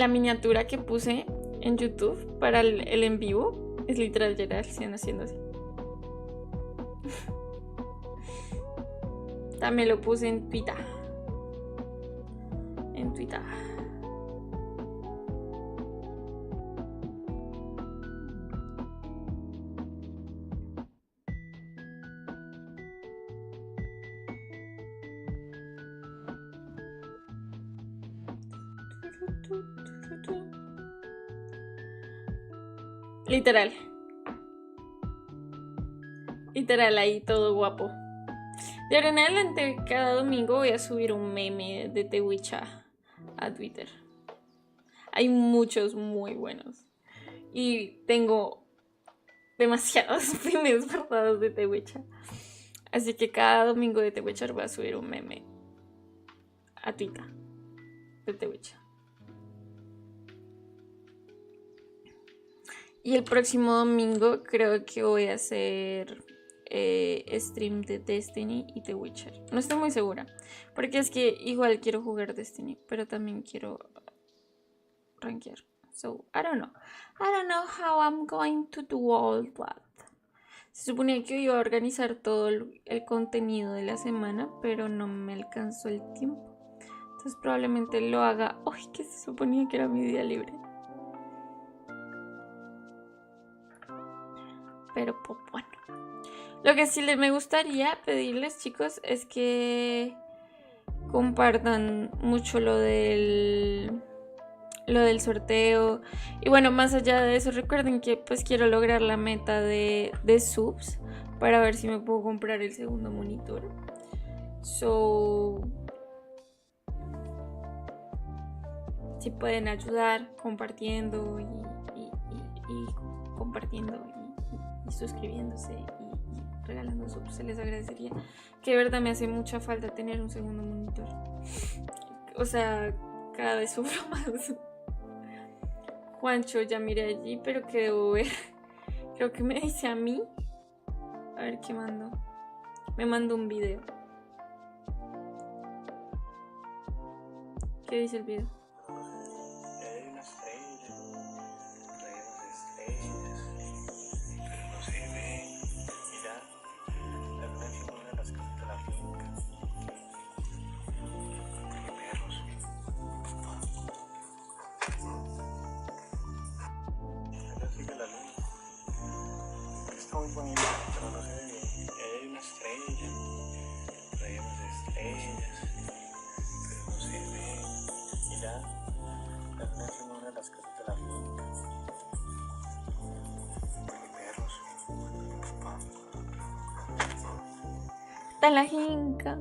miniatura que puse en YouTube para el en vivo. Es literal llegar haciendo así. También lo puse en Twitter. Literal. Literal, ahí todo guapo. De ahora en adelante, cada domingo voy a subir un meme de The Witcher a Twitter. Hay muchos muy buenos. Y tengo demasiados memes guardados de The Witcher. Así que cada domingo de The Witcher voy a subir un meme a Twitter de The Witcher. Y el próximo domingo creo que voy a hacer stream de Destiny y The Witcher. No estoy muy segura, porque es que igual quiero jugar Destiny, pero también quiero rankear. So, I don't know how I'm going to do all that. Se suponía que iba a organizar todo el contenido de la semana, pero no me alcanzó el tiempo. Entonces probablemente lo haga hoy, que se suponía que era mi día libre. Pero pues bueno. Lo que sí me gustaría pedirles, chicos, es que compartan mucho lo del sorteo. Y bueno, más allá de eso, recuerden que pues quiero lograr la meta de subs para ver si me puedo comprar el segundo monitor. So, si pueden ayudar compartiendo y compartiendo y suscribiéndose y regalando subs, se les agradecería. Que de verdad me hace mucha falta tener un segundo monitor. O sea, cada vez sufro más. Juancho, ya miré allí, pero que debo ver. Creo que me dice a mí. A ver qué mandó. Me mandó un video. ¿Qué dice el video? Muy bonito, pero no se ve bien. Hay una estrella, hay unas estrellas, pero no se ve. Mira, la luna es una de las cosas de la finca. Perros. Está la finca.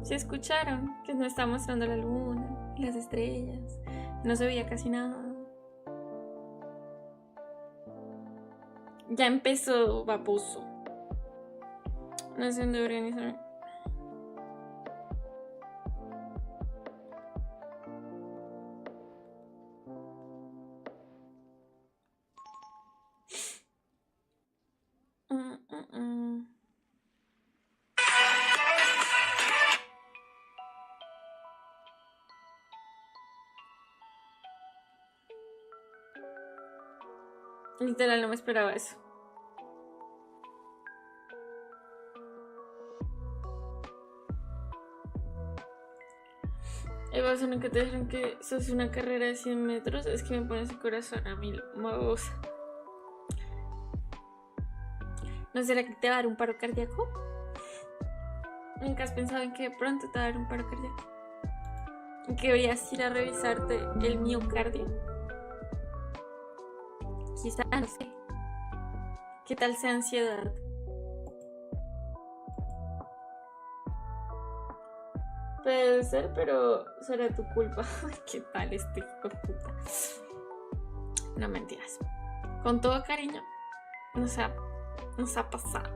¿Sí escucharon? Que nos está mostrando la luna y las estrellas. No se veía casi nada. Ya empezó, baboso. No sé dónde organizarme. Literal, no me esperaba eso. Eva, nunca te dijeron que sos una carrera de 100 metros. Es que me pones el corazón a 1000, babosa. ¿No será que te va a dar un paro cardíaco? ¿Nunca has pensado en que de pronto te va a dar un paro cardíaco? ¿En que deberías ir a revisarte el miocardio? Quizá, no sé. ¿Qué tal sea ansiedad? Puede ser, pero será tu culpa. ¿Qué tal este hijo de puta? No, mentiras. Con todo cariño, nos ha pasado.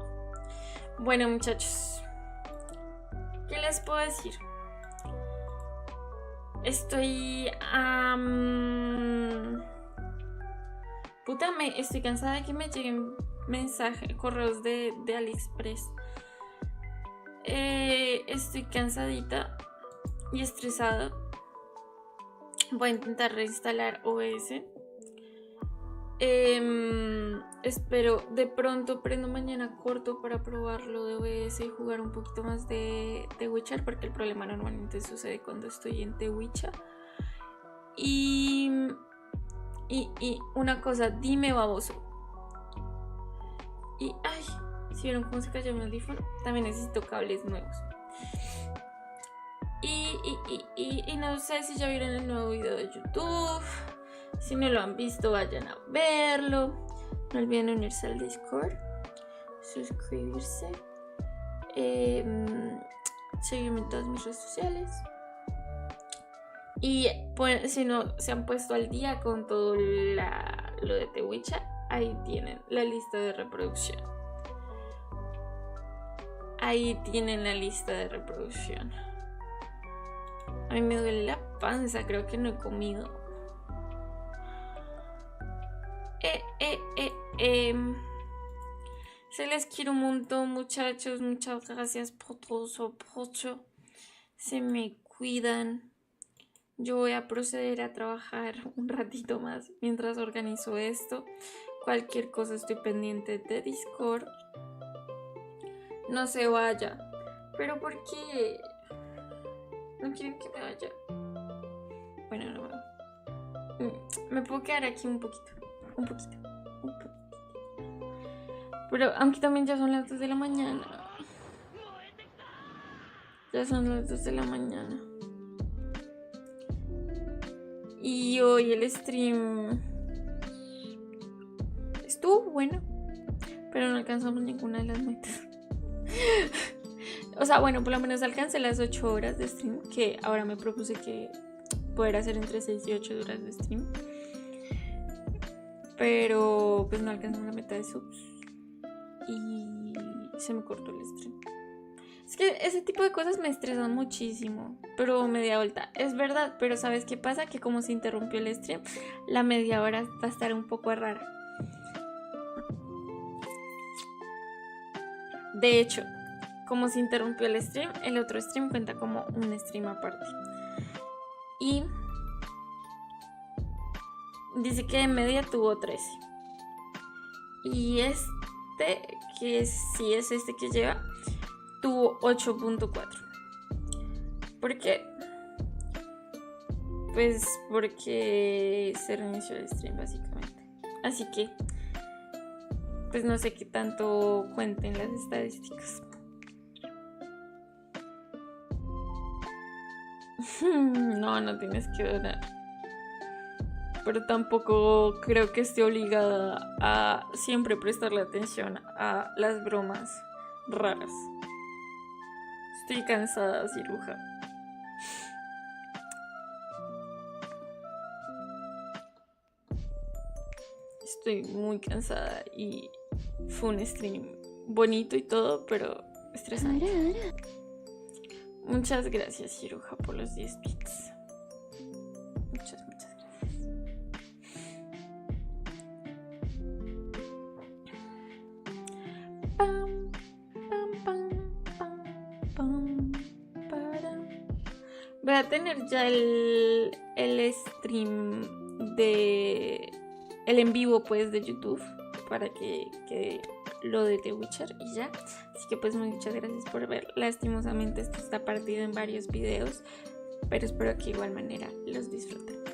Bueno, muchachos, ¿qué les puedo decir? Estoy estoy cansada de que me lleguen mensajes, correos de AliExpress. Estoy cansadita y estresada. Voy a intentar reinstalar OBS. Espero, de pronto prendo mañana corto para probarlo de OBS y jugar un poquito más de Witcher, porque el problema normalmente sucede cuando estoy en The Witcher. Y una cosa, dime, baboso. Y ay, ¿si vieron cómo se cayó mi audífono? También necesito cables nuevos. Y no sé si ya vieron el nuevo video de YouTube. Si no lo han visto, vayan a verlo. No olviden unirse al Discord, suscribirse, seguirme en todas mis redes sociales. Y pues, si no se han puesto al día con todo lo de The Witcher, ahí tienen la lista de reproducción. Ahí tienen la lista de reproducción. A mí me duele la panza, creo que no he comido. Se les quiere un montón, muchachos. Muchas gracias por todo su apoyo. Se me cuidan. Yo voy a proceder a trabajar un ratito más mientras organizo esto. Cualquier cosa estoy pendiente de Discord. No se vaya. ¿Pero por qué? ¿No quieren que me vaya? Bueno, no. Me puedo quedar aquí un poquito. Pero aunque también ya son las 2 de la mañana. Ya son las 2 de la mañana. Y hoy el stream estuvo bueno, pero no alcanzamos ninguna de las metas. O sea, bueno, por lo menos alcancé las 8 horas de stream, que ahora me propuse que poder hacer entre 6 y 8 horas de stream. Pero pues no alcanzamos la meta de subs y se me cortó el stream. Es que ese tipo de cosas me estresan muchísimo. Pero media vuelta, es verdad, pero ¿sabes qué pasa? Que como se interrumpió el stream, la media hora va a estar un poco rara. De hecho, como se interrumpió el stream, el otro stream cuenta como un stream aparte. Y dice que de media tuvo 13. Y este, que sí es este que lleva, tuvo 8.4. ¿Por qué? Pues porque se reinició el stream básicamente. Así que pues no sé qué tanto cuenten las estadísticas. No tienes que donar. Pero tampoco creo que esté obligada a siempre prestarle atención a las bromas raras. Estoy cansada, ciruja. Estoy muy cansada y fue un stream bonito y todo, pero estresante. Muchas gracias, ciruja, por los 10 bits. Muchas gracias. Voy a tener ya el stream de el en vivo pues de YouTube para que quede lo de The Witcher y ya. Así que pues muchas gracias por ver. Lastimosamente esto está partido en varios videos, pero espero que de igual manera los disfruten.